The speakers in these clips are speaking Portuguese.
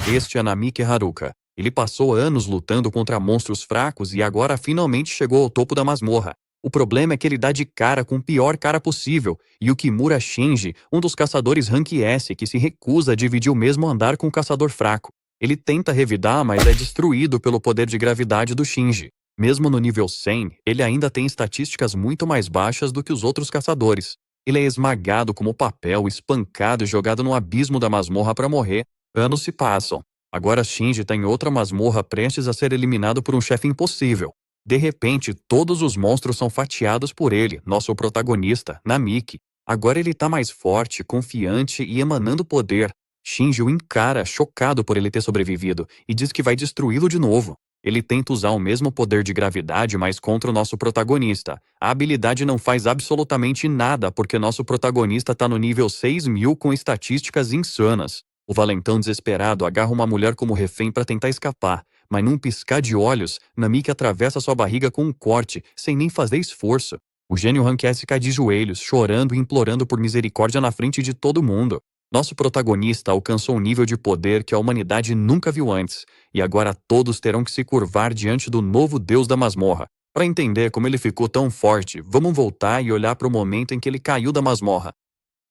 Este é Namiki Haruka. Ele passou anos lutando contra monstros fracos e agora finalmente chegou ao topo da masmorra. O problema é que ele dá de cara com o pior cara possível, e o Kimura Shinji, um dos caçadores Rank S que se recusa a dividir o mesmo andar com o caçador fraco. Ele tenta revidar, mas é destruído pelo poder de gravidade do Shinji. Mesmo no nível 100, ele ainda tem estatísticas muito mais baixas do que os outros caçadores. Ele é esmagado como papel, espancado e jogado no abismo da masmorra para morrer. Anos se passam. Agora Shinji está em outra masmorra prestes a ser eliminado por um chefe impossível. De repente, todos os monstros são fatiados por ele, nosso protagonista, Namiki. Agora ele tá mais forte, confiante e emanando poder. Shinji o encara, chocado por ele ter sobrevivido, e diz que vai destruí-lo de novo. Ele tenta usar o mesmo poder de gravidade, mas contra o nosso protagonista. A habilidade não faz absolutamente nada, porque nosso protagonista tá no nível 6.000 com estatísticas insanas. O valentão desesperado agarra uma mulher como refém para tentar escapar, mas num piscar de olhos, Namiki atravessa sua barriga com um corte, sem nem fazer esforço. O gênio Rank S cai de joelhos, chorando e implorando por misericórdia na frente de todo mundo. Nosso protagonista alcançou um nível de poder que a humanidade nunca viu antes, e agora todos terão que se curvar diante do novo deus da masmorra. Para entender como ele ficou tão forte, vamos voltar e olhar para o momento em que ele caiu da masmorra.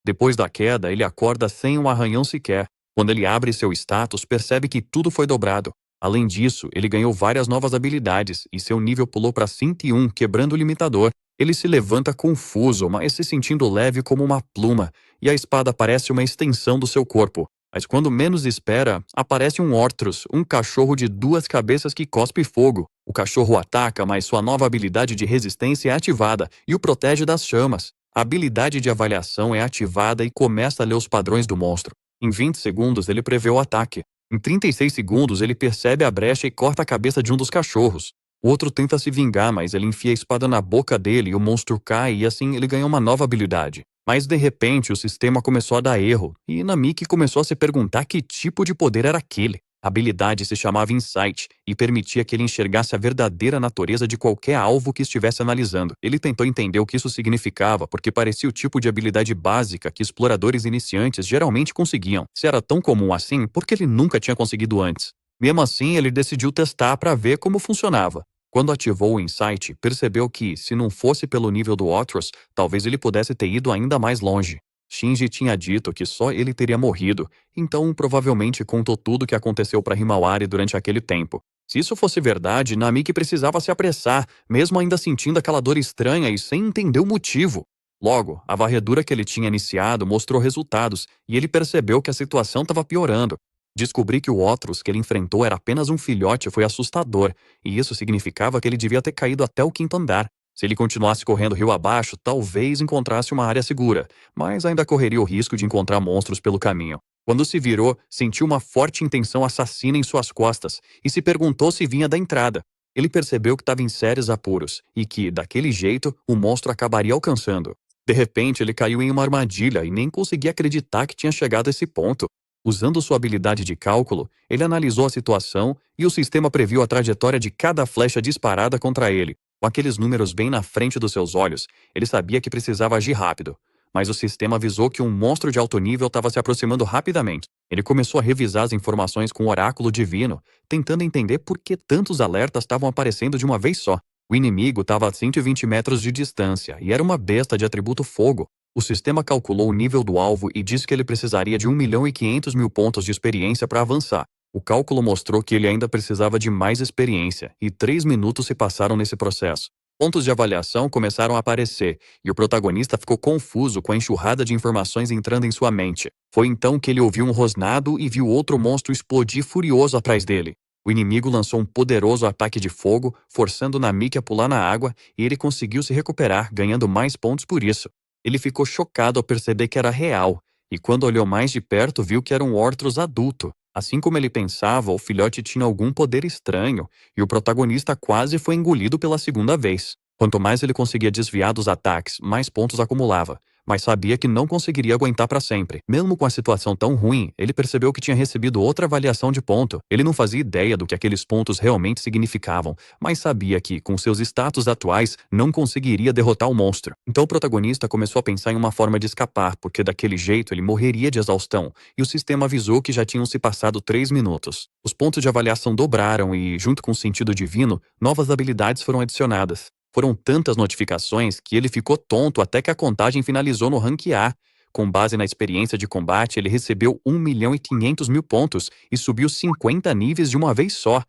Depois da queda, ele acorda sem um arranhão sequer. Quando ele abre seu status, percebe que tudo foi dobrado. Além disso, ele ganhou várias novas habilidades e seu nível pulou para 101, quebrando o limitador. Ele se levanta confuso, mas se sentindo leve como uma pluma, e a espada parece uma extensão do seu corpo. Mas quando menos espera, aparece um Ortrus, um cachorro de 2 cabeças que cospe fogo. O cachorro ataca, mas sua nova habilidade de resistência é ativada e o protege das chamas. A habilidade de avaliação é ativada e começa a ler os padrões do monstro. Em 20 segundos, ele prevê o ataque. Em 36 segundos, ele percebe a brecha e corta a cabeça de um dos cachorros. O outro tenta se vingar, mas ele enfia a espada na boca dele e o monstro cai e assim ele ganha uma nova habilidade. Mas de repente o sistema começou a dar erro e Namiki começou a se perguntar que tipo de poder era aquele. A habilidade se chamava Insight e permitia que ele enxergasse a verdadeira natureza de qualquer alvo que estivesse analisando. Ele tentou entender o que isso significava, porque parecia o tipo de habilidade básica que exploradores iniciantes geralmente conseguiam. Se era tão comum assim, por que ele nunca tinha conseguido antes? Mesmo assim, ele decidiu testar para ver como funcionava. Quando ativou o Insight, percebeu que, se não fosse pelo nível do Otros, talvez ele pudesse ter ido ainda mais longe. Shinji tinha dito que só ele teria morrido, então provavelmente contou tudo o que aconteceu para Himawari durante aquele tempo. Se isso fosse verdade, Namiki precisava se apressar, mesmo ainda sentindo aquela dor estranha e sem entender o motivo. Logo, a varredura que ele tinha iniciado mostrou resultados, e ele percebeu que a situação estava piorando. Descobrir que o Otros que ele enfrentou era apenas um filhote foi assustador, e isso significava que ele devia ter caído até o 5º andar. Se ele continuasse correndo rio abaixo, talvez encontrasse uma área segura, mas ainda correria o risco de encontrar monstros pelo caminho. Quando se virou, sentiu uma forte intenção assassina em suas costas e se perguntou se vinha da entrada. Ele percebeu que estava em sérios apuros e que, daquele jeito, o monstro acabaria alcançando. De repente, ele caiu em uma armadilha e nem conseguia acreditar que tinha chegado a esse ponto. Usando sua habilidade de cálculo, ele analisou a situação e o sistema previu a trajetória de cada flecha disparada contra ele. Com aqueles números bem na frente dos seus olhos, ele sabia que precisava agir rápido. Mas o sistema avisou que um monstro de alto nível estava se aproximando rapidamente. Ele começou a revisar as informações com o oráculo divino, tentando entender por que tantos alertas estavam aparecendo de uma vez só. O inimigo estava a 120 metros de distância e era uma besta de atributo fogo. O sistema calculou o nível do alvo e disse que ele precisaria de 1.500.000 pontos de experiência para avançar. O cálculo mostrou que ele ainda precisava de mais experiência, e 3 minutos se passaram nesse processo. Pontos de avaliação começaram a aparecer, e o protagonista ficou confuso com a enxurrada de informações entrando em sua mente. Foi então que ele ouviu um rosnado e viu outro monstro explodir furioso atrás dele. O inimigo lançou um poderoso ataque de fogo, forçando Namiki a pular na água, e ele conseguiu se recuperar, ganhando mais pontos por isso. Ele ficou chocado ao perceber que era real, e quando olhou mais de perto viu que era um Ortrus adulto. Assim como ele pensava, o filhote tinha algum poder estranho, e o protagonista quase foi engolido pela segunda vez. Quanto mais ele conseguia desviar dos ataques, mais pontos acumulava. mas sabia que não conseguiria aguentar para sempre. Mesmo com a situação tão ruim, ele percebeu que tinha recebido outra avaliação de ponto. Ele não fazia ideia do que aqueles pontos realmente significavam, mas sabia que, com seus status atuais, não conseguiria derrotar o monstro. Então o protagonista começou a pensar em uma forma de escapar, porque daquele jeito ele morreria de exaustão, e o sistema avisou que já tinham se passado 3 minutos. Os pontos de avaliação dobraram e, junto com o sentido divino, novas habilidades foram adicionadas. Foram tantas notificações que ele ficou tonto até que a contagem finalizou no rank A. Com base na experiência de combate, ele recebeu 1.500.000 pontos e subiu 50 níveis de uma vez só.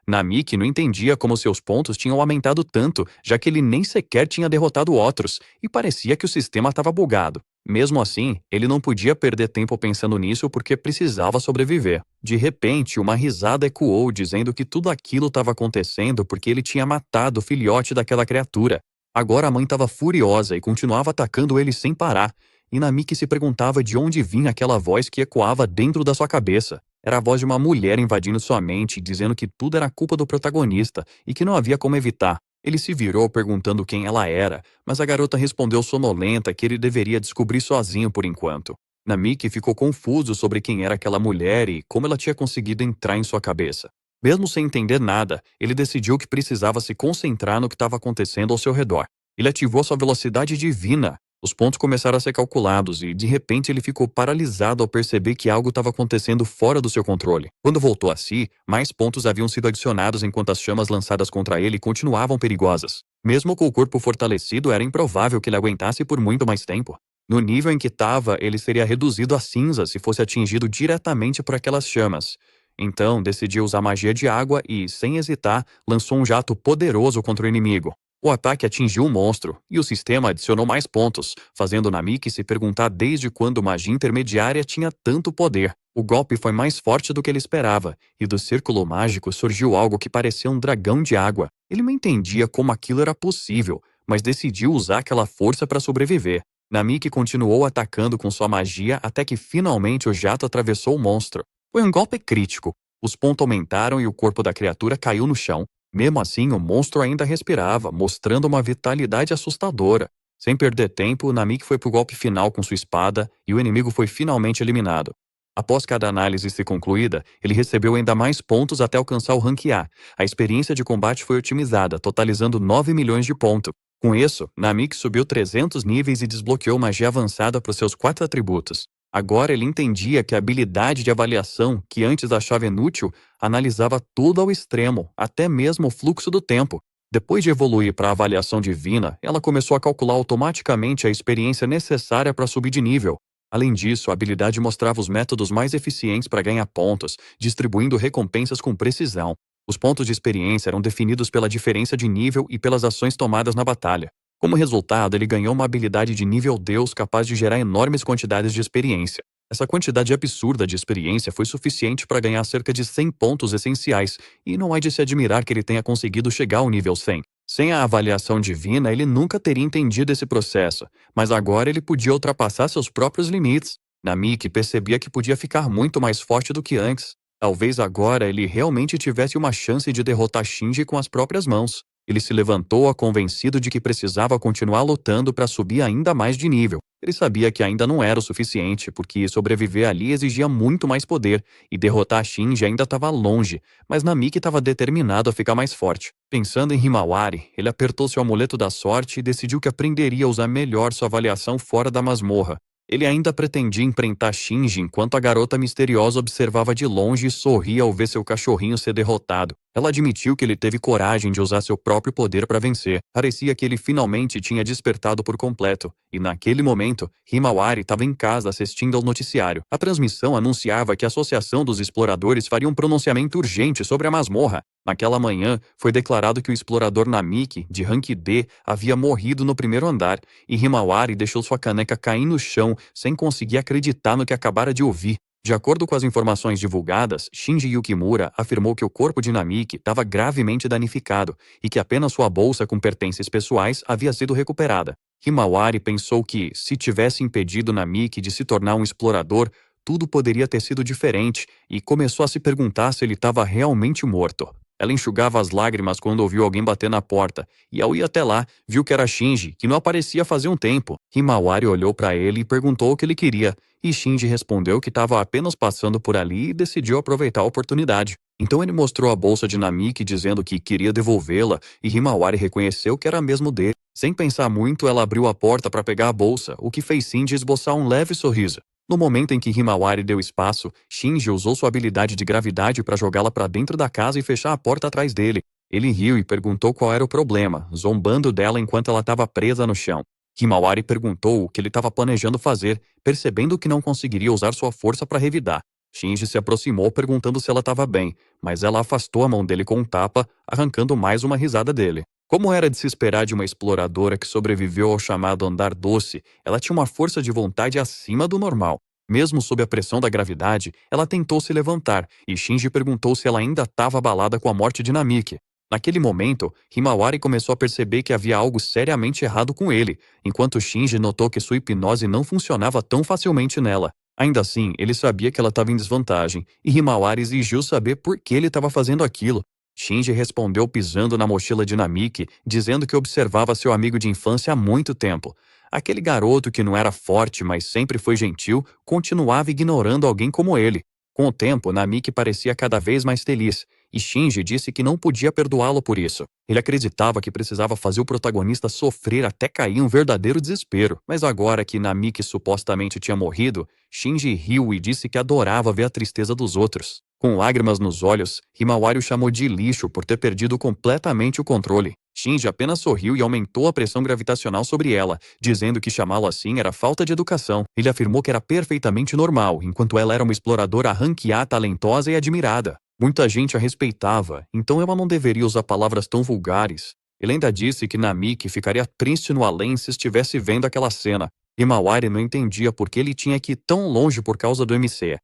Namik não entendia como seus pontos tinham aumentado tanto, já que ele nem sequer tinha derrotado outros, e parecia que o sistema estava bugado. Mesmo assim, ele não podia perder tempo pensando nisso porque precisava sobreviver. De repente, uma risada ecoou dizendo que tudo aquilo estava acontecendo porque ele tinha matado o filhote daquela criatura. Agora a mãe estava furiosa e continuava atacando ele sem parar, e Namik se perguntava de onde vinha aquela voz que ecoava dentro da sua cabeça. Era a voz de uma mulher invadindo sua mente, dizendo que tudo era culpa do protagonista e que não havia como evitar. Ele se virou perguntando quem ela era, mas a garota respondeu sonolenta que ele deveria descobrir sozinho por enquanto. Namik ficou confuso sobre quem era aquela mulher e como ela tinha conseguido entrar em sua cabeça. Mesmo sem entender nada, ele decidiu que precisava se concentrar no que estava acontecendo ao seu redor. Ele ativou sua velocidade divina. Os pontos começaram a ser calculados e, de repente, ele ficou paralisado ao perceber que algo estava acontecendo fora do seu controle. Quando voltou a si, mais pontos haviam sido adicionados enquanto as chamas lançadas contra ele continuavam perigosas. Mesmo com o corpo fortalecido, era improvável que ele aguentasse por muito mais tempo. No nível em que estava, ele seria reduzido a cinza se fosse atingido diretamente por aquelas chamas. Então, decidiu usar magia de água e, sem hesitar, lançou um jato poderoso contra o inimigo. O ataque atingiu o monstro, e o sistema adicionou mais pontos, fazendo Namik se perguntar desde quando magia intermediária tinha tanto poder. O golpe foi mais forte do que ele esperava, e do círculo mágico surgiu algo que parecia um dragão de água. Ele não entendia como aquilo era possível, mas decidiu usar aquela força para sobreviver. Namik continuou atacando com sua magia até que finalmente o jato atravessou o monstro. Foi um golpe crítico. Os pontos aumentaram e o corpo da criatura caiu no chão. Mesmo assim, o monstro ainda respirava, mostrando uma vitalidade assustadora. Sem perder tempo, Namik foi pro golpe final com sua espada e o inimigo foi finalmente eliminado. Após cada análise ser concluída, ele recebeu ainda mais pontos até alcançar o rank A. A experiência de combate foi otimizada, totalizando 9 milhões de pontos. Com isso, Namik subiu 300 níveis e desbloqueou magia avançada para os seus 4 atributos. Agora ele entendia que a habilidade de avaliação, que antes achava inútil, analisava tudo ao extremo, até mesmo o fluxo do tempo. Depois de evoluir para a avaliação divina, ela começou a calcular automaticamente a experiência necessária para subir de nível. Além disso, a habilidade mostrava os métodos mais eficientes para ganhar pontos, distribuindo recompensas com precisão. Os pontos de experiência eram definidos pela diferença de nível e pelas ações tomadas na batalha. Como resultado, ele ganhou uma habilidade de nível Deus capaz de gerar enormes quantidades de experiência. Essa quantidade absurda de experiência foi suficiente para ganhar cerca de 100 pontos essenciais, e não é de se admirar que ele tenha conseguido chegar ao nível 100. Sem a avaliação divina, ele nunca teria entendido esse processo, mas agora ele podia ultrapassar seus próprios limites. Namik percebia que podia ficar muito mais forte do que antes. Talvez agora ele realmente tivesse uma chance de derrotar Shinji com as próprias mãos. Ele se levantou convencido de que precisava continuar lutando para subir ainda mais de nível. Ele sabia que ainda não era o suficiente, porque sobreviver ali exigia muito mais poder, e derrotar Shinji ainda estava longe, mas Namik estava determinado a ficar mais forte. Pensando em Himawari, ele apertou seu amuleto da sorte e decidiu que aprenderia a usar melhor sua avaliação fora da masmorra. Ele ainda pretendia enfrentar Shinji enquanto a garota misteriosa observava de longe e sorria ao ver seu cachorrinho ser derrotado. Ela admitiu que ele teve coragem de usar seu próprio poder para vencer. Parecia que ele finalmente tinha despertado por completo. E naquele momento, Himawari estava em casa assistindo ao noticiário. A transmissão anunciava que a Associação dos Exploradores faria um pronunciamento urgente sobre a masmorra. Naquela manhã, foi declarado que o explorador Namik, de rank D, havia morrido no primeiro andar, e Himawari deixou sua caneca cair no chão sem conseguir acreditar no que acabara de ouvir. De acordo com as informações divulgadas, Shinji Yukimura afirmou que o corpo de Namik estava gravemente danificado e que apenas sua bolsa com pertences pessoais havia sido recuperada. Himawari pensou que, se tivesse impedido Namik de se tornar um explorador, tudo poderia ter sido diferente e começou a se perguntar se ele estava realmente morto. Ela enxugava as lágrimas quando ouviu alguém bater na porta, e ao ir até lá, viu que era Shinji, que não aparecia fazia um tempo. Himawari olhou para ele e perguntou o que ele queria, e Shinji respondeu que estava apenas passando por ali e decidiu aproveitar a oportunidade. Então ele mostrou a bolsa de Namiki dizendo que queria devolvê-la, e Himawari reconheceu que era mesmo dele. Sem pensar muito, ela abriu a porta para pegar a bolsa, o que fez Shinji esboçar um leve sorriso. No momento em que Himawari deu espaço, Shinji usou sua habilidade de gravidade para jogá-la para dentro da casa e fechar a porta atrás dele. Ele riu e perguntou qual era o problema, zombando dela enquanto ela estava presa no chão. Himawari perguntou o que ele estava planejando fazer, percebendo que não conseguiria usar sua força para revidar. Shinji se aproximou perguntando se ela estava bem, mas ela afastou a mão dele com um tapa, arrancando mais uma risada dele. Como era de se esperar de uma exploradora que sobreviveu ao chamado andar doce, ela tinha uma força de vontade acima do normal. Mesmo sob a pressão da gravidade, ela tentou se levantar, e Shinji perguntou se ela ainda estava abalada com a morte de Namiki. Naquele momento, Himawari começou a perceber que havia algo seriamente errado com ele, enquanto Shinji notou que sua hipnose não funcionava tão facilmente nela. Ainda assim, ele sabia que ela estava em desvantagem, e Himawari exigiu saber por que ele estava fazendo aquilo. Shinji respondeu pisando na mochila de Namiki, dizendo que observava seu amigo de infância há muito tempo. Aquele garoto que não era forte, mas sempre foi gentil, continuava ignorando alguém como ele. Com o tempo, Namiki parecia cada vez mais feliz, e Shinji disse que não podia perdoá-lo por isso. Ele acreditava que precisava fazer o protagonista sofrer até cair em um verdadeiro desespero. Mas agora que Namiki supostamente tinha morrido, Shinji riu e disse que adorava ver a tristeza dos outros. Com lágrimas nos olhos, Himawari o chamou de lixo por ter perdido completamente o controle. Shinji apenas sorriu e aumentou a pressão gravitacional sobre ela, dizendo que chamá-lo assim era falta de educação. Ele afirmou que era perfeitamente normal, enquanto ela era uma exploradora ranqueada, talentosa e admirada. Muita gente a respeitava, então ela não deveria usar palavras tão vulgares. Ele ainda disse que Namiki ficaria triste no além se estivesse vendo aquela cena. Himawari não entendia por que ele tinha que ir tão longe por causa do MC.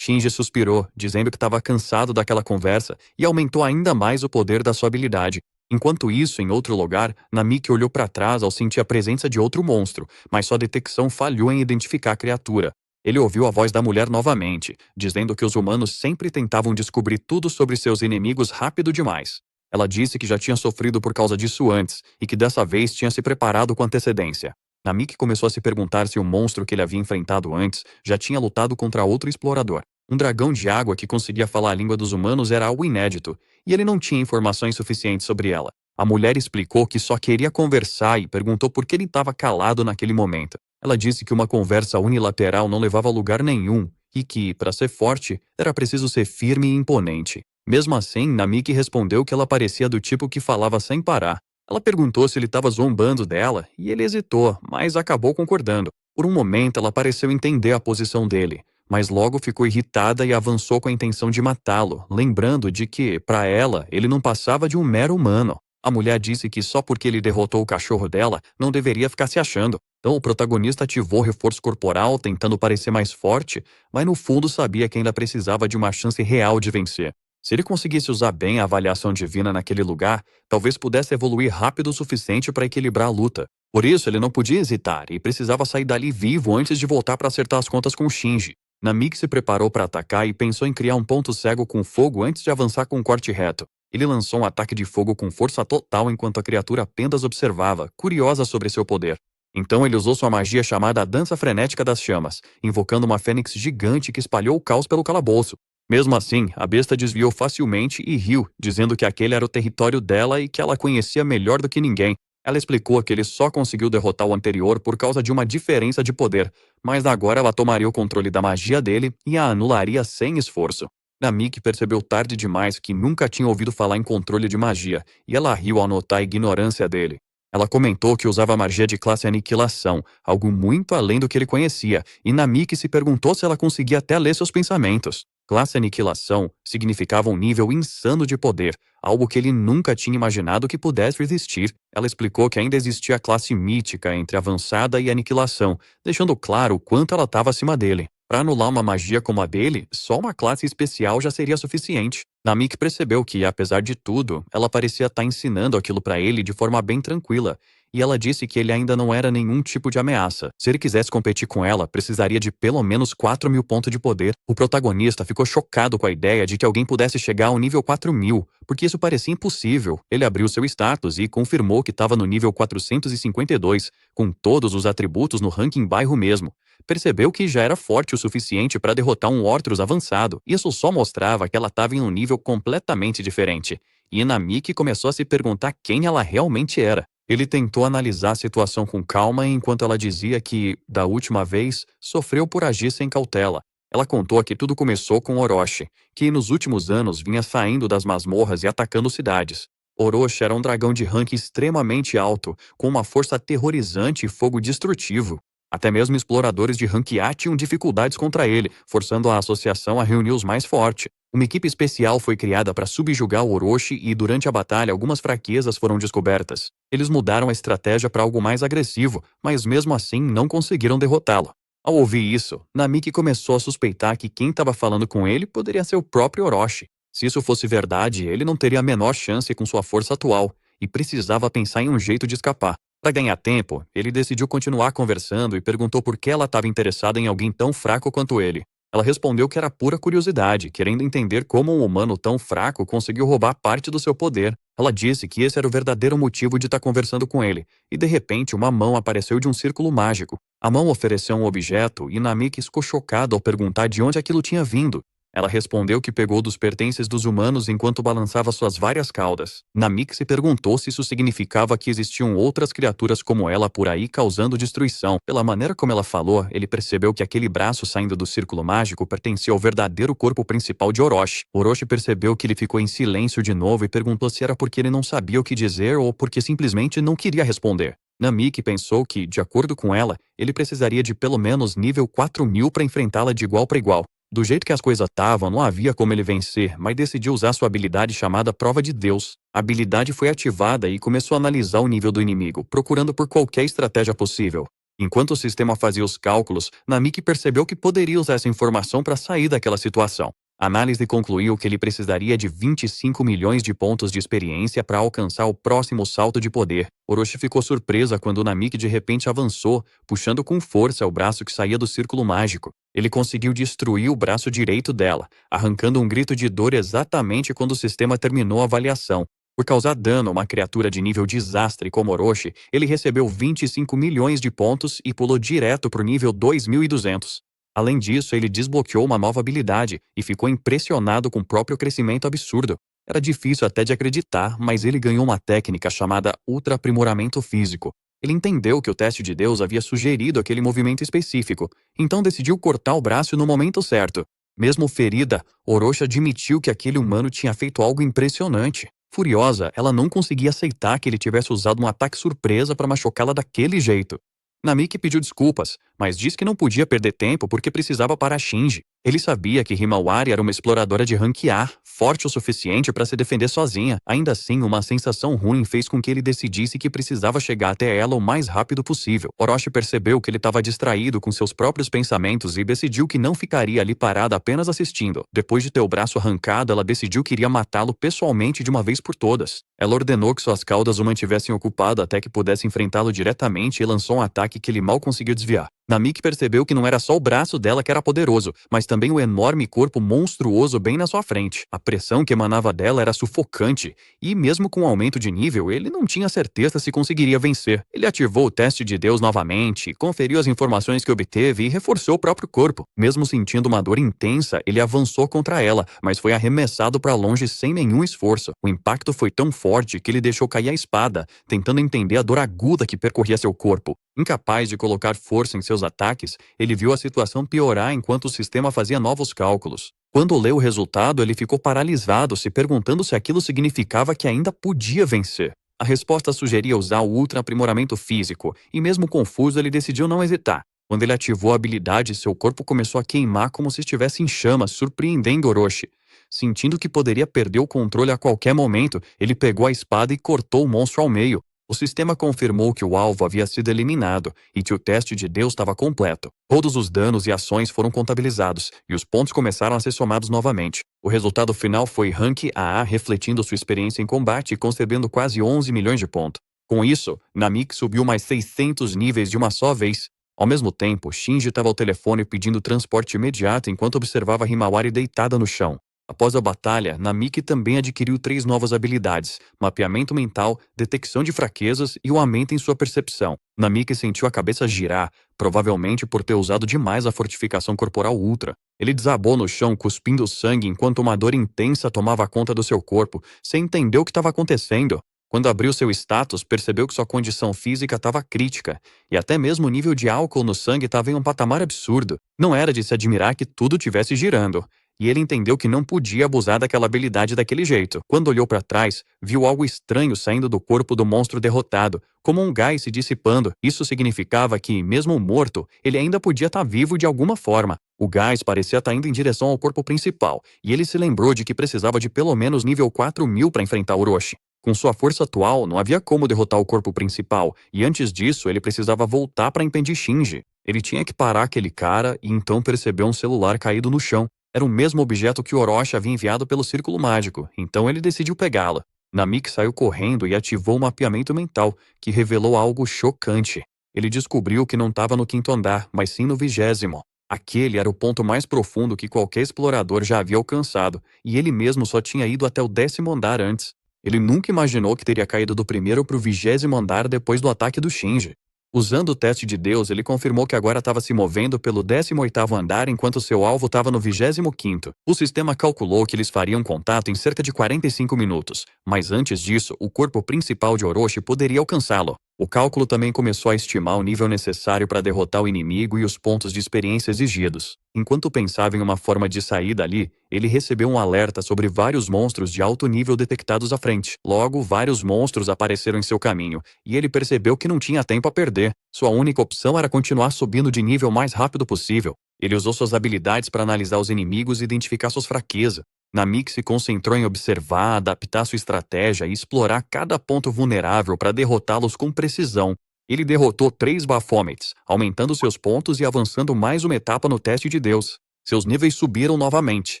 Shinji suspirou, dizendo que estava cansado daquela conversa e aumentou ainda mais o poder da sua habilidade. Enquanto isso, em outro lugar, Namiki olhou para trás ao sentir a presença de outro monstro, mas sua detecção falhou em identificar a criatura. Ele ouviu a voz da mulher novamente, dizendo que os humanos sempre tentavam descobrir tudo sobre seus inimigos rápido demais. Ela disse que já tinha sofrido por causa disso antes e que dessa vez tinha se preparado com antecedência. Namiki começou a se perguntar se o monstro que ele havia enfrentado antes já tinha lutado contra outro explorador. Um dragão de água que conseguia falar a língua dos humanos era algo inédito, e ele não tinha informações suficientes sobre ela. A mulher explicou que só queria conversar e perguntou por que ele estava calado naquele momento. Ela disse que uma conversa unilateral não levava a lugar nenhum, e que, para ser forte, era preciso ser firme e imponente. Mesmo assim, Namiki respondeu que ela parecia do tipo que falava sem parar. Ela perguntou se ele estava zombando dela, e ele hesitou, mas acabou concordando. Por um momento, ela pareceu entender a posição dele, mas logo ficou irritada e avançou com a intenção de matá-lo, lembrando de que, para ela, ele não passava de um mero humano. A mulher disse que só porque ele derrotou o cachorro dela, não deveria ficar se achando. Então o protagonista ativou reforço corporal, tentando parecer mais forte, mas no fundo sabia que ainda precisava de uma chance real de vencer. Se ele conseguisse usar bem a avaliação divina naquele lugar, talvez pudesse evoluir rápido o suficiente para equilibrar a luta. Por isso, ele não podia hesitar e precisava sair dali vivo antes de voltar para acertar as contas com Shinji. Namiki se preparou para atacar e pensou em criar um ponto cego com fogo antes de avançar com um corte reto. Ele lançou um ataque de fogo com força total enquanto a criatura apenas observava, curiosa sobre seu poder. Então ele usou sua magia chamada Dança Frenética das Chamas, invocando uma fênix gigante que espalhou o caos pelo calabouço. Mesmo assim, a besta desviou facilmente e riu, dizendo que aquele era o território dela e que ela conhecia melhor do que ninguém. Ela explicou que ele só conseguiu derrotar o anterior por causa de uma diferença de poder, mas agora ela tomaria o controle da magia dele e a anularia sem esforço. Namiki percebeu tarde demais que nunca tinha ouvido falar em controle de magia, e ela riu ao notar a ignorância dele. Ela comentou que usava magia de classe Aniquilação, algo muito além do que ele conhecia, e Namiki se perguntou se ela conseguia até ler seus pensamentos. Classe Aniquilação significava um nível insano de poder, algo que ele nunca tinha imaginado que pudesse existir. Ela explicou que ainda existia a classe mítica entre Avançada e Aniquilação, deixando claro o quanto ela estava acima dele. Para anular uma magia como a dele, só uma classe especial já seria suficiente. Namiki percebeu que, apesar de tudo, ela parecia estar ensinando aquilo para ele de forma bem tranquila, e ela disse que ele ainda não era nenhum tipo de ameaça. Se ele quisesse competir com ela, precisaria de pelo menos 4.000 pontos de poder. O protagonista ficou chocado com a ideia de que alguém pudesse chegar ao nível 4.000, porque isso parecia impossível. Ele abriu seu status e confirmou que estava no nível 452, com todos os atributos no ranking bairro mesmo. Percebeu que já era forte o suficiente para derrotar um Ortrus avançado. Isso só mostrava que ela estava em um nível completamente diferente. E Namiki começou a se perguntar quem ela realmente era. Ele tentou analisar a situação com calma enquanto ela dizia que, da última vez, sofreu por agir sem cautela. Ela contou que tudo começou com Orochi, que nos últimos anos vinha saindo das masmorras e atacando cidades. Orochi era um dragão de rank extremamente alto, com uma força aterrorizante e fogo destrutivo. Até mesmo exploradores de rank A tinham dificuldades contra ele, forçando a associação a reunir os mais fortes. Uma equipe especial foi criada para subjugar o Orochi e durante a batalha algumas fraquezas foram descobertas. Eles mudaram a estratégia para algo mais agressivo, mas mesmo assim não conseguiram derrotá-lo. Ao ouvir isso, Namiki começou a suspeitar que quem estava falando com ele poderia ser o próprio Orochi. Se isso fosse verdade, ele não teria a menor chance com sua força atual, e precisava pensar em um jeito de escapar. Para ganhar tempo, ele decidiu continuar conversando e perguntou por que ela estava interessada em alguém tão fraco quanto ele. Ela respondeu que era pura curiosidade, querendo entender como um humano tão fraco conseguiu roubar parte do seu poder. Ela disse que esse era o verdadeiro motivo de estar conversando com ele, e de repente uma mão apareceu de um círculo mágico. A mão ofereceu um objeto e Namiki ficou chocado ao perguntar de onde aquilo tinha vindo. Ela respondeu que pegou dos pertences dos humanos enquanto balançava suas várias caudas. Namiki se perguntou se isso significava que existiam outras criaturas como ela por aí causando destruição. Pela maneira como ela falou, ele percebeu que aquele braço saindo do círculo mágico pertencia ao verdadeiro corpo principal de Orochi. Orochi percebeu que ele ficou em silêncio de novo e perguntou se era porque ele não sabia o que dizer ou porque simplesmente não queria responder. Namiki pensou que, de acordo com ela, ele precisaria de pelo menos nível 4.000 para enfrentá-la de igual para igual. Do jeito que as coisas estavam, não havia como ele vencer, mas decidiu usar sua habilidade chamada Prova de Deus. A habilidade foi ativada e começou a analisar o nível do inimigo, procurando por qualquer estratégia possível. Enquanto o sistema fazia os cálculos, Namiki percebeu que poderia usar essa informação para sair daquela situação. A análise concluiu que ele precisaria de 25 milhões de pontos de experiência para alcançar o próximo salto de poder. Orochi ficou surpresa quando Namiki de repente avançou, puxando com força o braço que saía do círculo mágico. Ele conseguiu destruir o braço direito dela, arrancando um grito de dor exatamente quando o sistema terminou a avaliação. Por causar dano a uma criatura de nível desastre como Orochi, ele recebeu 25 milhões de pontos e pulou direto para o nível 2.200. Além disso, ele desbloqueou uma nova habilidade e ficou impressionado com o próprio crescimento absurdo. Era difícil até de acreditar, mas ele ganhou uma técnica chamada Ultra Aprimoramento Físico. Ele entendeu que o teste de Deus havia sugerido aquele movimento específico, então decidiu cortar o braço no momento certo. Mesmo ferida, Orochi admitiu que aquele humano tinha feito algo impressionante. Furiosa, ela não conseguia aceitar que ele tivesse usado um ataque surpresa para machucá-la daquele jeito. Namiki pediu desculpas, mas disse que não podia perder tempo porque precisava parar Shinji. Ele sabia que Himawari era uma exploradora de rank A, forte o suficiente para se defender sozinha. Ainda assim, uma sensação ruim fez com que ele decidisse que precisava chegar até ela o mais rápido possível. Orochi percebeu que ele estava distraído com seus próprios pensamentos e decidiu que não ficaria ali parada apenas assistindo. Depois de ter o braço arrancado, ela decidiu que iria matá-lo pessoalmente de uma vez por todas. Ela ordenou que suas caudas o mantivessem ocupado até que pudesse enfrentá-lo diretamente e lançou um ataque que ele mal conseguiu desviar. Namiki percebeu que não era só o braço dela que era poderoso, mas também o enorme corpo monstruoso bem na sua frente. A pressão que emanava dela era sufocante, e mesmo com o aumento de nível, ele não tinha certeza se conseguiria vencer. Ele ativou o teste de Deus novamente, conferiu as informações que obteve e reforçou o próprio corpo. Mesmo sentindo uma dor intensa, ele avançou contra ela, mas foi arremessado para longe sem nenhum esforço. O impacto foi tão forte que ele deixou cair a espada, tentando entender a dor aguda que percorria seu corpo. Incapaz de colocar força em seus ataques, ele viu a situação piorar enquanto o sistema fazia novos cálculos. Quando leu o resultado, ele ficou paralisado, se perguntando se aquilo significava que ainda podia vencer. A resposta sugeria usar o Ultra Aprimoramento Físico, e mesmo confuso, ele decidiu não hesitar. Quando ele ativou a habilidade, seu corpo começou a queimar como se estivesse em chamas, surpreendendo Orochi. Sentindo que poderia perder o controle a qualquer momento, ele pegou a espada e cortou o monstro ao meio. O sistema confirmou que o alvo havia sido eliminado e que o teste de Deus estava completo. Todos os danos e ações foram contabilizados e os pontos começaram a ser somados novamente. O resultado final foi Rank AA refletindo sua experiência em combate e concedendo quase 11 milhões de pontos. Com isso, Namik subiu mais 600 níveis de uma só vez. Ao mesmo tempo, Shinji estava ao telefone pedindo transporte imediato enquanto observava Himawari deitada no chão. Após a batalha, Namiki também adquiriu 3 novas habilidades: mapeamento mental, detecção de fraquezas e o aumento em sua percepção. Namiki sentiu a cabeça girar, provavelmente por ter usado demais a fortificação corporal Ultra. Ele desabou no chão, cuspindo sangue enquanto uma dor intensa tomava conta do seu corpo, sem entender o que estava acontecendo. Quando abriu seu status, percebeu que sua condição física estava crítica, e até mesmo o nível de álcool no sangue estava em um patamar absurdo. Não era de se admirar que tudo tivesse girando. E ele entendeu que não podia abusar daquela habilidade daquele jeito. Quando olhou para trás, viu algo estranho saindo do corpo do monstro derrotado, como um gás se dissipando. Isso significava que, mesmo morto, ele ainda podia estar vivo de alguma forma. O gás parecia estar indo em direção ao corpo principal, e ele se lembrou de que precisava de pelo menos nível 4000 para enfrentar Orochi. Com sua força atual, não havia como derrotar o corpo principal, e antes disso, ele precisava voltar para impedir Shinji. Ele tinha que parar aquele cara e então percebeu um celular caído no chão. Era o mesmo objeto que Orochi havia enviado pelo Círculo Mágico, então ele decidiu pegá-lo. Namik saiu correndo e ativou o mapeamento mental, que revelou algo chocante. Ele descobriu que não estava no 5º andar, mas sim no 20º. Aquele era o ponto mais profundo que qualquer explorador já havia alcançado, e ele mesmo só tinha ido até o 10º andar antes. Ele nunca imaginou que teria caído do 1º para o 20º andar depois do ataque do Shinji. Usando o teste de Deus, ele confirmou que agora estava se movendo pelo 18º andar enquanto seu alvo estava no 25º. O sistema calculou que eles fariam contato em cerca de 45 minutos, mas antes disso, o corpo principal de Orochi poderia alcançá-lo. O cálculo também começou a estimar o nível necessário para derrotar o inimigo e os pontos de experiência exigidos. Enquanto pensava em uma forma de sair dali, ele recebeu um alerta sobre vários monstros de alto nível detectados à frente. Logo, vários monstros apareceram em seu caminho, e ele percebeu que não tinha tempo a perder. Sua única opção era continuar subindo de nível o mais rápido possível. Ele usou suas habilidades para analisar os inimigos e identificar suas fraquezas. Namik se concentrou em observar, adaptar sua estratégia e explorar cada ponto vulnerável para derrotá-los com precisão. Ele derrotou 3 Baphomets, aumentando seus pontos e avançando mais uma etapa no teste de Deus. Seus níveis subiram novamente,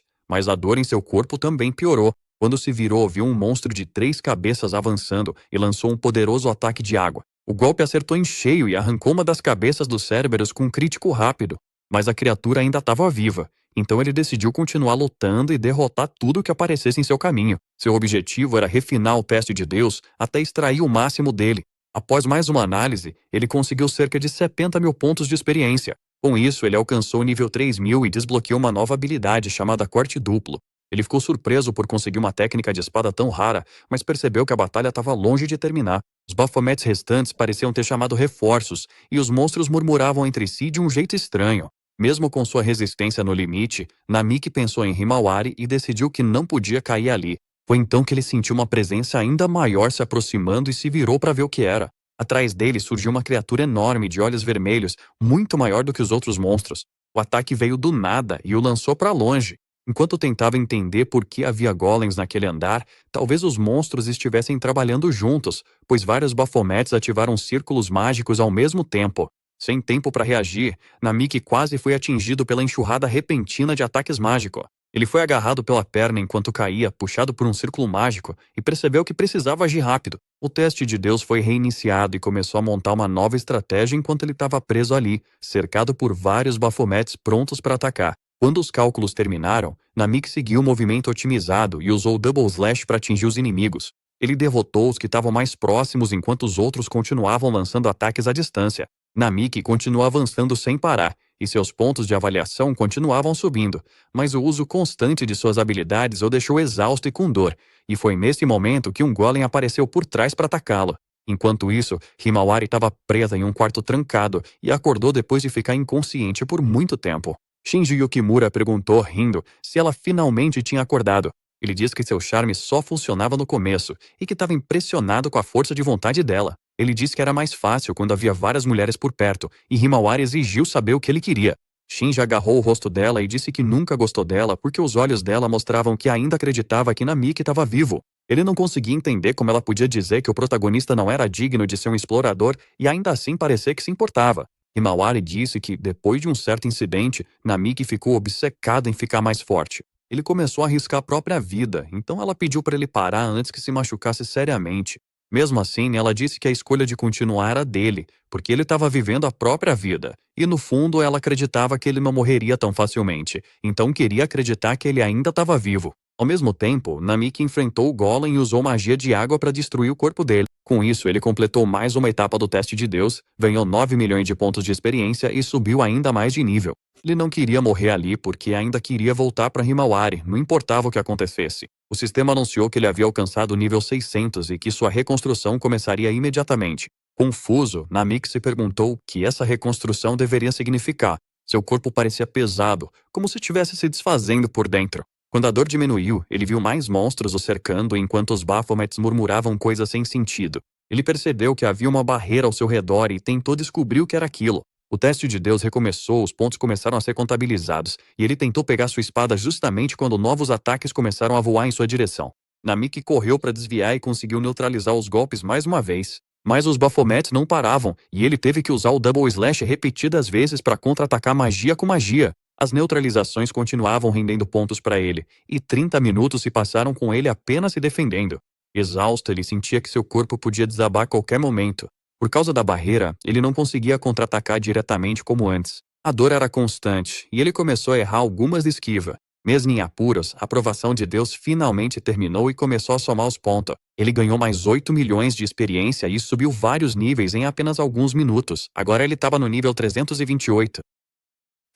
mas a dor em seu corpo também piorou. Quando se virou, viu um monstro de 3 cabeças avançando e lançou um poderoso ataque de água. O golpe acertou em cheio e arrancou uma das cabeças dos Cérebros com um crítico rápido. Mas a criatura ainda estava viva, então ele decidiu continuar lutando e derrotar tudo que aparecesse em seu caminho. Seu objetivo era refinar o teste de Deus até extrair o máximo dele. Após mais uma análise, ele conseguiu cerca de 70.000 pontos de experiência. Com isso, ele alcançou o nível 3000 e desbloqueou uma nova habilidade chamada Corte Duplo. Ele ficou surpreso por conseguir uma técnica de espada tão rara, mas percebeu que a batalha estava longe de terminar. Os Baphomets restantes pareciam ter chamado reforços, e os monstros murmuravam entre si de um jeito estranho. Mesmo com sua resistência no limite, Namik pensou em Himawari e decidiu que não podia cair ali. Foi então que ele sentiu uma presença ainda maior se aproximando e se virou para ver o que era. Atrás dele surgiu uma criatura enorme de olhos vermelhos, muito maior do que os outros monstros. O ataque veio do nada e o lançou para longe. Enquanto tentava entender por que havia golems naquele andar, talvez os monstros estivessem trabalhando juntos, pois vários Baphomets ativaram círculos mágicos ao mesmo tempo. Sem tempo para reagir, Namik quase foi atingido pela enxurrada repentina de ataques mágicos. Ele foi agarrado pela perna enquanto caía, puxado por um círculo mágico, e percebeu que precisava agir rápido. O teste de Deus foi reiniciado e começou a montar uma nova estratégia enquanto ele estava preso ali, cercado por vários Baphomets prontos para atacar. Quando os cálculos terminaram, Namik seguiu o movimento otimizado e usou o Double Slash para atingir os inimigos. Ele derrotou os que estavam mais próximos enquanto os outros continuavam lançando ataques à distância. Namik continuou avançando sem parar, e seus pontos de avaliação continuavam subindo, mas o uso constante de suas habilidades o deixou exausto e com dor, e foi nesse momento que um golem apareceu por trás para atacá-lo. Enquanto isso, Himawari estava presa em um quarto trancado e acordou depois de ficar inconsciente por muito tempo. Shinji Yukimura perguntou, rindo, se ela finalmente tinha acordado. Ele disse que seu charme só funcionava no começo e que estava impressionado com a força de vontade dela. Ele disse que era mais fácil quando havia várias mulheres por perto, e Himawari exigiu saber o que ele queria. Shinji agarrou o rosto dela e disse que nunca gostou dela porque os olhos dela mostravam que ainda acreditava que Namik estava vivo. Ele não conseguia entender como ela podia dizer que o protagonista não era digno de ser um explorador e ainda assim parecer que se importava. Himawari disse que, depois de um certo incidente, Namik ficou obcecado em ficar mais forte. Ele começou a arriscar a própria vida, então ela pediu para ele parar antes que se machucasse seriamente. Mesmo assim, ela disse que a escolha de continuar era dele, porque ele estava vivendo a própria vida. E no fundo, ela acreditava que ele não morreria tão facilmente, então queria acreditar que ele ainda estava vivo. Ao mesmo tempo, Namik enfrentou o Golem e usou magia de água para destruir o corpo dele. Com isso, ele completou mais uma etapa do teste de Deus, ganhou 9 milhões de pontos de experiência e subiu ainda mais de nível. Ele não queria morrer ali porque ainda queria voltar para Himawari, não importava o que acontecesse. O sistema anunciou que ele havia alcançado o nível 600 e que sua reconstrução começaria imediatamente. Confuso, Namik se perguntou o que essa reconstrução deveria significar. Seu corpo parecia pesado, como se estivesse se desfazendo por dentro. Quando a dor diminuiu, ele viu mais monstros o cercando enquanto os Baphomets murmuravam coisas sem sentido. Ele percebeu que havia uma barreira ao seu redor e tentou descobrir o que era aquilo. O teste de Deus recomeçou, os pontos começaram a ser contabilizados, e ele tentou pegar sua espada justamente quando novos ataques começaram a voar em sua direção. Namik correu para desviar e conseguiu neutralizar os golpes mais uma vez. Mas os Baphomets não paravam, e ele teve que usar o Double Slash repetidas vezes para contra-atacar magia com magia. As neutralizações continuavam rendendo pontos para ele, e 30 minutos se passaram com ele apenas se defendendo. Exausto, ele sentia que seu corpo podia desabar a qualquer momento. Por causa da barreira, ele não conseguia contra-atacar diretamente como antes. A dor era constante, e ele começou a errar algumas de esquiva. Mesmo em apuros, a aprovação de Deus finalmente terminou e começou a somar os pontos. Ele ganhou mais 8 milhões de experiência e subiu vários níveis em apenas alguns minutos. Agora ele estava no nível 328.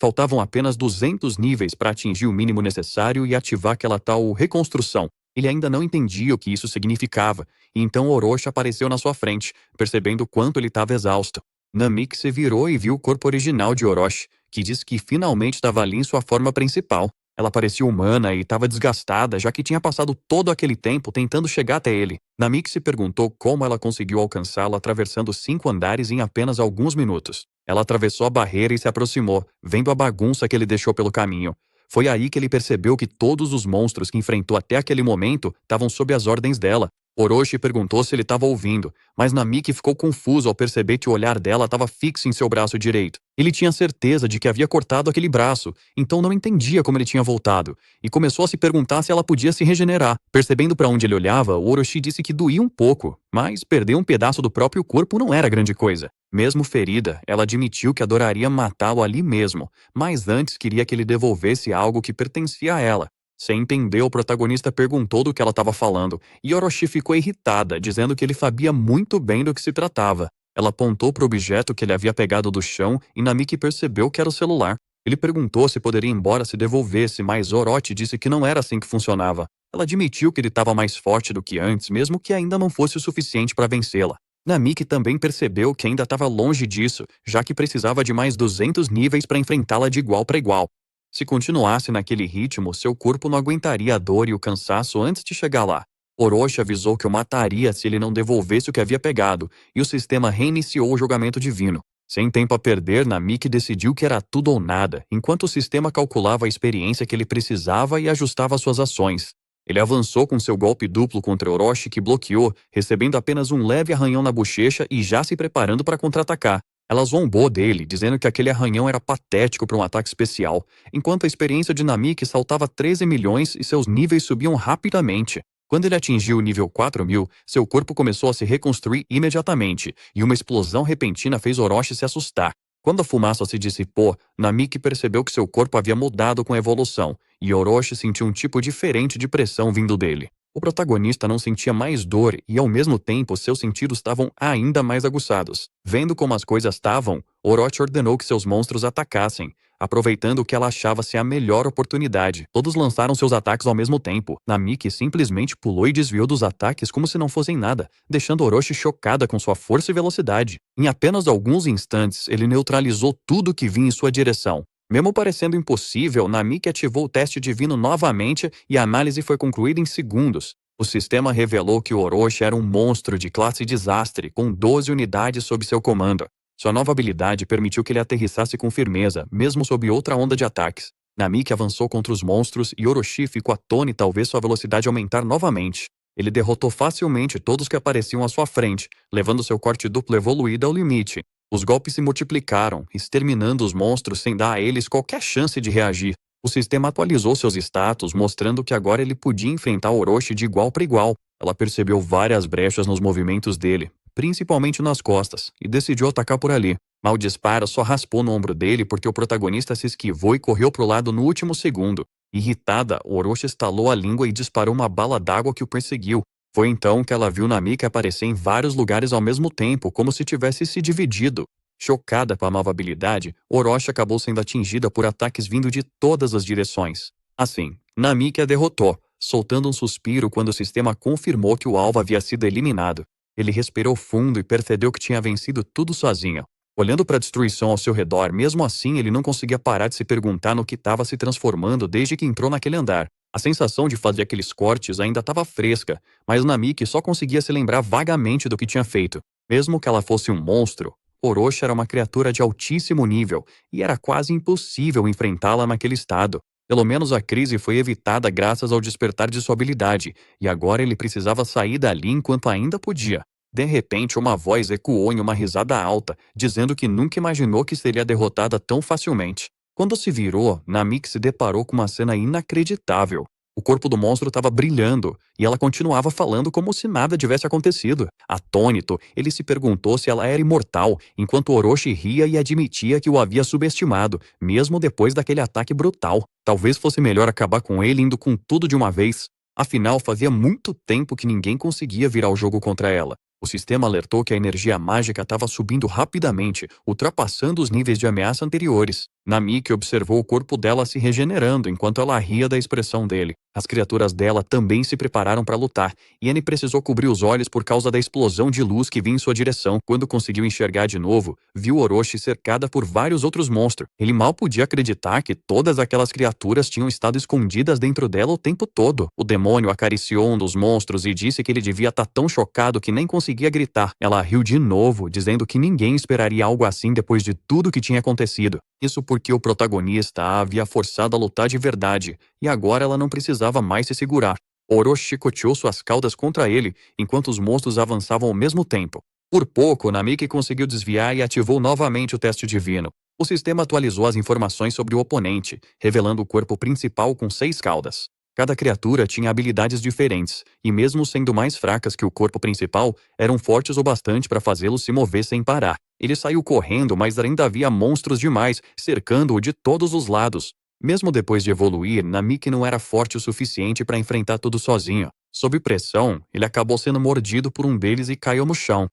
Faltavam apenas 200 níveis para atingir o mínimo necessário e ativar aquela tal reconstrução. Ele ainda não entendia o que isso significava, e então Orochi apareceu na sua frente, percebendo o quanto ele estava exausto. Namik se virou e viu o corpo original de Orochi, que disse que finalmente estava ali em sua forma principal. Ela parecia humana e estava desgastada, já que tinha passado todo aquele tempo tentando chegar até ele. Namik se perguntou como ela conseguiu alcançá-lo atravessando 5 andares em apenas alguns minutos. Ela atravessou a barreira e se aproximou, vendo a bagunça que ele deixou pelo caminho. Foi aí que ele percebeu que todos os monstros que enfrentou até aquele momento estavam sob as ordens dela. Orochi perguntou se ele estava ouvindo, mas Namik ficou confuso ao perceber que o olhar dela estava fixo em seu braço direito. Ele tinha certeza de que havia cortado aquele braço, então não entendia como ele tinha voltado, e começou a se perguntar se ela podia se regenerar. Percebendo para onde ele olhava, Orochi disse que doía um pouco, mas perder um pedaço do próprio corpo não era grande coisa. Mesmo ferida, ela admitiu que adoraria matá-lo ali mesmo, mas antes queria que ele devolvesse algo que pertencia a ela. Sem entender, o protagonista perguntou do que ela estava falando, e Orochi ficou irritada, dizendo que ele sabia muito bem do que se tratava. Ela apontou para o objeto que ele havia pegado do chão e Namik percebeu que era o celular. Ele perguntou se poderia ir embora se devolvesse, mas Orochi disse que não era assim que funcionava. Ela admitiu que ele estava mais forte do que antes, mesmo que ainda não fosse o suficiente para vencê-la. Namik também percebeu que ainda estava longe disso, já que precisava de mais 200 níveis para enfrentá-la de igual para igual. Se continuasse naquele ritmo, seu corpo não aguentaria a dor e o cansaço antes de chegar lá. Orochi avisou que o mataria se ele não devolvesse o que havia pegado, e o sistema reiniciou o julgamento divino. Sem tempo a perder, Namik decidiu que era tudo ou nada, enquanto o sistema calculava a experiência que ele precisava e ajustava suas ações. Ele avançou com seu golpe duplo contra Orochi, que bloqueou, recebendo apenas um leve arranhão na bochecha e já se preparando para contra-atacar. Ela zombou dele, dizendo que aquele arranhão era patético para um ataque especial, enquanto a experiência de Namik saltava 13 milhões e seus níveis subiam rapidamente. Quando ele atingiu o nível 4000, seu corpo começou a se reconstruir imediatamente, e uma explosão repentina fez Orochi se assustar. Quando a fumaça se dissipou, Namik percebeu que seu corpo havia mudado com a evolução, e Orochi sentiu um tipo diferente de pressão vindo dele. O protagonista não sentia mais dor e, ao mesmo tempo, seus sentidos estavam ainda mais aguçados. Vendo como as coisas estavam, Orochi ordenou que seus monstros atacassem, aproveitando o que ela achava ser a melhor oportunidade. Todos lançaram seus ataques ao mesmo tempo. Namik simplesmente pulou e desviou dos ataques como se não fossem nada, deixando Orochi chocada com sua força e velocidade. Em apenas alguns instantes, ele neutralizou tudo que vinha em sua direção. Mesmo parecendo impossível, Namik ativou o teste divino novamente e a análise foi concluída em segundos. O sistema revelou que o Orochi era um monstro de classe desastre, com 12 unidades sob seu comando. Sua nova habilidade permitiu que ele aterrissasse com firmeza, mesmo sob outra onda de ataques. Namik avançou contra os monstros e Orochi ficou atônito ao ver sua velocidade aumentar novamente. Ele derrotou facilmente todos que apareciam à sua frente, levando seu corte duplo evoluído ao limite. Os golpes se multiplicaram, exterminando os monstros sem dar a eles qualquer chance de reagir. O sistema atualizou seus status, mostrando que agora ele podia enfrentar Orochi de igual para igual. Ela percebeu várias brechas nos movimentos dele, principalmente nas costas, e decidiu atacar por ali. Mal dispara só raspou no ombro dele porque o protagonista se esquivou e correu pro lado no último segundo. Irritada, Orochi estalou a língua e disparou uma bala d'água que o perseguiu. Foi então que ela viu Namiki aparecer em vários lugares ao mesmo tempo, como se tivesse se dividido. Chocada com a nova habilidade, Orochi acabou sendo atingida por ataques vindo de todas as direções. Assim, Namiki a derrotou, soltando um suspiro quando o sistema confirmou que o alvo havia sido eliminado. Ele respirou fundo e percebeu que tinha vencido tudo sozinho. Olhando para a destruição ao seu redor, mesmo assim ele não conseguia parar de se perguntar no que estava se transformando desde que entrou naquele andar. A sensação de fazer aqueles cortes ainda estava fresca, mas Namiki só conseguia se lembrar vagamente do que tinha feito. Mesmo que ela fosse um monstro, Orochi era uma criatura de altíssimo nível e era quase impossível enfrentá-la naquele estado. Pelo menos a crise foi evitada graças ao despertar de sua habilidade, e agora ele precisava sair dali enquanto ainda podia. De repente, uma voz ecoou em uma risada alta, dizendo que nunca imaginou que seria derrotada tão facilmente. Quando se virou, Namik se deparou com uma cena inacreditável. O corpo do monstro estava brilhando, e ela continuava falando como se nada tivesse acontecido. Atônito, ele se perguntou se ela era imortal, enquanto Orochi ria e admitia que o havia subestimado, mesmo depois daquele ataque brutal. Talvez fosse melhor acabar com ele indo com tudo de uma vez. Afinal, fazia muito tempo que ninguém conseguia virar o jogo contra ela. O sistema alertou que a energia mágica estava subindo rapidamente, ultrapassando os níveis de ameaça anteriores. Namiki observou o corpo dela se regenerando enquanto ela ria da expressão dele. As criaturas dela também se prepararam para lutar, e Annie precisou cobrir os olhos por causa da explosão de luz que vinha em sua direção. Quando conseguiu enxergar de novo, viu Orochi cercada por vários outros monstros. Ele mal podia acreditar que todas aquelas criaturas tinham estado escondidas dentro dela o tempo todo. O demônio acariciou um dos monstros e disse que ele devia estar tão chocado que nem conseguia gritar. Ela riu de novo, dizendo que ninguém esperaria algo assim depois de tudo que tinha acontecido. Isso porque o protagonista a havia forçado a lutar de verdade, e agora ela não precisava mais se segurar. Orochi chicoteou suas caudas contra ele, enquanto os monstros avançavam ao mesmo tempo. Por pouco, Namiki conseguiu desviar e ativou novamente o teste divino. O sistema atualizou as informações sobre o oponente, revelando o corpo principal com 6 caudas. Cada criatura tinha habilidades diferentes, e mesmo sendo mais fracas que o corpo principal, eram fortes o bastante para fazê-lo se mover sem parar. Ele saiu correndo, mas ainda havia monstros demais, cercando-o de todos os lados. Mesmo depois de evoluir, Namiki não era forte o suficiente para enfrentar tudo sozinho. Sob pressão, ele acabou sendo mordido por um deles e caiu no chão.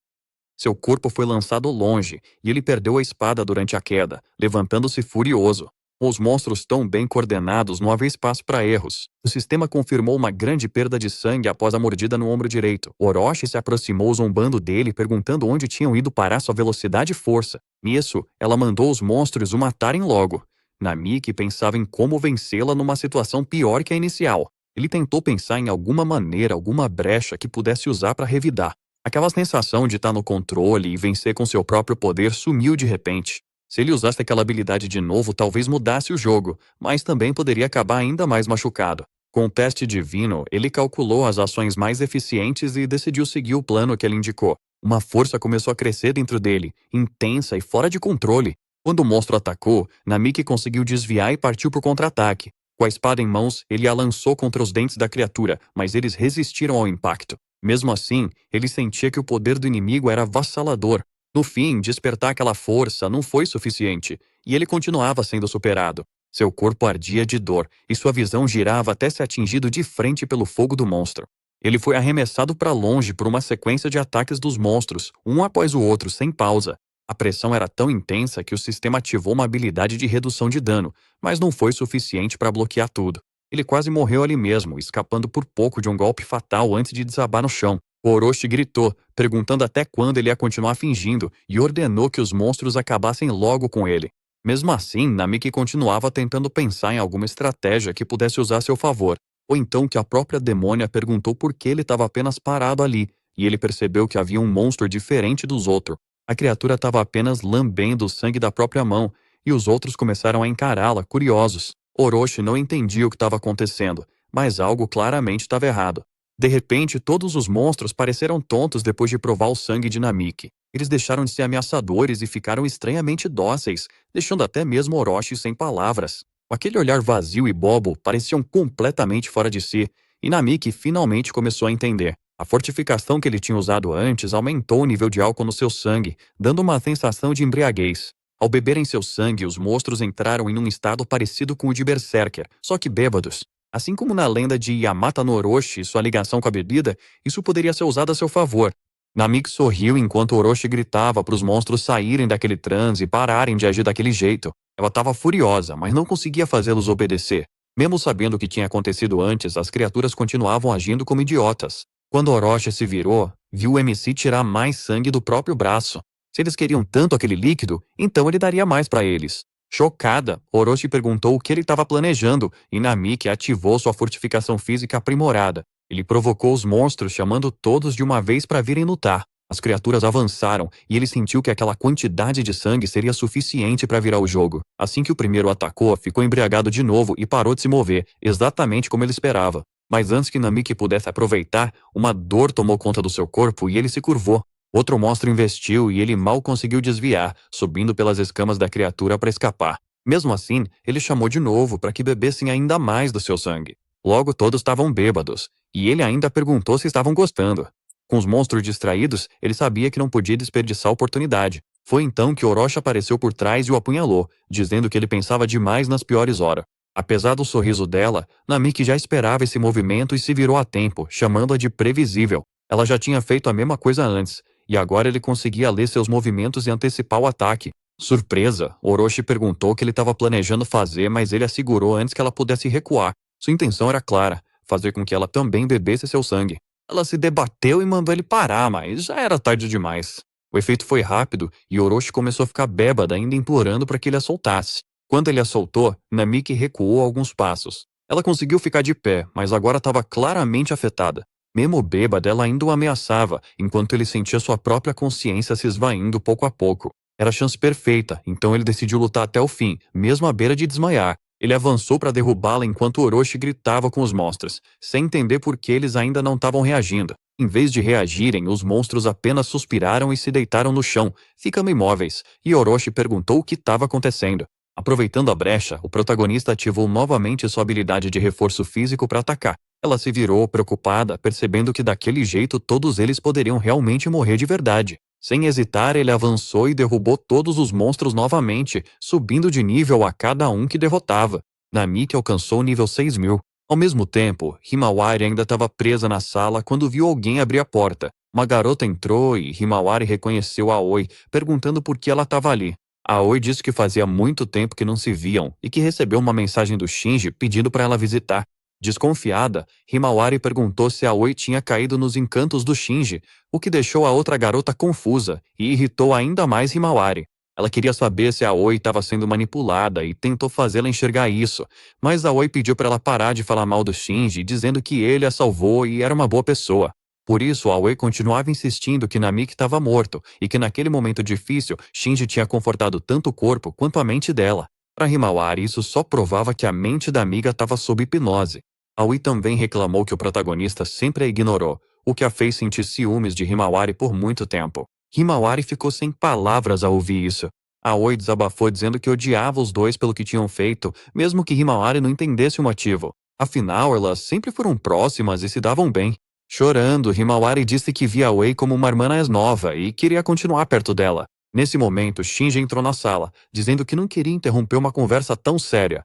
Seu corpo foi lançado longe, e ele perdeu a espada durante a queda, levantando-se furioso. Com os monstros tão bem coordenados, não havia espaço para erros. O sistema confirmou uma grande perda de sangue após a mordida no ombro direito. Orochi se aproximou zombando dele, perguntando onde tinham ido parar sua velocidade e força. Nisso, ela mandou os monstros o matarem logo. Namiki pensava em como vencê-la numa situação pior que a inicial. Ele tentou pensar em alguma maneira, alguma brecha que pudesse usar para revidar. Aquela sensação de estar no controle e vencer com seu próprio poder sumiu de repente. Se ele usasse aquela habilidade de novo, talvez mudasse o jogo, mas também poderia acabar ainda mais machucado. Com o teste divino, ele calculou as ações mais eficientes e decidiu seguir o plano que ele indicou. Uma força começou a crescer dentro dele, intensa e fora de controle. Quando o monstro atacou, Namiki conseguiu desviar e partiu para o contra-ataque. Com a espada em mãos, ele a lançou contra os dentes da criatura, mas eles resistiram ao impacto. Mesmo assim, ele sentia que o poder do inimigo era avassalador. No fim, despertar aquela força não foi suficiente, e ele continuava sendo superado. Seu corpo ardia de dor, e sua visão girava até ser atingido de frente pelo fogo do monstro. Ele foi arremessado para longe por uma sequência de ataques dos monstros, um após o outro, sem pausa. A pressão era tão intensa que o sistema ativou uma habilidade de redução de dano, mas não foi suficiente para bloquear tudo. Ele quase morreu ali mesmo, escapando por pouco de um golpe fatal antes de desabar no chão. Orochi gritou, perguntando até quando ele ia continuar fingindo, e ordenou que os monstros acabassem logo com ele. Mesmo assim, Namiki continuava tentando pensar em alguma estratégia que pudesse usar a seu favor. Ou então que a própria demônia perguntou por que ele estava apenas parado ali, e ele percebeu que havia um monstro diferente dos outros. A criatura estava apenas lambendo o sangue da própria mão, e os outros começaram a encará-la, curiosos. Orochi não entendia o que estava acontecendo, mas algo claramente estava errado. De repente, todos os monstros pareceram tontos depois de provar o sangue de Namiki. Eles deixaram de ser ameaçadores e ficaram estranhamente dóceis, deixando até mesmo Orochi sem palavras. Com aquele olhar vazio e bobo, pareciam completamente fora de si, e Namiki finalmente começou a entender. A fortificação que ele tinha usado antes aumentou o nível de álcool no seu sangue, dando uma sensação de embriaguez. Ao beberem seu sangue, os monstros entraram em um estado parecido com o de Berserker, só que bêbados. Assim como na lenda de Yamata no Orochi e sua ligação com a bebida, isso poderia ser usado a seu favor. Namik sorriu enquanto Orochi gritava para os monstros saírem daquele transe e pararem de agir daquele jeito. Ela estava furiosa, mas não conseguia fazê-los obedecer. Mesmo sabendo o que tinha acontecido antes, as criaturas continuavam agindo como idiotas. Quando Orochi se virou, viu o MC tirar mais sangue do próprio braço. Se eles queriam tanto aquele líquido, então ele daria mais para eles. Chocada, Orochi perguntou o que ele estava planejando e Namik ativou sua fortificação física aprimorada. Ele provocou os monstros, chamando todos de uma vez para virem lutar. As criaturas avançaram e ele sentiu que aquela quantidade de sangue seria suficiente para virar o jogo. Assim que o primeiro atacou, ficou embriagado de novo e parou de se mover, exatamente como ele esperava. Mas antes que Namik pudesse aproveitar, uma dor tomou conta do seu corpo e ele se curvou. Outro monstro investiu e ele mal conseguiu desviar, subindo pelas escamas da criatura para escapar. Mesmo assim, ele chamou de novo para que bebessem ainda mais do seu sangue. Logo todos estavam bêbados, e ele ainda perguntou se estavam gostando. Com os monstros distraídos, ele sabia que não podia desperdiçar a oportunidade. Foi então que Orochi apareceu por trás e o apunhalou, dizendo que ele pensava demais nas piores horas. Apesar do sorriso dela, Namik já esperava esse movimento e se virou a tempo, chamando-a de previsível. Ela já tinha feito a mesma coisa antes, e agora ele conseguia ler seus movimentos e antecipar o ataque. Surpresa, Orochi perguntou o que ele estava planejando fazer, mas ele a segurou antes que ela pudesse recuar. Sua intenção era clara, fazer com que ela também bebesse seu sangue. Ela se debateu e mandou ele parar, mas já era tarde demais. O efeito foi rápido e Orochi começou a ficar bêbada, ainda implorando para que ele a soltasse. Quando ele a soltou, Namik recuou alguns passos. Ela conseguiu ficar de pé, mas agora estava claramente afetada. Mesmo bêbada, ela ainda o ameaçava, enquanto ele sentia sua própria consciência se esvaindo pouco a pouco. Era a chance perfeita, então ele decidiu lutar até o fim, mesmo à beira de desmaiar. Ele avançou para derrubá-la enquanto Orochi gritava com os monstros, sem entender por que eles ainda não estavam reagindo. Em vez de reagirem, os monstros apenas suspiraram e se deitaram no chão, ficando imóveis, e Orochi perguntou o que estava acontecendo. Aproveitando a brecha, o protagonista ativou novamente sua habilidade de reforço físico para atacar. Ela se virou, preocupada, percebendo que daquele jeito todos eles poderiam realmente morrer de verdade. Sem hesitar, ele avançou e derrubou todos os monstros novamente, subindo de nível a cada um que derrotava. Namik alcançou o nível 6000. Ao mesmo tempo, Himawari ainda estava presa na sala quando viu alguém abrir a porta. Uma garota entrou e Himawari reconheceu Aoi, perguntando por que ela estava ali. Aoi disse que fazia muito tempo que não se viam e que recebeu uma mensagem do Shinji pedindo para ela visitar. Desconfiada, Himawari perguntou se Aoi tinha caído nos encantos do Shinji, o que deixou a outra garota confusa e irritou ainda mais Himawari. Ela queria saber se Aoi estava sendo manipulada e tentou fazê-la enxergar isso, mas Aoi pediu para ela parar de falar mal do Shinji, dizendo que ele a salvou e era uma boa pessoa. Por isso, Aoi continuava insistindo que Namik estava morto e que naquele momento difícil, Shinji tinha confortado tanto o corpo quanto a mente dela. Para Himawari, isso só provava que a mente da amiga estava sob hipnose. Aoi também reclamou que o protagonista sempre a ignorou, o que a fez sentir ciúmes de Himawari por muito tempo. Himawari ficou sem palavras ao ouvir isso. Aoi desabafou dizendo que odiava os dois pelo que tinham feito, mesmo que Himawari não entendesse o motivo. Afinal, elas sempre foram próximas e se davam bem. Chorando, Himawari disse que via Aoi como uma irmã mais nova e queria continuar perto dela. Nesse momento, Shinji entrou na sala, dizendo que não queria interromper uma conversa tão séria.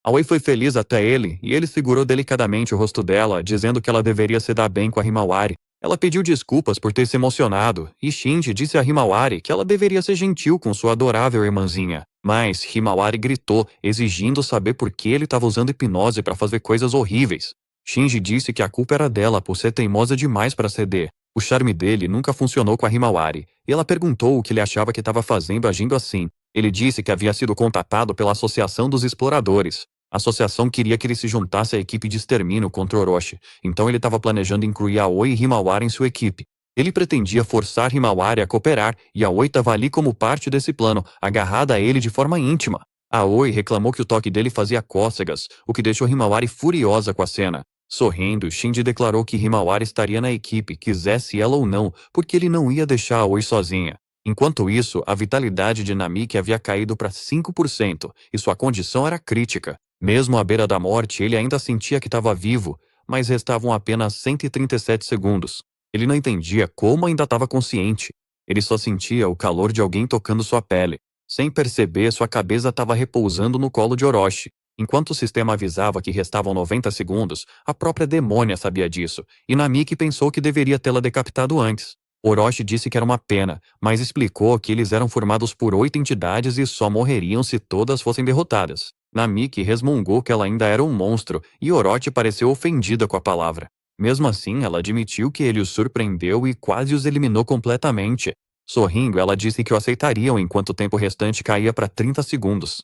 Aoi foi feliz até ele, e ele segurou delicadamente o rosto dela, dizendo que ela deveria se dar bem com a Himawari. Ela pediu desculpas por ter se emocionado, e Shinji disse a Himawari que ela deveria ser gentil com sua adorável irmãzinha. Mas Himawari gritou, exigindo saber por que ele estava usando hipnose para fazer coisas horríveis. Shinji disse que a culpa era dela por ser teimosa demais para ceder. O charme dele nunca funcionou com a Himawari, e ela perguntou o que ele achava que estava fazendo agindo assim. Ele disse que havia sido contatado pela Associação dos Exploradores. A associação queria que ele se juntasse à equipe de extermínio contra Orochi, então ele estava planejando incluir Aoi e Himawari em sua equipe. Ele pretendia forçar Himawari a cooperar, e Aoi estava ali como parte desse plano, agarrada a ele de forma íntima. Aoi reclamou que o toque dele fazia cócegas, o que deixou Himawari furiosa com a cena. Sorrindo, Shinji declarou que Himawari estaria na equipe, quisesse ela ou não, porque ele não ia deixar Aoi sozinha. Enquanto isso, a vitalidade de Namik havia caído para 5%, e sua condição era crítica. Mesmo à beira da morte, ele ainda sentia que estava vivo, mas restavam apenas 137 segundos. Ele não entendia como ainda estava consciente. Ele só sentia o calor de alguém tocando sua pele. Sem perceber, sua cabeça estava repousando no colo de Orochi. Enquanto o sistema avisava que restavam 90 segundos, a própria demônia sabia disso, e Namiki pensou que deveria tê-la decapitado antes. Orochi disse que era uma pena, mas explicou que eles eram formados por 8 entidades e só morreriam se todas fossem derrotadas. Namiki resmungou que ela ainda era um monstro, e Orochi pareceu ofendida com a palavra. Mesmo assim, ela admitiu que ele os surpreendeu e quase os eliminou completamente. Sorrindo, ela disse que o aceitariam enquanto o tempo restante caía para 30 segundos.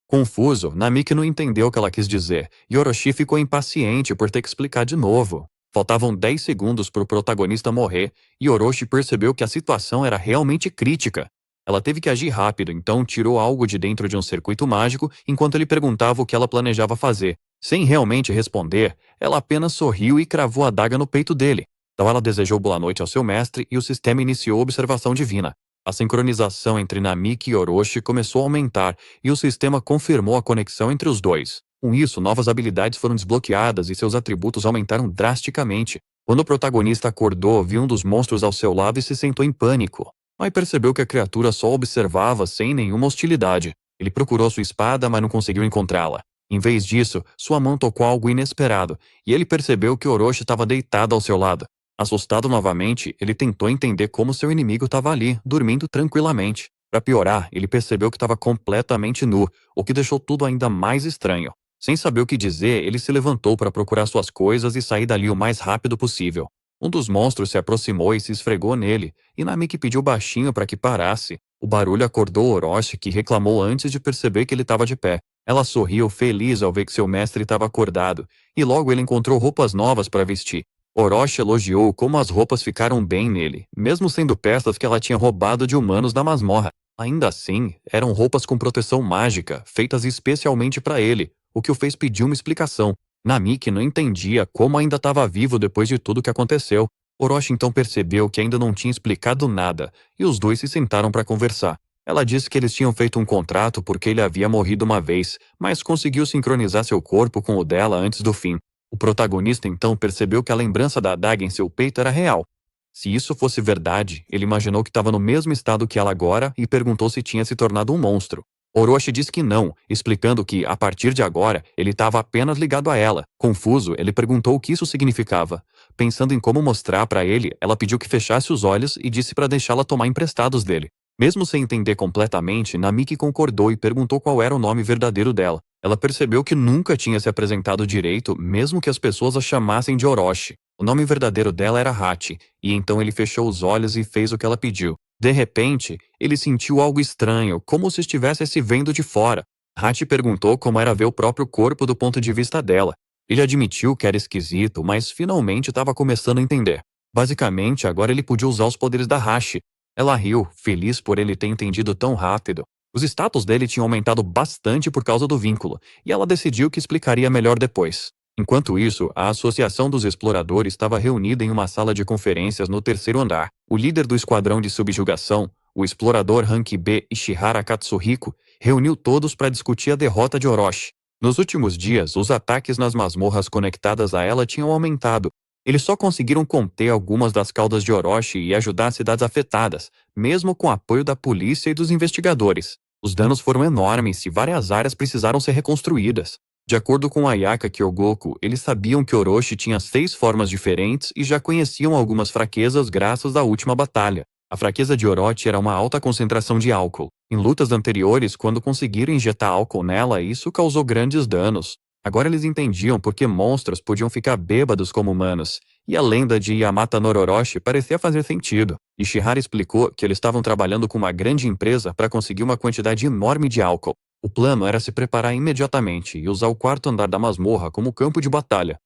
Confuso, Namiki não entendeu o que ela quis dizer, e Orochi ficou impaciente por ter que explicar de novo. Faltavam 10 segundos para o protagonista morrer, e Orochi percebeu que a situação era realmente crítica. Ela teve que agir rápido, então tirou algo de dentro de um circuito mágico enquanto ele perguntava o que ela planejava fazer. Sem realmente responder, ela apenas sorriu e cravou a adaga no peito dele. Então ela desejou boa noite ao seu mestre e o sistema iniciou a observação divina. A sincronização entre Namiki e Orochi começou a aumentar, e o sistema confirmou a conexão entre os dois. Com isso, novas habilidades foram desbloqueadas e seus atributos aumentaram drasticamente. Quando o protagonista acordou, viu um dos monstros ao seu lado e se sentou em pânico. Aí percebeu que a criatura só observava sem nenhuma hostilidade. Ele procurou sua espada, mas não conseguiu encontrá-la. Em vez disso, sua mão tocou algo inesperado, e ele percebeu que Orochi estava deitado ao seu lado. Assustado novamente, ele tentou entender como seu inimigo estava ali, dormindo tranquilamente. Para piorar, ele percebeu que estava completamente nu, o que deixou tudo ainda mais estranho. Sem saber o que dizer, ele se levantou para procurar suas coisas e sair dali o mais rápido possível. Um dos monstros se aproximou e se esfregou nele, e Namiki pediu baixinho para que parasse. O barulho acordou Orochi, que reclamou antes de perceber que ele estava de pé. Ela sorriu feliz ao ver que seu mestre estava acordado, e logo ele encontrou roupas novas para vestir. Orochi elogiou como as roupas ficaram bem nele, mesmo sendo peças que ela tinha roubado de humanos da masmorra. Ainda assim, eram roupas com proteção mágica, feitas especialmente para ele, o que o fez pedir uma explicação. Namiki não entendia como ainda estava vivo depois de tudo que aconteceu. Orochi então percebeu que ainda não tinha explicado nada, e os dois se sentaram para conversar. Ela disse que eles tinham feito um contrato porque ele havia morrido uma vez, mas conseguiu sincronizar seu corpo com o dela antes do fim. O protagonista então percebeu que a lembrança da adaga em seu peito era real. Se isso fosse verdade, ele imaginou que estava no mesmo estado que ela agora e perguntou se tinha se tornado um monstro. Orochi disse que não, explicando que, a partir de agora, ele estava apenas ligado a ela. Confuso, ele perguntou o que isso significava. Pensando em como mostrar para ele, ela pediu que fechasse os olhos e disse para deixá-la tomar emprestados dele. Mesmo sem entender completamente, Namiki concordou e perguntou qual era o nome verdadeiro dela. Ela percebeu que nunca tinha se apresentado direito, mesmo que as pessoas a chamassem de Orochi. O nome verdadeiro dela era Hachi, e então ele fechou os olhos e fez o que ela pediu. De repente, ele sentiu algo estranho, como se estivesse se vendo de fora. Hachi perguntou como era ver o próprio corpo do ponto de vista dela. Ele admitiu que era esquisito, mas finalmente estava começando a entender. Basicamente, agora ele podia usar os poderes da Hachi. Ela riu, feliz por ele ter entendido tão rápido. Os status dele tinham aumentado bastante por causa do vínculo, e ela decidiu que explicaria melhor depois. Enquanto isso, a Associação dos Exploradores estava reunida em uma sala de conferências no terceiro andar. O líder do esquadrão de subjugação, o explorador Rank B Ishihara Katsuhiko, reuniu todos para discutir a derrota de Orochi. Nos últimos dias, os ataques nas masmorras conectadas a ela tinham aumentado. Eles só conseguiram conter algumas das caudas de Orochi e ajudar as cidades afetadas, mesmo com o apoio da polícia e dos investigadores. Os danos foram enormes e várias áreas precisaram ser reconstruídas. De acordo com Ayaka Kyogoku, eles sabiam que Orochi tinha 6 formas diferentes e já conheciam algumas fraquezas graças à última batalha. A fraqueza de Orochi era uma alta concentração de álcool. Em lutas anteriores, quando conseguiram injetar álcool nela, isso causou grandes danos. Agora eles entendiam por que monstros podiam ficar bêbados como humanos, e a lenda de Yamata no Orochi parecia fazer sentido. Ishihara explicou que eles estavam trabalhando com uma grande empresa para conseguir uma quantidade enorme de álcool. O plano era se preparar imediatamente e usar o quarto andar da masmorra como campo de batalha.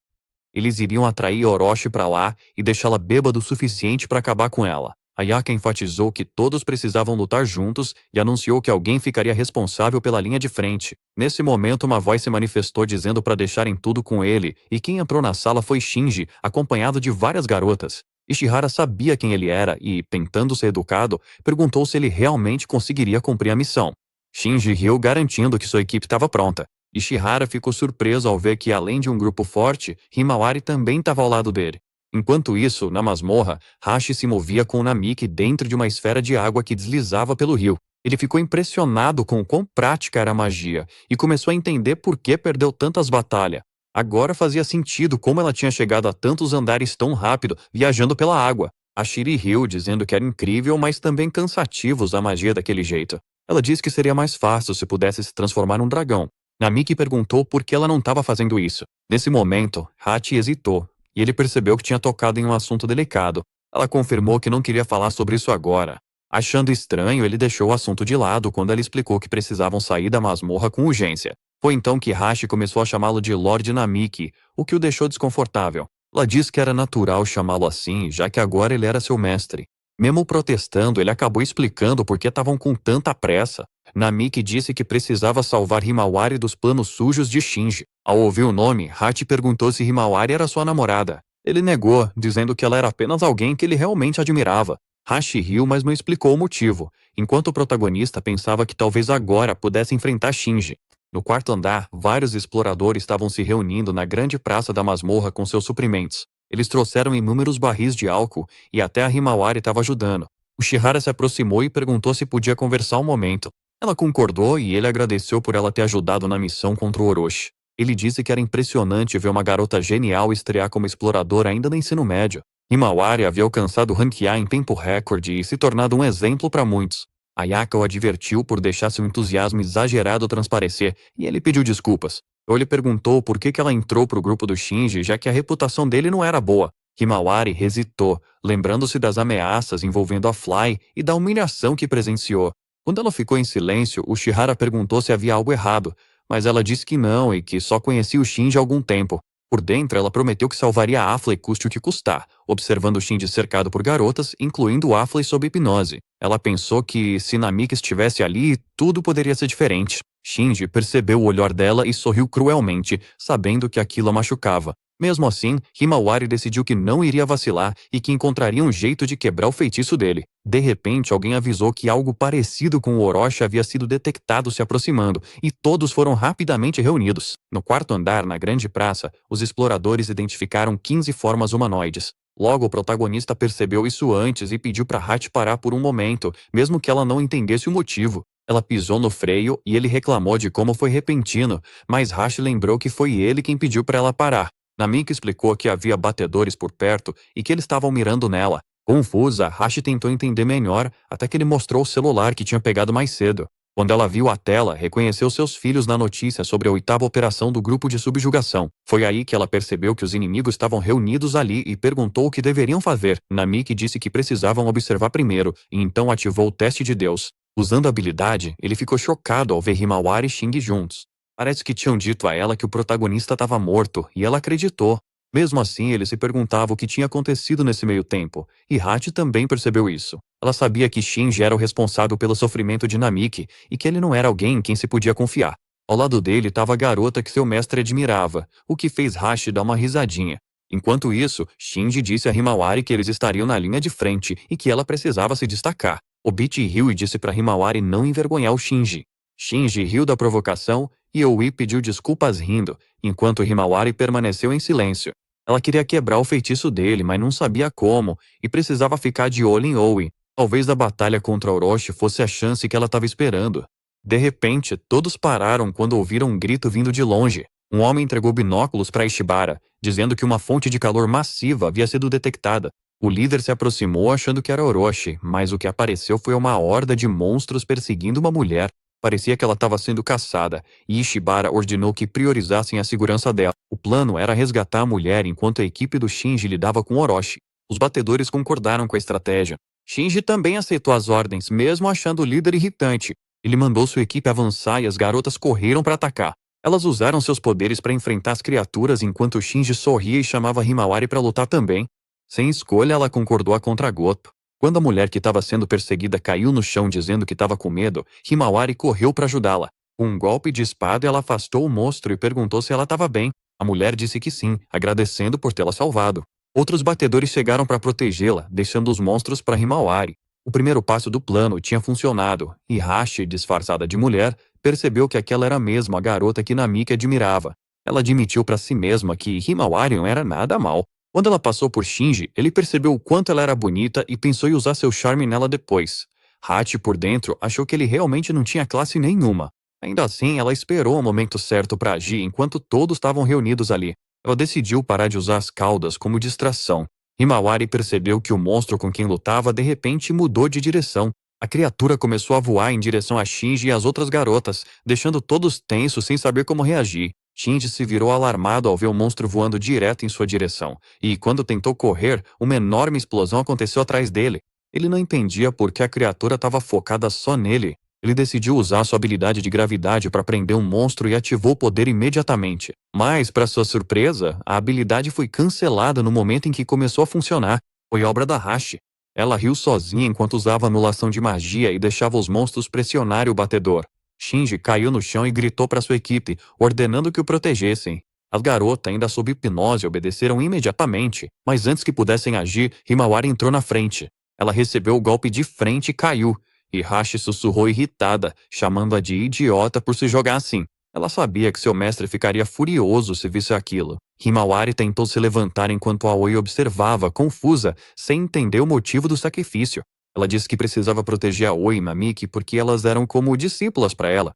Eles iriam atrair Orochi para lá e deixá-la bêbada o suficiente para acabar com ela. Ayaka enfatizou que todos precisavam lutar juntos e anunciou que alguém ficaria responsável pela linha de frente. Nesse momento, uma voz se manifestou dizendo para deixarem tudo com ele, e quem entrou na sala foi Shinji, acompanhado de várias garotas. Ishihara sabia quem ele era e, tentando ser educado, perguntou se ele realmente conseguiria cumprir a missão. Shinji riu, garantindo que sua equipe estava pronta. Ishihara ficou surpreso ao ver que, além de um grupo forte, Himawari também estava ao lado dele. Enquanto isso, na masmorra, Hashi se movia com Namiki dentro de uma esfera de água que deslizava pelo rio. Ele ficou impressionado com o quão prática era a magia e começou a entender por que perdeu tantas batalhas. Agora fazia sentido como ela tinha chegado a tantos andares tão rápido, viajando pela água. A Shiri riu, dizendo que era incrível, mas também cansativo usar magia daquele jeito. Ela disse que seria mais fácil se pudesse se transformar num dragão. Namiki perguntou por que ela não estava fazendo isso. Nesse momento, Hachi hesitou, e ele percebeu que tinha tocado em um assunto delicado. Ela confirmou que não queria falar sobre isso agora. Achando estranho, ele deixou o assunto de lado quando ela explicou que precisavam sair da masmorra com urgência. Foi então que Hashi começou a chamá-lo de Lord Namiki, o que o deixou desconfortável. Ela disse que era natural chamá-lo assim, já que agora ele era seu mestre. Mesmo protestando, ele acabou explicando por que estavam com tanta pressa. Namiki disse que precisava salvar Himawari dos planos sujos de Shinji. Ao ouvir o nome, Hachi perguntou se Himawari era sua namorada. Ele negou, dizendo que ela era apenas alguém que ele realmente admirava. Hashi riu, mas não explicou o motivo, enquanto o protagonista pensava que talvez agora pudesse enfrentar Shinji. No quarto andar, vários exploradores estavam se reunindo na grande praça da masmorra com seus suprimentos. Eles trouxeram inúmeros barris de álcool e até a Himawari estava ajudando. O Shihara se aproximou e perguntou se podia conversar um momento. Ela concordou e ele agradeceu por ela ter ajudado na missão contra o Orochi. Ele disse que era impressionante ver uma garota genial estrear como exploradora ainda no ensino médio. Himawari havia alcançado o rank A em tempo recorde e se tornado um exemplo para muitos. Ayaka o advertiu por deixar seu entusiasmo exagerado transparecer e ele pediu desculpas. Ou lhe perguntou por que ela entrou para o grupo do Shinji, já que a reputação dele não era boa. Himawari hesitou, lembrando-se das ameaças envolvendo a Fly e da humilhação que presenciou. Quando ela ficou em silêncio, o Shihara perguntou se havia algo errado, mas ela disse que não e que só conhecia o Shinji há algum tempo. Por dentro, ela prometeu que salvaria a Afley custe o que custar, observando Shinji cercado por garotas, incluindo Afley sob hipnose. Ela pensou que, se Namiki estivesse ali, tudo poderia ser diferente. Shinji percebeu o olhar dela e sorriu cruelmente, sabendo que aquilo a machucava. Mesmo assim, Himawari decidiu que não iria vacilar e que encontraria um jeito de quebrar o feitiço dele. De repente, alguém avisou que algo parecido com o Orochi havia sido detectado se aproximando, e todos foram rapidamente reunidos. No quarto andar, na grande praça, os exploradores identificaram 15 formas humanoides. Logo, o protagonista percebeu isso antes e pediu para Hachi parar por um momento, mesmo que ela não entendesse o motivo. Ela pisou no freio e ele reclamou de como foi repentino, mas Hachi lembrou que foi ele quem pediu para ela parar. Namiki explicou que havia batedores por perto e que eles estavam mirando nela. Confusa, Hashi tentou entender melhor até que ele mostrou o celular que tinha pegado mais cedo. Quando ela viu a tela, reconheceu seus filhos na notícia sobre a 8ª operação do grupo de subjugação. Foi aí que ela percebeu que os inimigos estavam reunidos ali e perguntou o que deveriam fazer. Namiki disse que precisavam observar primeiro e então ativou o teste de Deus. Usando a habilidade, ele ficou chocado ao ver Himawari e Shinji juntos. Parece que tinham dito a ela que o protagonista estava morto, e ela acreditou. Mesmo assim, ele se perguntava o que tinha acontecido nesse meio tempo, e Hachi também percebeu isso. Ela sabia que Shinji era o responsável pelo sofrimento de Namiki, e que ele não era alguém em quem se podia confiar. Ao lado dele estava a garota que seu mestre admirava, o que fez Hachi dar uma risadinha. Enquanto isso, Shinji disse a Himawari que eles estariam na linha de frente e que ela precisava se destacar. Obiti riu e disse para Himawari não envergonhar o Shinji. Shinji riu da provocação e Oui pediu desculpas rindo, enquanto Himawari permaneceu em silêncio. Ela queria quebrar o feitiço dele, mas não sabia como, e precisava ficar de olho em Oui. Talvez a batalha contra Orochi fosse a chance que ela estava esperando. De repente, todos pararam quando ouviram um grito vindo de longe. Um homem entregou binóculos para Ishibara, dizendo que uma fonte de calor massiva havia sido detectada. O líder se aproximou achando que era Orochi, mas o que apareceu foi uma horda de monstros perseguindo uma mulher. Parecia que ela estava sendo caçada, e Ishibara ordenou que priorizassem a segurança dela. O plano era resgatar a mulher enquanto a equipe do Shinji lidava com Orochi. Os batedores concordaram com a estratégia. Shinji também aceitou as ordens, mesmo achando o líder irritante. Ele mandou sua equipe avançar e as garotas correram para atacar. Elas usaram seus poderes para enfrentar as criaturas enquanto Shinji sorria e chamava Himawari para lutar também. Sem escolha, ela concordou a contragosto. Quando a mulher que estava sendo perseguida caiu no chão dizendo que estava com medo, Himawari correu para ajudá-la. Com um golpe de espada, ela afastou o monstro e perguntou se ela estava bem. A mulher disse que sim, agradecendo por tê-la salvado. Outros batedores chegaram para protegê-la, deixando os monstros para Himawari. O primeiro passo do plano tinha funcionado, e Hashi, disfarçada de mulher, percebeu que aquela era mesmo a garota que Namiki admirava. Ela admitiu para si mesma que Himawari não era nada mal. Quando ela passou por Shinji, ele percebeu o quanto ela era bonita e pensou em usar seu charme nela depois. Hachi, por dentro, achou que ele realmente não tinha classe nenhuma. Ainda assim, ela esperou o momento certo para agir enquanto todos estavam reunidos ali. Ela decidiu parar de usar as caudas como distração. Himawari percebeu que o monstro com quem lutava de repente mudou de direção. A criatura começou a voar em direção a Shinji e às outras garotas, deixando todos tensos sem saber como reagir. Shinji se virou alarmado ao ver o monstro voando direto em sua direção, e quando tentou correr, uma enorme explosão aconteceu atrás dele. Ele não entendia por que a criatura estava focada só nele. Ele decidiu usar sua habilidade de gravidade para prender um monstro e ativou o poder imediatamente. Mas, para sua surpresa, a habilidade foi cancelada no momento em que começou a funcionar. Foi obra da Hashi. Ela riu sozinha enquanto usava anulação de magia e deixava os monstros pressionarem o batedor. Shinji caiu no chão e gritou para sua equipe, ordenando que o protegessem. As garotas, ainda sob hipnose, obedeceram imediatamente, mas antes que pudessem agir, Himawari entrou na frente. Ela recebeu o golpe de frente e caiu, e Hashi sussurrou irritada, chamando-a de idiota por se jogar assim. Ela sabia que seu mestre ficaria furioso se visse aquilo. Himawari tentou se levantar enquanto Aoi observava, confusa, sem entender o motivo do sacrifício. Ela disse que precisava proteger Aoi e Mamiki porque elas eram como discípulas para ela.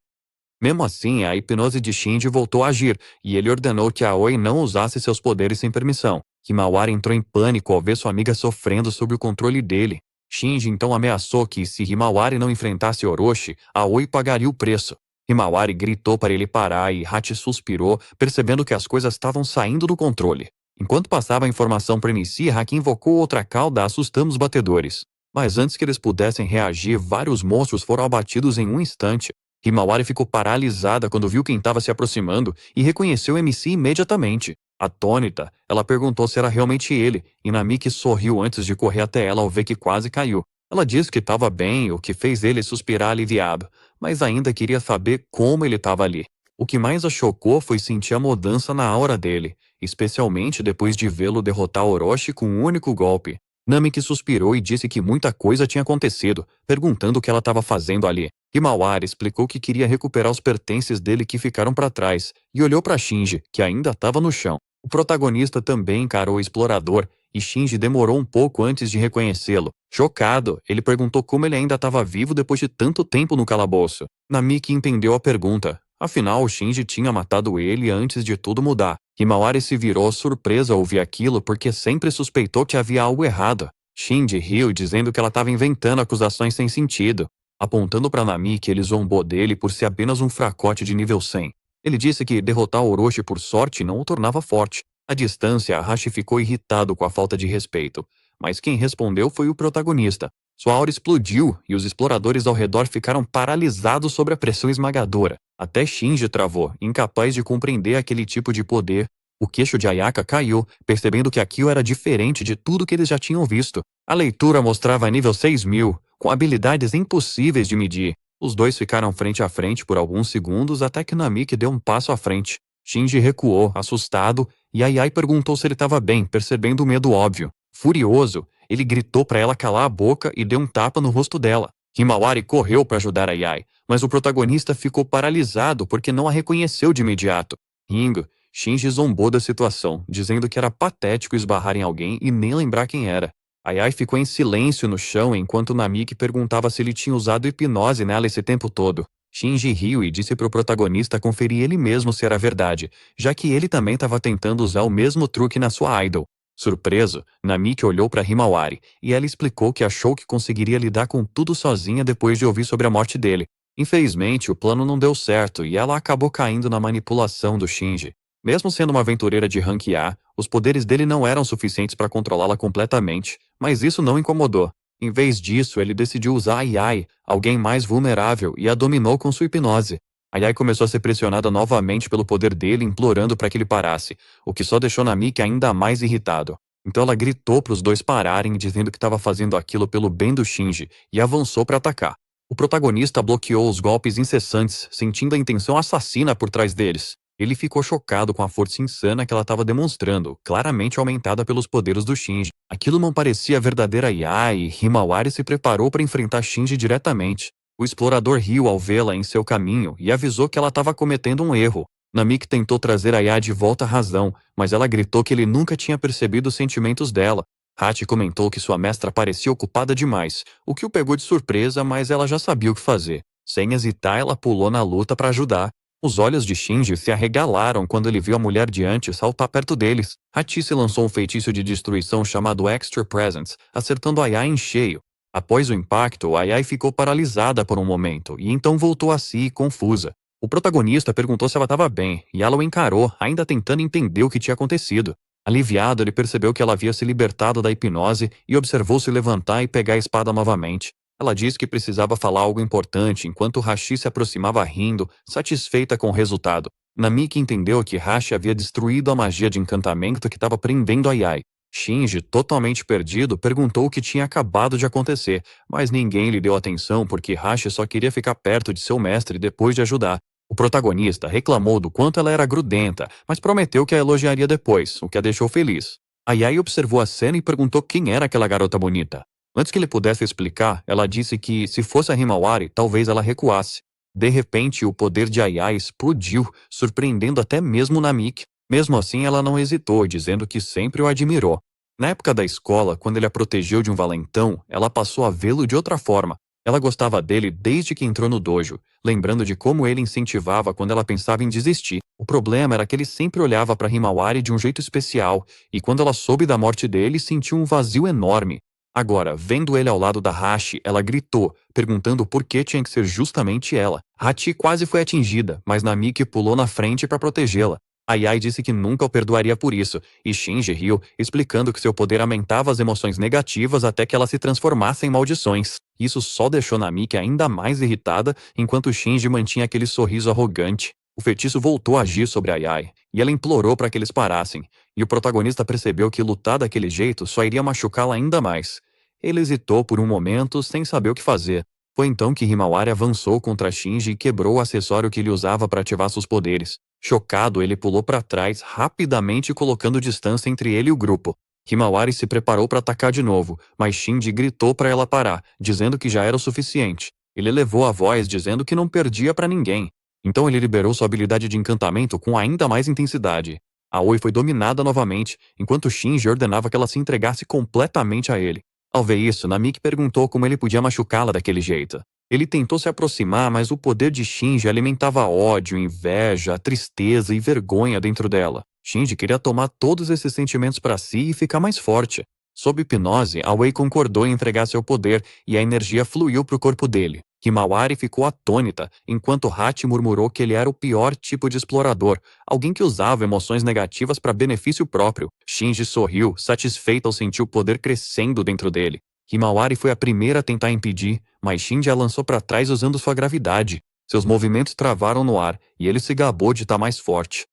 Mesmo assim, a hipnose de Shinji voltou a agir, e ele ordenou que Aoi não usasse seus poderes sem permissão. Himawari entrou em pânico ao ver sua amiga sofrendo sob o controle dele. Shinji então ameaçou que, se Himawari não enfrentasse Orochi, Aoi pagaria o preço. Himawari gritou para ele parar e Hachi suspirou, percebendo que as coisas estavam saindo do controle. Enquanto passava a informação para Enishi, Haki invocou outra cauda assustando os batedores. Mas antes que eles pudessem reagir, vários monstros foram abatidos em um instante. Himawari ficou paralisada quando viu quem estava se aproximando e reconheceu MC imediatamente. Atônita, ela perguntou se era realmente ele, e Namiki sorriu antes de correr até ela ao ver que quase caiu. Ela disse que estava bem, o que fez ele suspirar aliviado, mas ainda queria saber como ele estava ali. O que mais a chocou foi sentir a mudança na aura dele, especialmente depois de vê-lo derrotar Orochi com um único golpe. Namiki suspirou e disse que muita coisa tinha acontecido, perguntando o que ela estava fazendo ali. Himawari explicou que queria recuperar os pertences dele que ficaram para trás, e olhou para Shinji, que ainda estava no chão. O protagonista também encarou o explorador, e Shinji demorou um pouco antes de reconhecê-lo. Chocado, ele perguntou como ele ainda estava vivo depois de tanto tempo no calabouço. Namiki entendeu a pergunta. Afinal, Shinji tinha matado ele antes de tudo mudar. Himawari se virou surpresa ao ouvir aquilo porque sempre suspeitou que havia algo errado. Shinji riu dizendo que ela estava inventando acusações sem sentido. Apontando para Namiki, ele zombou dele por ser apenas um fracote de nível 100. Ele disse que derrotar Orochi por sorte não o tornava forte. À distância, Hashi ficou irritado com a falta de respeito. Mas quem respondeu foi o protagonista. Sua aura explodiu e os exploradores ao redor ficaram paralisados sob a pressão esmagadora. Até Shinji travou, incapaz de compreender aquele tipo de poder. O queixo de Ayaka caiu, percebendo que aquilo era diferente de tudo que eles já tinham visto. A leitura mostrava nível 6000, com habilidades impossíveis de medir. Os dois ficaram frente a frente por alguns segundos até que Namiki deu um passo à frente. Shinji recuou, assustado, e Ai perguntou se ele estava bem, percebendo o medo óbvio. Furioso, ele gritou para ela calar a boca e deu um tapa no rosto dela. Himawari correu para ajudar Ai, mas o protagonista ficou paralisado porque não a reconheceu de imediato. Rindo, Shinji zombou da situação, dizendo que era patético esbarrar em alguém e nem lembrar quem era. Ai ficou em silêncio no chão enquanto Namiki perguntava se ele tinha usado hipnose nela esse tempo todo. Shinji riu e disse para o protagonista conferir ele mesmo se era verdade, já que ele também estava tentando usar o mesmo truque na sua idol. Surpreso, Namiki olhou para Himawari e ela explicou que achou que conseguiria lidar com tudo sozinha depois de ouvir sobre a morte dele. Infelizmente, o plano não deu certo e ela acabou caindo na manipulação do Shinji. Mesmo sendo uma aventureira de rank A, os poderes dele não eram suficientes para controlá-la completamente, mas isso não incomodou. Em vez disso, ele decidiu usar Ai, alguém mais vulnerável, e a dominou com sua hipnose. Ai começou a ser pressionada novamente pelo poder dele, implorando para que ele parasse, o que só deixou Namiki ainda mais irritado. Então ela gritou para os dois pararem, dizendo que estava fazendo aquilo pelo bem do Shinji, e avançou para atacar. O protagonista bloqueou os golpes incessantes, sentindo a intenção assassina por trás deles. Ele ficou chocado com a força insana que ela estava demonstrando, claramente aumentada pelos poderes do Shinji. Aquilo não parecia verdadeira Ai e Himawari se preparou para enfrentar Shinji diretamente. O explorador riu ao vê-la em seu caminho e avisou que ela estava cometendo um erro. Namik tentou trazer Aya de volta à razão, mas ela gritou que ele nunca tinha percebido os sentimentos dela. Hachi comentou que sua mestra parecia ocupada demais, o que o pegou de surpresa, mas ela já sabia o que fazer. Sem hesitar, ela pulou na luta para ajudar. Os olhos de Shinji se arregalaram quando ele viu a mulher diante saltar perto deles. Hachi se lançou um feitiço de destruição chamado Extra Presence, acertando Aya em cheio. Após o impacto, Ai ficou paralisada por um momento, e então voltou a si, confusa. O protagonista perguntou se ela estava bem, e ela o encarou, ainda tentando entender o que tinha acontecido. Aliviado, ele percebeu que ela havia se libertado da hipnose e observou se levantar e pegar a espada novamente. Ela disse que precisava falar algo importante enquanto Hashi se aproximava rindo, satisfeita com o resultado. Namiki entendeu que Hashi havia destruído a magia de encantamento que estava prendendo Ai. Shinji, totalmente perdido, perguntou o que tinha acabado de acontecer, mas ninguém lhe deu atenção porque Hashi só queria ficar perto de seu mestre depois de ajudar. O protagonista reclamou do quanto ela era grudenta, mas prometeu que a elogiaria depois, o que a deixou feliz. Ai observou a cena e perguntou quem era aquela garota bonita. Antes que ele pudesse explicar, ela disse que, se fosse a Himawari, talvez ela recuasse. De repente, o poder de Ai explodiu, surpreendendo até mesmo Namik. Mesmo assim, ela não hesitou, dizendo que sempre o admirou. Na época da escola, quando ele a protegeu de um valentão, ela passou a vê-lo de outra forma. Ela gostava dele desde que entrou no dojo, lembrando de como ele incentivava quando ela pensava em desistir. O problema era que ele sempre olhava para Himawari de um jeito especial, e quando ela soube da morte dele, sentiu um vazio enorme. Agora, vendo ele ao lado da Hachi, ela gritou, perguntando por que tinha que ser justamente ela. Hachi quase foi atingida, mas Namiki pulou na frente para protegê-la. Ai disse que nunca o perdoaria por isso, e Shinji riu, explicando que seu poder aumentava as emoções negativas até que elas se transformassem em maldições. Isso só deixou Namiki ainda mais irritada, enquanto Shinji mantinha aquele sorriso arrogante. O feitiço voltou a agir sobre Ai, e ela implorou para que eles parassem, e o protagonista percebeu que lutar daquele jeito só iria machucá-la ainda mais. Ele hesitou por um momento, sem saber o que fazer. Foi então que Himawari avançou contra Shinji e quebrou o acessório que ele usava para ativar seus poderes. Chocado, ele pulou para trás, rapidamente colocando distância entre ele e o grupo. Himawari se preparou para atacar de novo, mas Shinji gritou para ela parar, dizendo que já era o suficiente. Ele elevou a voz, dizendo que não perdia para ninguém. Então ele liberou sua habilidade de encantamento com ainda mais intensidade. Aoi foi dominada novamente, enquanto Shinji ordenava que ela se entregasse completamente a ele. Ao ver isso, Namiki perguntou como ele podia machucá-la daquele jeito. Ele tentou se aproximar, mas o poder de Shinji alimentava ódio, inveja, tristeza e vergonha dentro dela. Shinji queria tomar todos esses sentimentos para si e ficar mais forte. Sob hipnose, Aoi concordou em entregar seu poder e a energia fluiu para o corpo dele. Himawari ficou atônita, enquanto Hachi murmurou que ele era o pior tipo de explorador, alguém que usava emoções negativas para benefício próprio. Shinji sorriu, satisfeito ao sentir o poder crescendo dentro dele. Himawari foi a primeira a tentar impedir, mas Shinji a lançou para trás usando sua gravidade. Seus movimentos travaram no ar, e ele se gabou de estar mais forte.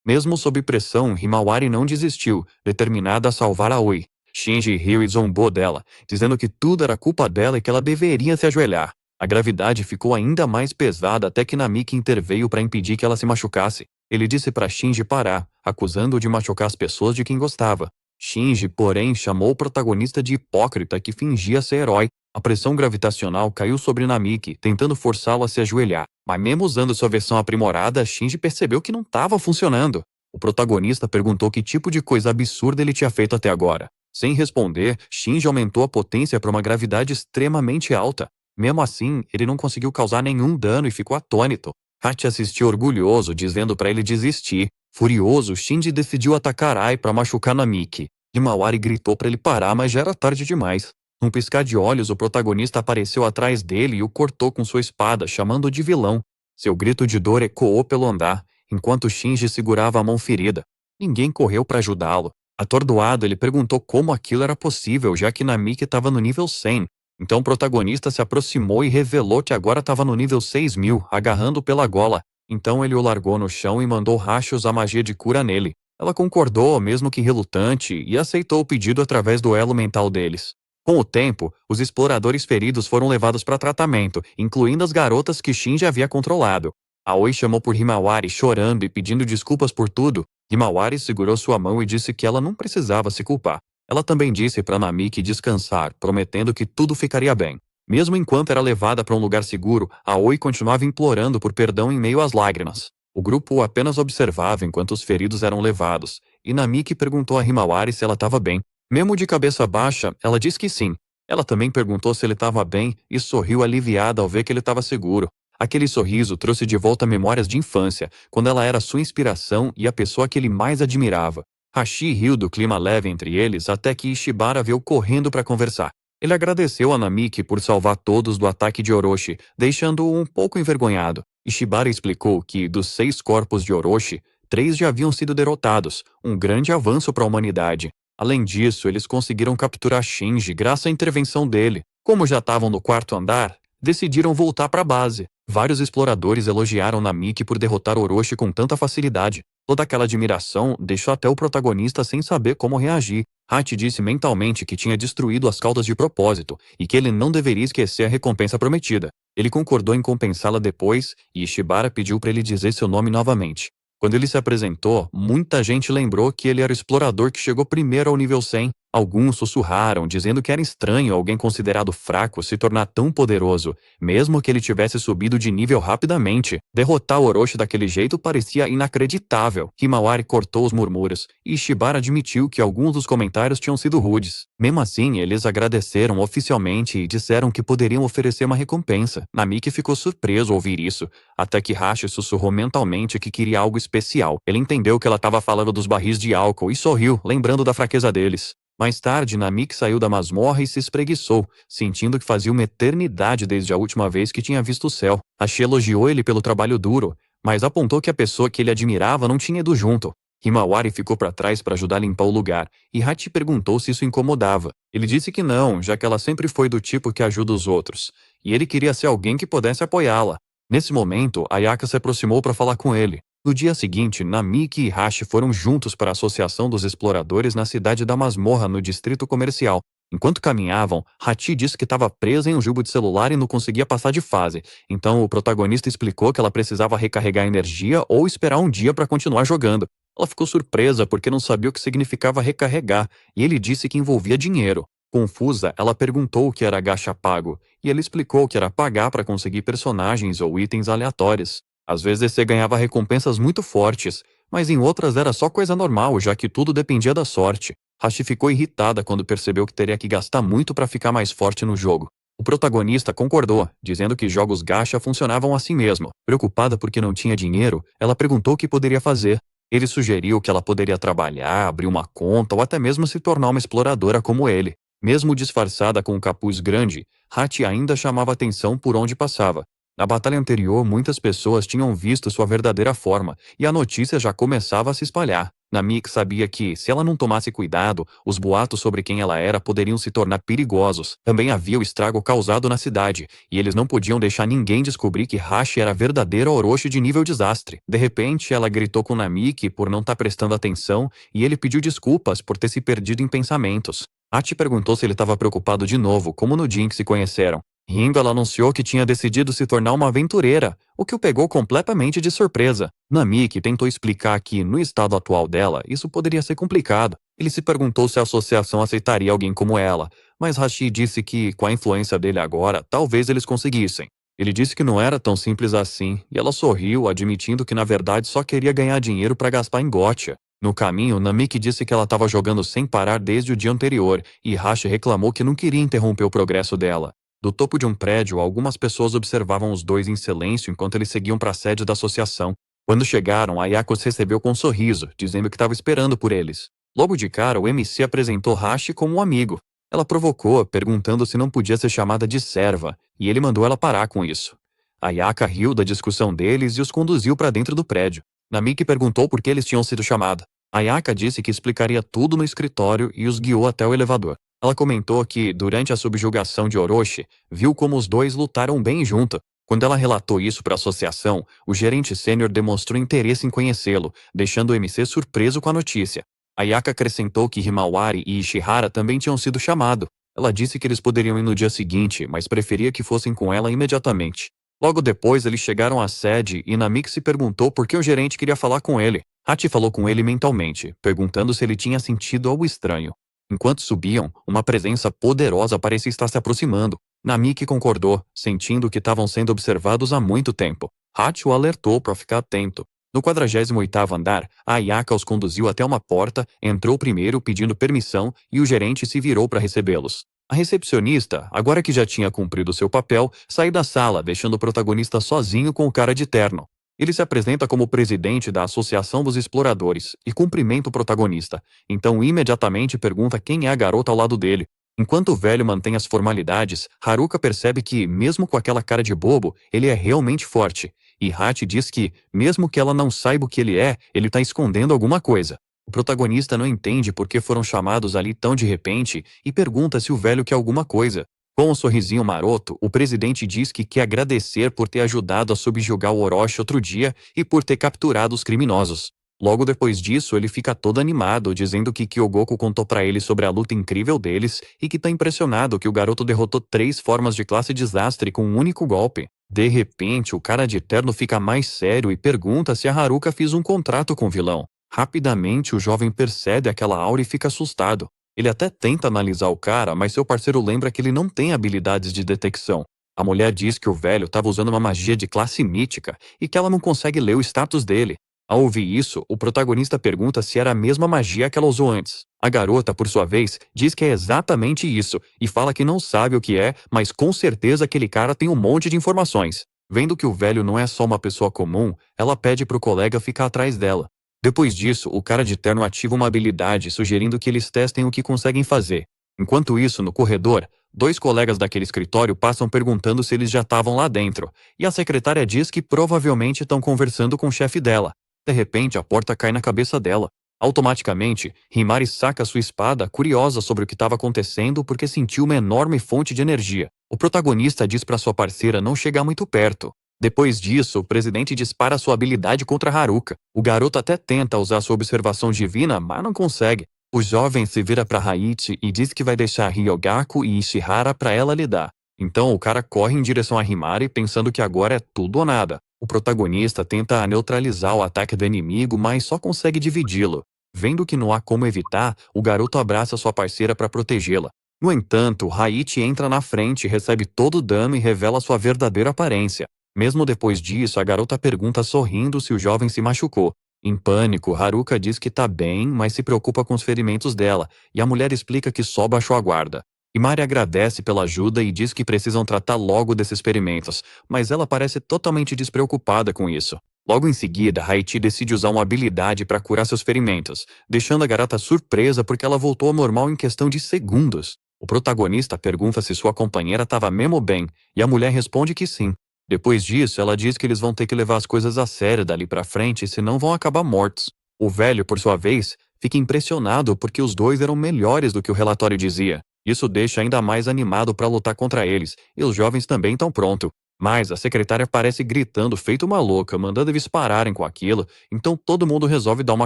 Mesmo sob pressão, Himawari não desistiu, determinada a salvar Aoi. Shinji riu e zombou dela, dizendo que tudo era culpa dela e que ela deveria se ajoelhar. A gravidade ficou ainda mais pesada até que Namiki interveio para impedir que ela se machucasse. Ele disse para Shinji parar, acusando-o de machucar as pessoas de quem gostava. Shinji, porém, chamou o protagonista de hipócrita que fingia ser herói. A pressão gravitacional caiu sobre Namiki, tentando forçá-lo a se ajoelhar. Mas mesmo usando sua versão aprimorada, Shinji percebeu que não estava funcionando. O protagonista perguntou que tipo de coisa absurda ele tinha feito até agora. Sem responder, Shinji aumentou a potência para uma gravidade extremamente alta. Mesmo assim, ele não conseguiu causar nenhum dano e ficou atônito. Hachi assistiu orgulhoso, dizendo para ele desistir. Furioso, Shinji decidiu atacar Ai para machucar Namiki. Himawari gritou para ele parar, mas já era tarde demais. Num piscar de olhos, o protagonista apareceu atrás dele e o cortou com sua espada, chamando-o de vilão. Seu grito de dor ecoou pelo andar, enquanto Shinji segurava a mão ferida. Ninguém correu para ajudá-lo. Atordoado, ele perguntou como aquilo era possível, já que Namiki estava no nível 100. Então o protagonista se aproximou e revelou que agora estava no nível 6000, agarrando pela gola. Então ele o largou no chão e mandou Hachi usar magia de cura nele. Ela concordou, mesmo que relutante, e aceitou o pedido através do elo mental deles. Com o tempo, os exploradores feridos foram levados para tratamento, incluindo as garotas que Shinji havia controlado. Aoi chamou por Himawari, chorando e pedindo desculpas por tudo. Himawari segurou sua mão e disse que ela não precisava se culpar. Ela também disse para Namiki descansar, prometendo que tudo ficaria bem. Mesmo enquanto era levada para um lugar seguro, Aoi continuava implorando por perdão em meio às lágrimas. O grupo apenas observava enquanto os feridos eram levados, e Namiki perguntou a Himawari se ela estava bem. Mesmo de cabeça baixa, ela disse que sim. Ela também perguntou se ele estava bem e sorriu aliviada ao ver que ele estava seguro. Aquele sorriso trouxe de volta memórias de infância, quando ela era sua inspiração e a pessoa que ele mais admirava. Hashi riu do clima leve entre eles até que Ishibara veio correndo para conversar. Ele agradeceu a Namiki por salvar todos do ataque de Orochi, deixando-o um pouco envergonhado. Ishibara explicou que, dos 6 corpos de Orochi, 3 já haviam sido derrotados, um grande avanço para a humanidade. Além disso, eles conseguiram capturar Shinji graças à intervenção dele. Como já estavam no 4º andar, decidiram voltar para a base. Vários exploradores elogiaram Namiki por derrotar Orochi com tanta facilidade. Toda aquela admiração deixou até o protagonista sem saber como reagir. Hachi disse mentalmente que tinha destruído as caudas de propósito e que ele não deveria esquecer a recompensa prometida. Ele concordou em compensá-la depois e Ishibara pediu para ele dizer seu nome novamente. Quando ele se apresentou, muita gente lembrou que ele era o explorador que chegou primeiro ao nível 100. Alguns sussurraram, dizendo que era estranho alguém considerado fraco se tornar tão poderoso, mesmo que ele tivesse subido de nível rapidamente. Derrotar Orochi daquele jeito parecia inacreditável. Himawari cortou os murmúrios, e Ishibara admitiu que alguns dos comentários tinham sido rudes. Mesmo assim, eles agradeceram oficialmente e disseram que poderiam oferecer uma recompensa. Namiki ficou surpreso ao ouvir isso, até que Hashi sussurrou mentalmente que queria algo especial. Ele entendeu que ela estava falando dos barris de álcool e sorriu, lembrando da fraqueza deles. Mais tarde, Namiki saiu da masmorra e se espreguiçou, sentindo que fazia uma eternidade desde a última vez que tinha visto o céu. Hashi elogiou ele pelo trabalho duro, mas apontou que a pessoa que ele admirava não tinha ido junto. Himawari ficou para trás para ajudar a limpar o lugar, e Hachi perguntou se isso incomodava. Ele disse que não, já que ela sempre foi do tipo que ajuda os outros, e ele queria ser alguém que pudesse apoiá-la. Nesse momento, Ayaka se aproximou para falar com ele. No dia seguinte, Namiki e Hashi foram juntos para a Associação dos Exploradores na cidade da Masmorra, no distrito comercial. Enquanto caminhavam, Hachi disse que estava presa em um jubo de celular e não conseguia passar de fase. Então o protagonista explicou que ela precisava recarregar energia ou esperar um dia para continuar jogando. Ela ficou surpresa porque não sabia o que significava recarregar, e ele disse que envolvia dinheiro. Confusa, ela perguntou o que era gacha pago, e ele explicou que era pagar para conseguir personagens ou itens aleatórios. Às vezes você ganhava recompensas muito fortes, mas em outras era só coisa normal, já que tudo dependia da sorte. Hashi ficou irritada quando percebeu que teria que gastar muito para ficar mais forte no jogo. O protagonista concordou, dizendo que jogos gacha funcionavam assim mesmo. Preocupada porque não tinha dinheiro, ela perguntou o que poderia fazer. Ele sugeriu que ela poderia trabalhar, abrir uma conta ou até mesmo se tornar uma exploradora como ele. Mesmo disfarçada com um capuz grande, Hachi ainda chamava atenção por onde passava. Na batalha anterior, muitas pessoas tinham visto sua verdadeira forma, e a notícia já começava a se espalhar. Namik sabia que, se ela não tomasse cuidado, os boatos sobre quem ela era poderiam se tornar perigosos. Também havia o estrago causado na cidade, e eles não podiam deixar ninguém descobrir que Hashi era a verdadeira Orochi de nível desastre. De repente, ela gritou com Namik por não estar prestando atenção, e ele pediu desculpas por ter se perdido em pensamentos. Hachi perguntou se ele estava preocupado de novo, como no dia em que se conheceram. Rindo, ela anunciou que tinha decidido se tornar uma aventureira, o que o pegou completamente de surpresa. Namiki tentou explicar que, no estado atual dela, isso poderia ser complicado. Ele se perguntou se a associação aceitaria alguém como ela, mas Hashi disse que, com a influência dele agora, talvez eles conseguissem. Ele disse que não era tão simples assim, e ela sorriu, admitindo que na verdade só queria ganhar dinheiro para gastar em gotcha. No caminho, Namiki disse que ela estava jogando sem parar desde o dia anterior, e Hashi reclamou que não queria interromper o progresso dela. Do topo de um prédio, algumas pessoas observavam os dois em silêncio enquanto eles seguiam para a sede da associação. Quando chegaram, Ayako os recebeu com um sorriso, dizendo que estava esperando por eles. Logo de cara, o MC apresentou Hashi como um amigo. Ela provocou, perguntando se não podia ser chamada de serva, e ele mandou ela parar com isso. Ayaka riu da discussão deles e os conduziu para dentro do prédio. Namiki perguntou por que eles tinham sido chamados. Ayaka disse que explicaria tudo no escritório e os guiou até o elevador. Ela comentou que, durante a subjugação de Orochi, viu como os dois lutaram bem junto. Quando ela relatou isso para a associação, o gerente sênior demonstrou interesse em conhecê-lo, deixando o MC surpreso com a notícia. Ayaka acrescentou que Himawari e Ishihara também tinham sido chamados. Ela disse que eles poderiam ir no dia seguinte, mas preferia que fossem com ela imediatamente. Logo depois, eles chegaram à sede e Namik se perguntou por que o gerente queria falar com ele. Hachi falou com ele mentalmente, perguntando se ele tinha sentido algo estranho. Enquanto subiam, uma presença poderosa parecia estar se aproximando. Namiki concordou, sentindo que estavam sendo observados há muito tempo. Hachi o alertou para ficar atento. No 48º andar, a Ayaka os conduziu até uma porta, entrou primeiro pedindo permissão e o gerente se virou para recebê-los. A recepcionista, agora que já tinha cumprido seu papel, saiu da sala, deixando o protagonista sozinho com o cara de terno. Ele se apresenta como presidente da Associação dos Exploradores e cumprimenta o protagonista, então imediatamente pergunta quem é a garota ao lado dele. Enquanto o velho mantém as formalidades, Haruka percebe que, mesmo com aquela cara de bobo, ele é realmente forte. E Hachi diz que, mesmo que ela não saiba o que ele tá escondendo alguma coisa. O protagonista não entende por que foram chamados ali tão de repente e pergunta se o velho quer alguma coisa. Com um sorrisinho maroto, o presidente diz que quer agradecer por ter ajudado a subjugar o Orochi outro dia e por ter capturado os criminosos. Logo depois disso, ele fica todo animado, dizendo que Kyogoku contou pra ele sobre a luta incrível deles e que tá impressionado que o garoto derrotou 3 formas de classe desastre com um único golpe. De repente, o cara de terno fica mais sério e pergunta se a Haruka fez um contrato com o vilão. Rapidamente, o jovem percebe aquela aura e fica assustado. Ele até tenta analisar o cara, mas seu parceiro lembra que ele não tem habilidades de detecção. A mulher diz que o velho estava usando uma magia de classe mítica e que ela não consegue ler o status dele. Ao ouvir isso, o protagonista pergunta se era a mesma magia que ela usou antes. A garota, por sua vez, diz que é exatamente isso e fala que não sabe o que é, mas com certeza aquele cara tem um monte de informações. Vendo que o velho não é só uma pessoa comum, ela pede pro colega ficar atrás dela. Depois disso, o cara de terno ativa uma habilidade sugerindo que eles testem o que conseguem fazer. Enquanto isso, no corredor, 2 colegas daquele escritório passam perguntando se eles já estavam lá dentro, e a secretária diz que provavelmente estão conversando com o chefe dela. De repente, a porta cai na cabeça dela. Automaticamente, Himari saca sua espada, curiosa sobre o que estava acontecendo porque sentiu uma enorme fonte de energia. O protagonista diz para sua parceira não chegar muito perto. Depois disso, o presidente dispara sua habilidade contra Haruka. O garoto até tenta usar sua observação divina, mas não consegue. O jovem se vira para Haichi e diz que vai deixar Ryogaku e Ishihara para ela lidar. Então o cara corre em direção a Himari pensando que agora é tudo ou nada. O protagonista tenta neutralizar o ataque do inimigo, mas só consegue dividi-lo. Vendo que não há como evitar, o garoto abraça sua parceira para protegê-la. No entanto, Haichi entra na frente, recebe todo o dano e revela sua verdadeira aparência. Mesmo depois disso, a garota pergunta sorrindo se o jovem se machucou. Em pânico, Haruka diz que tá bem, mas se preocupa com os ferimentos dela, e a mulher explica que só baixou a guarda. Himari agradece pela ajuda e diz que precisam tratar logo desses ferimentos, mas ela parece totalmente despreocupada com isso. Logo em seguida, Haiti decide usar uma habilidade para curar seus ferimentos, deixando a garota surpresa porque ela voltou ao normal em questão de segundos. O protagonista pergunta se sua companheira estava mesmo bem, e a mulher responde que sim. Depois disso, ela diz que eles vão ter que levar as coisas a sério dali pra frente, senão vão acabar mortos. O velho, por sua vez, fica impressionado porque os dois eram melhores do que o relatório dizia. Isso deixa ainda mais animado para lutar contra eles, e os jovens também estão prontos. Mas a secretária parece gritando feito uma louca, mandando eles pararem com aquilo, então todo mundo resolve dar uma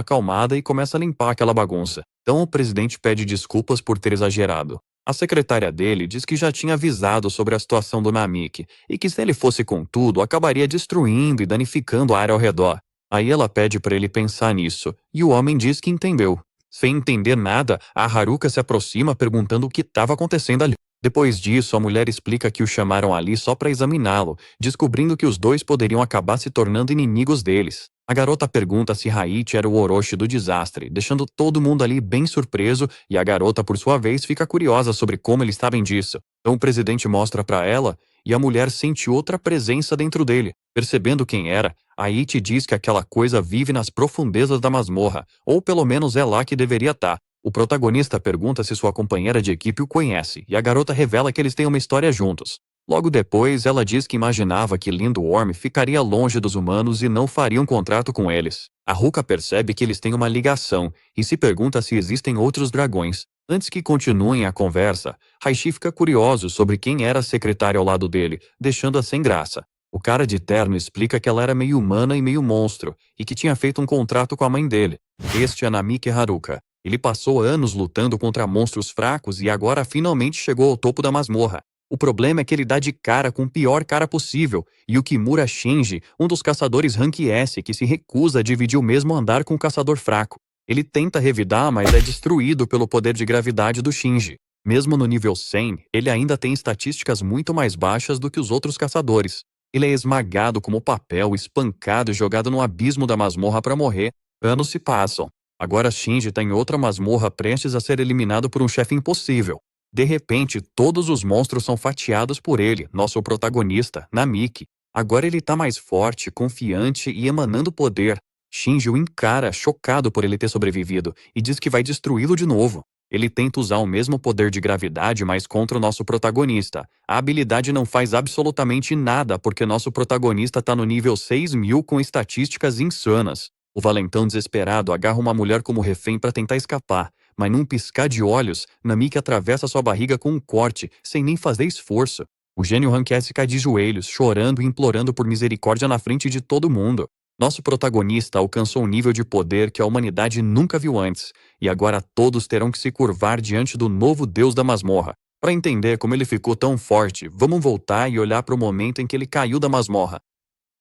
acalmada e começa a limpar aquela bagunça. Então o presidente pede desculpas por ter exagerado. A secretária dele diz que já tinha avisado sobre a situação do Namiki e que se ele fosse com tudo, acabaria destruindo e danificando a área ao redor. Aí ela pede para ele pensar nisso, e o homem diz que entendeu. Sem entender nada, a Haruka se aproxima perguntando o que estava acontecendo ali. Depois disso, a mulher explica que o chamaram ali só para examiná-lo, descobrindo que os dois poderiam acabar se tornando inimigos deles. A garota pergunta se Haichi era o Orochi do desastre, deixando todo mundo ali bem surpreso, e a garota, por sua vez, fica curiosa sobre como eles sabem disso. Então o presidente mostra para ela, e a mulher sente outra presença dentro dele. Percebendo quem era, Haichi diz que aquela coisa vive nas profundezas da masmorra, ou pelo menos é lá que deveria estar. O protagonista pergunta se sua companheira de equipe o conhece, e a garota revela que eles têm uma história juntos. Logo depois, ela diz que imaginava que Lindworm ficaria longe dos humanos e não faria um contrato com eles. A Ruka percebe que eles têm uma ligação e se pergunta se existem outros dragões. Antes que continuem a conversa, Haishi fica curioso sobre quem era a secretária ao lado dele, deixando-a sem graça. O cara de terno explica que ela era meio humana e meio monstro, e que tinha feito um contrato com a mãe dele. Este é Namiki Haruka. Ele passou anos lutando contra monstros fracos e agora finalmente chegou ao topo da masmorra. O problema é que ele dá de cara com o pior cara possível, e o Kimura Shinji, um dos caçadores Rank S que se recusa a dividir o mesmo andar com o caçador fraco. Ele tenta revidar, mas é destruído pelo poder de gravidade do Shinji. Mesmo no nível 100, ele ainda tem estatísticas muito mais baixas do que os outros caçadores. Ele é esmagado como papel, espancado e jogado no abismo da masmorra para morrer. Anos se passam. Agora Shinji está em outra masmorra prestes a ser eliminado por um chefe impossível. De repente, todos os monstros são fatiados por ele, nosso protagonista, Namiki. Agora ele tá mais forte, confiante e emanando poder. Shinji o encara, chocado por ele ter sobrevivido, e diz que vai destruí-lo de novo. Ele tenta usar o mesmo poder de gravidade, mas contra o nosso protagonista. A habilidade não faz absolutamente nada, porque nosso protagonista tá no nível 6.000 com estatísticas insanas. O valentão desesperado agarra uma mulher como refém para tentar escapar, mas num piscar de olhos, Namiki atravessa sua barriga com um corte, sem nem fazer esforço. O gênio Rank S cai de joelhos, chorando e implorando por misericórdia na frente de todo mundo. Nosso protagonista alcançou um nível de poder que a humanidade nunca viu antes, e agora todos terão que se curvar diante do novo deus da masmorra. Para entender como ele ficou tão forte, vamos voltar e olhar para o momento em que ele caiu da masmorra.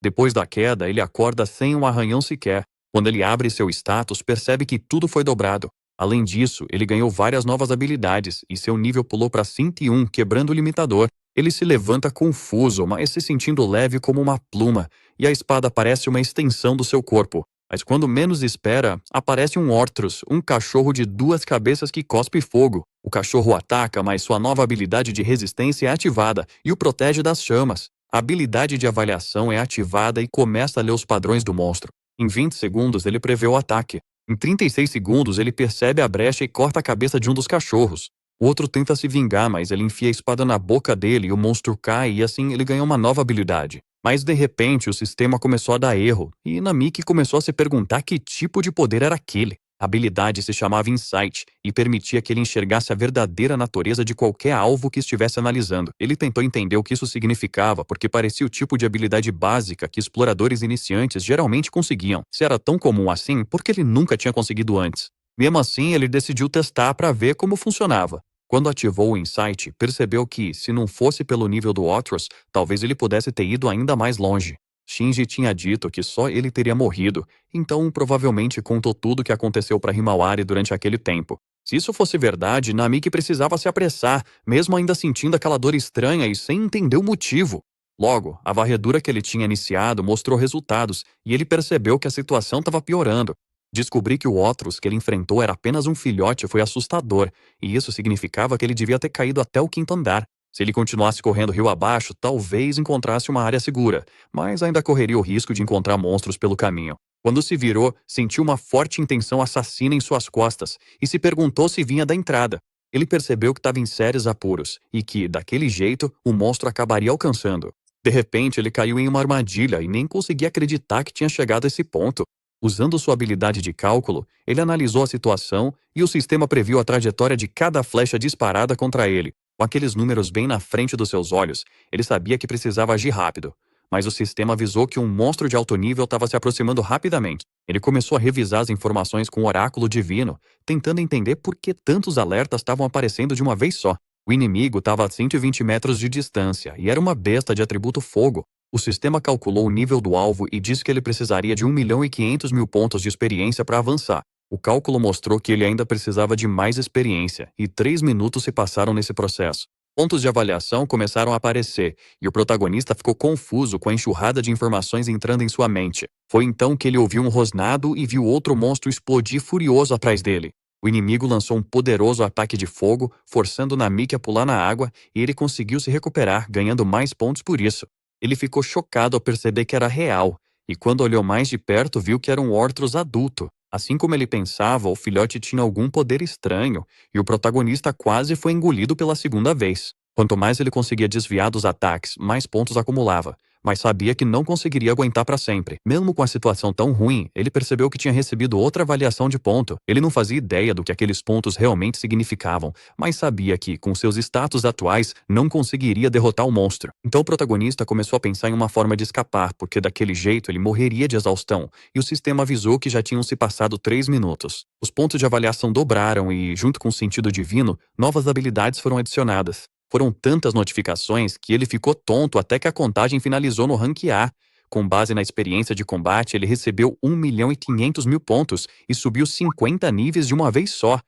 Depois da queda, ele acorda sem um arranhão sequer. Quando ele abre seu status, percebe que tudo foi dobrado. Além disso, ele ganhou várias novas habilidades e seu nível pulou para 101, quebrando o limitador. Ele se levanta confuso, mas se sentindo leve como uma pluma, e a espada parece uma extensão do seu corpo. Mas quando menos espera, aparece um Ortrus, um cachorro de 2 cabeças que cospe fogo. O cachorro ataca, mas sua nova habilidade de resistência é ativada e o protege das chamas. A habilidade de avaliação é ativada e começa a ler os padrões do monstro. Em 20 segundos, ele prevê o ataque. Em 36 segundos, ele percebe a brecha e corta a cabeça de um dos cachorros. O outro tenta se vingar, mas ele enfia a espada na boca dele e o monstro cai e assim ele ganha uma nova habilidade. Mas de repente o sistema começou a dar erro e Namiki começou a se perguntar que tipo de poder era aquele. A habilidade se chamava Insight e permitia que ele enxergasse a verdadeira natureza de qualquer alvo que estivesse analisando. Ele tentou entender o que isso significava, porque parecia o tipo de habilidade básica que exploradores iniciantes geralmente conseguiam. Se era tão comum assim, por que ele nunca tinha conseguido antes? Mesmo assim, ele decidiu testar para ver como funcionava. Quando ativou o Insight, percebeu que, se não fosse pelo nível do Otros, talvez ele pudesse ter ido ainda mais longe. Shinji tinha dito que só ele teria morrido, então provavelmente contou tudo o que aconteceu para Himawari durante aquele tempo. Se isso fosse verdade, Namiki precisava se apressar, mesmo ainda sentindo aquela dor estranha e sem entender o motivo. Logo, a varredura que ele tinha iniciado mostrou resultados, e ele percebeu que a situação estava piorando. Descobrir que o Otros que ele enfrentou era apenas um filhote foi assustador, e isso significava que ele devia ter caído até o 5º andar. Se ele continuasse correndo rio abaixo, talvez encontrasse uma área segura, mas ainda correria o risco de encontrar monstros pelo caminho. Quando se virou, sentiu uma forte intenção assassina em suas costas e se perguntou se vinha da entrada. Ele percebeu que estava em sérios apuros e que, daquele jeito, o monstro acabaria alcançando. De repente, ele caiu em uma armadilha e nem conseguia acreditar que tinha chegado a esse ponto. Usando sua habilidade de cálculo, ele analisou a situação e o sistema previu a trajetória de cada flecha disparada contra ele. Com aqueles números bem na frente dos seus olhos, ele sabia que precisava agir rápido. Mas o sistema avisou que um monstro de alto nível estava se aproximando rapidamente. Ele começou a revisar as informações com o oráculo divino, tentando entender por que tantos alertas estavam aparecendo de uma vez só. O inimigo estava a 120 metros de distância e era uma besta de atributo fogo. O sistema calculou o nível do alvo e disse que ele precisaria de 1.500.000 pontos de experiência para avançar. O cálculo mostrou que ele ainda precisava de mais experiência, e 3 minutos se passaram nesse processo. Pontos de avaliação começaram a aparecer, e o protagonista ficou confuso com a enxurrada de informações entrando em sua mente. Foi então que ele ouviu um rosnado e viu outro monstro explodir furioso atrás dele. O inimigo lançou um poderoso ataque de fogo, forçando Namiki a pular na água, e ele conseguiu se recuperar, ganhando mais pontos por isso. Ele ficou chocado ao perceber que era real, e quando olhou mais de perto viu que era um Ortrus adulto. Assim como ele pensava, o filhote tinha algum poder estranho, e o protagonista quase foi engolido pela 2ª vez. Quanto mais ele conseguia desviar dos ataques, mais pontos acumulava, mas sabia que não conseguiria aguentar para sempre. Mesmo com a situação tão ruim, ele percebeu que tinha recebido outra avaliação de ponto. Ele não fazia ideia do que aqueles pontos realmente significavam, mas sabia que, com seus status atuais, não conseguiria derrotar o monstro. Então o protagonista começou a pensar em uma forma de escapar, porque daquele jeito ele morreria de exaustão, e o sistema avisou que já tinham se passado 3 minutos. Os pontos de avaliação dobraram e, junto com o sentido divino, novas habilidades foram adicionadas. Foram tantas notificações que ele ficou tonto até que a contagem finalizou no rank A. Com base na experiência de combate, ele recebeu 1.500.000 pontos e subiu 50 níveis de uma vez só.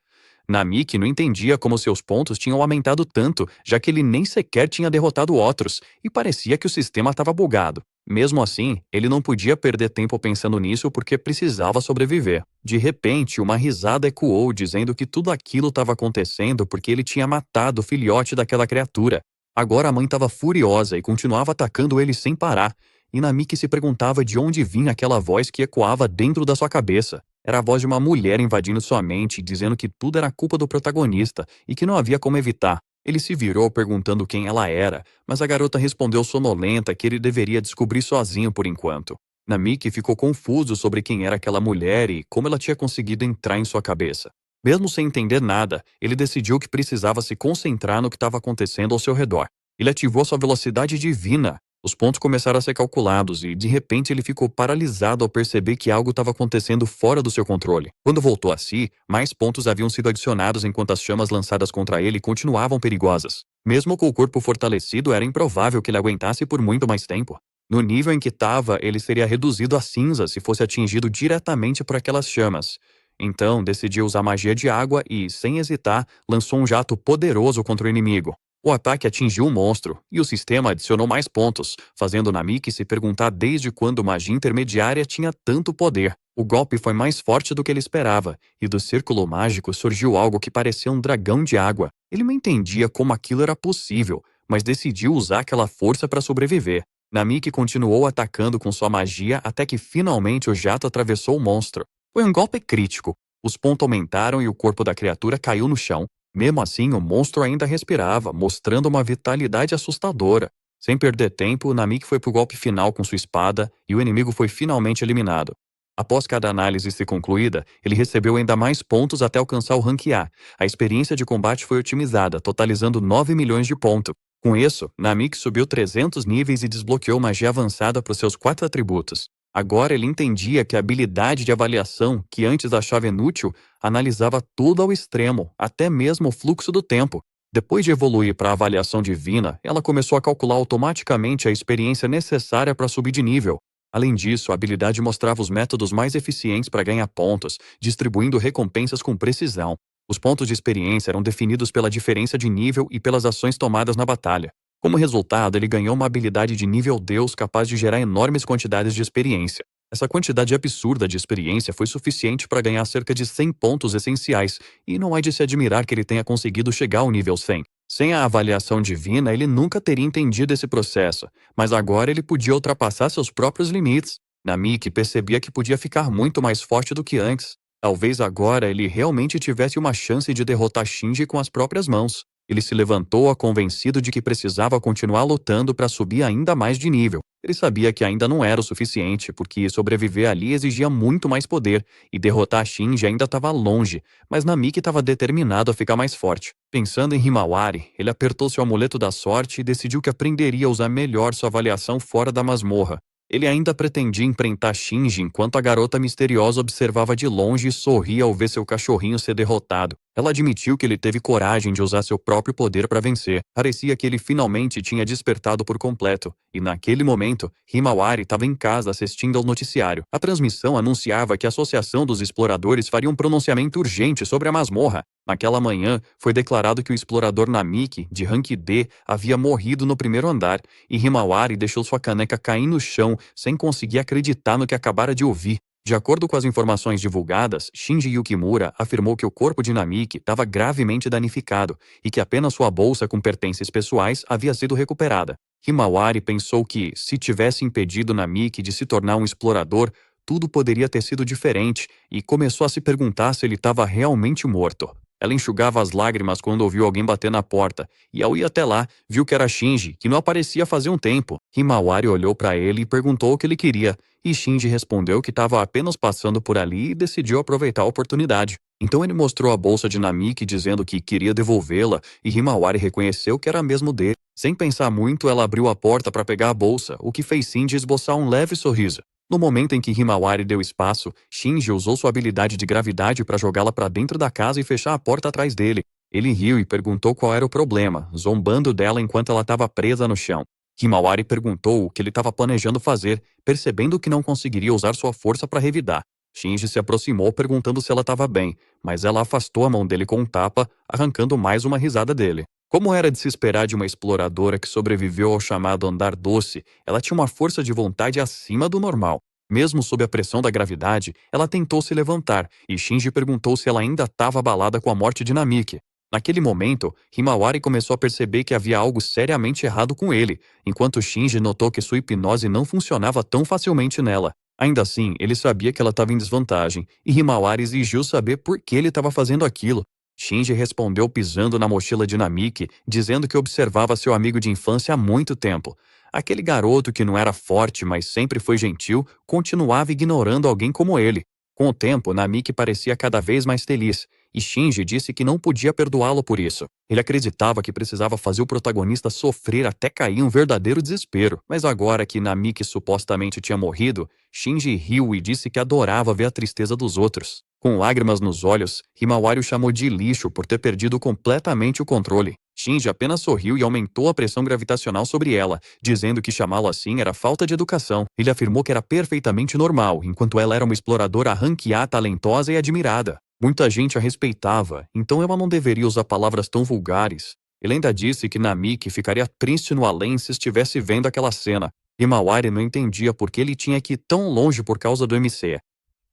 Namiki não entendia como seus pontos tinham aumentado tanto, já que ele nem sequer tinha derrotado outros, e parecia que o sistema estava bugado. Mesmo assim, ele não podia perder tempo pensando nisso porque precisava sobreviver. De repente, uma risada ecoou dizendo que tudo aquilo estava acontecendo porque ele tinha matado o filhote daquela criatura. Agora a mãe estava furiosa e continuava atacando ele sem parar, e Namiki se perguntava de onde vinha aquela voz que ecoava dentro da sua cabeça. Era a voz de uma mulher invadindo sua mente, dizendo que tudo era culpa do protagonista e que não havia como evitar. Ele se virou perguntando quem ela era, mas a garota respondeu sonolenta que ele deveria descobrir sozinho por enquanto. Namiki ficou confuso sobre quem era aquela mulher e como ela tinha conseguido entrar em sua cabeça. Mesmo sem entender nada, ele decidiu que precisava se concentrar no que estava acontecendo ao seu redor. Ele ativou sua velocidade divina. Os pontos começaram a ser calculados e, de repente, ele ficou paralisado ao perceber que algo estava acontecendo fora do seu controle. Quando voltou a si, mais pontos haviam sido adicionados enquanto as chamas lançadas contra ele continuavam perigosas. Mesmo com o corpo fortalecido, era improvável que ele aguentasse por muito mais tempo. No nível em que estava, ele seria reduzido a cinza se fosse atingido diretamente por aquelas chamas. Então, decidiu usar magia de água e, sem hesitar, lançou um jato poderoso contra o inimigo. O ataque atingiu o monstro, e o sistema adicionou mais pontos, fazendo Namiki se perguntar desde quando magia intermediária tinha tanto poder. O golpe foi mais forte do que ele esperava, e do círculo mágico surgiu algo que parecia um dragão de água. Ele não entendia como aquilo era possível, mas decidiu usar aquela força para sobreviver. Namiki continuou atacando com sua magia até que finalmente o jato atravessou o monstro. Foi um golpe crítico. Os pontos aumentaram e o corpo da criatura caiu no chão. Mesmo assim, o monstro ainda respirava, mostrando uma vitalidade assustadora. Sem perder tempo, Namiki foi pro golpe final com sua espada e o inimigo foi finalmente eliminado. Após cada análise ser concluída, ele recebeu ainda mais pontos até alcançar o rank A. A experiência de combate foi otimizada, totalizando 9 milhões de pontos. Com isso, Namiki subiu 300 níveis e desbloqueou magia avançada para os seus 4 atributos. Agora ele entendia que a habilidade de avaliação, que antes achava inútil, analisava tudo ao extremo, até mesmo o fluxo do tempo. Depois de evoluir para a avaliação divina, ela começou a calcular automaticamente a experiência necessária para subir de nível. Além disso, a habilidade mostrava os métodos mais eficientes para ganhar pontos, distribuindo recompensas com precisão. Os pontos de experiência eram definidos pela diferença de nível e pelas ações tomadas na batalha. Como resultado, ele ganhou uma habilidade de nível Deus capaz de gerar enormes quantidades de experiência. Essa quantidade absurda de experiência foi suficiente para ganhar cerca de 100 pontos essenciais, e não é de se admirar que ele tenha conseguido chegar ao nível 100. Sem a avaliação divina, ele nunca teria entendido esse processo, mas agora ele podia ultrapassar seus próprios limites. Namiki percebia que podia ficar muito mais forte do que antes. Talvez agora ele realmente tivesse uma chance de derrotar Shinji com as próprias mãos. Ele se levantou convencido de que precisava continuar lutando para subir ainda mais de nível. Ele sabia que ainda não era o suficiente, porque sobreviver ali exigia muito mais poder, e derrotar Shinji ainda estava longe, mas Namiki estava determinado a ficar mais forte. Pensando em Himawari, ele apertou seu amuleto da sorte e decidiu que aprenderia a usar melhor sua avaliação fora da masmorra. Ele ainda pretendia enfrentar Shinji enquanto a garota misteriosa observava de longe e sorria ao ver seu cachorrinho ser derrotado. Ela admitiu que ele teve coragem de usar seu próprio poder para vencer. Parecia que ele finalmente tinha despertado por completo. E naquele momento, Himawari estava em casa assistindo ao noticiário. A transmissão anunciava que a Associação dos Exploradores faria um pronunciamento urgente sobre a masmorra. Naquela manhã, foi declarado que o explorador Namiki, de rank D, havia morrido no primeiro andar, e Himawari deixou sua caneca cair no chão sem conseguir acreditar no que acabara de ouvir. De acordo com as informações divulgadas, Shinji Yukimura afirmou que o corpo de Namiki estava gravemente danificado e que apenas sua bolsa com pertences pessoais havia sido recuperada. Himawari pensou que, se tivesse impedido Namiki de se tornar um explorador, tudo poderia ter sido diferente e começou a se perguntar se ele estava realmente morto. Ela enxugava as lágrimas quando ouviu alguém bater na porta, e ao ir até lá, viu que era Shinji, que não aparecia fazia um tempo. Himawari olhou para ele e perguntou o que ele queria, e Shinji respondeu que estava apenas passando por ali e decidiu aproveitar a oportunidade. Então ele mostrou a bolsa de Namiki dizendo que queria devolvê-la, e Himawari reconheceu que era mesmo dele. Sem pensar muito, ela abriu a porta para pegar a bolsa, o que fez Shinji esboçar um leve sorriso. No momento em que Himawari deu espaço, Shinji usou sua habilidade de gravidade para jogá-la para dentro da casa e fechar a porta atrás dele. Ele riu e perguntou qual era o problema, zombando dela enquanto ela estava presa no chão. Himawari perguntou o que ele estava planejando fazer, percebendo que não conseguiria usar sua força para revidar. Shinji se aproximou perguntando se ela estava bem, mas ela afastou a mão dele com um tapa, arrancando mais uma risada dele. Como era de se esperar de uma exploradora que sobreviveu ao chamado andar doce, ela tinha uma força de vontade acima do normal. Mesmo sob a pressão da gravidade, ela tentou se levantar, e Shinji perguntou se ela ainda estava abalada com a morte de Namiki. Naquele momento, Himawari começou a perceber que havia algo seriamente errado com ele, enquanto Shinji notou que sua hipnose não funcionava tão facilmente nela. Ainda assim, ele sabia que ela estava em desvantagem, e Himawari exigiu saber por que ele estava fazendo aquilo. Shinji respondeu pisando na mochila de Namiki, dizendo que observava seu amigo de infância há muito tempo. Aquele garoto que não era forte, mas sempre foi gentil, continuava ignorando alguém como ele. Com o tempo, Namiki parecia cada vez mais feliz, e Shinji disse que não podia perdoá-lo por isso. Ele acreditava que precisava fazer o protagonista sofrer até cair em um verdadeiro desespero. Mas agora que Namiki supostamente tinha morrido, Shinji riu e disse que adorava ver a tristeza dos outros. Com lágrimas nos olhos, Himawari o chamou de lixo por ter perdido completamente o controle. Shinji apenas sorriu e aumentou a pressão gravitacional sobre ela, dizendo que chamá-lo assim era falta de educação. Ele afirmou que era perfeitamente normal, enquanto ela era uma exploradora ranqueada, talentosa e admirada. Muita gente a respeitava, então ela não deveria usar palavras tão vulgares. Ele ainda disse que Namiki ficaria triste no além se estivesse vendo aquela cena. Himawari não entendia por que ele tinha que ir tão longe por causa do MC.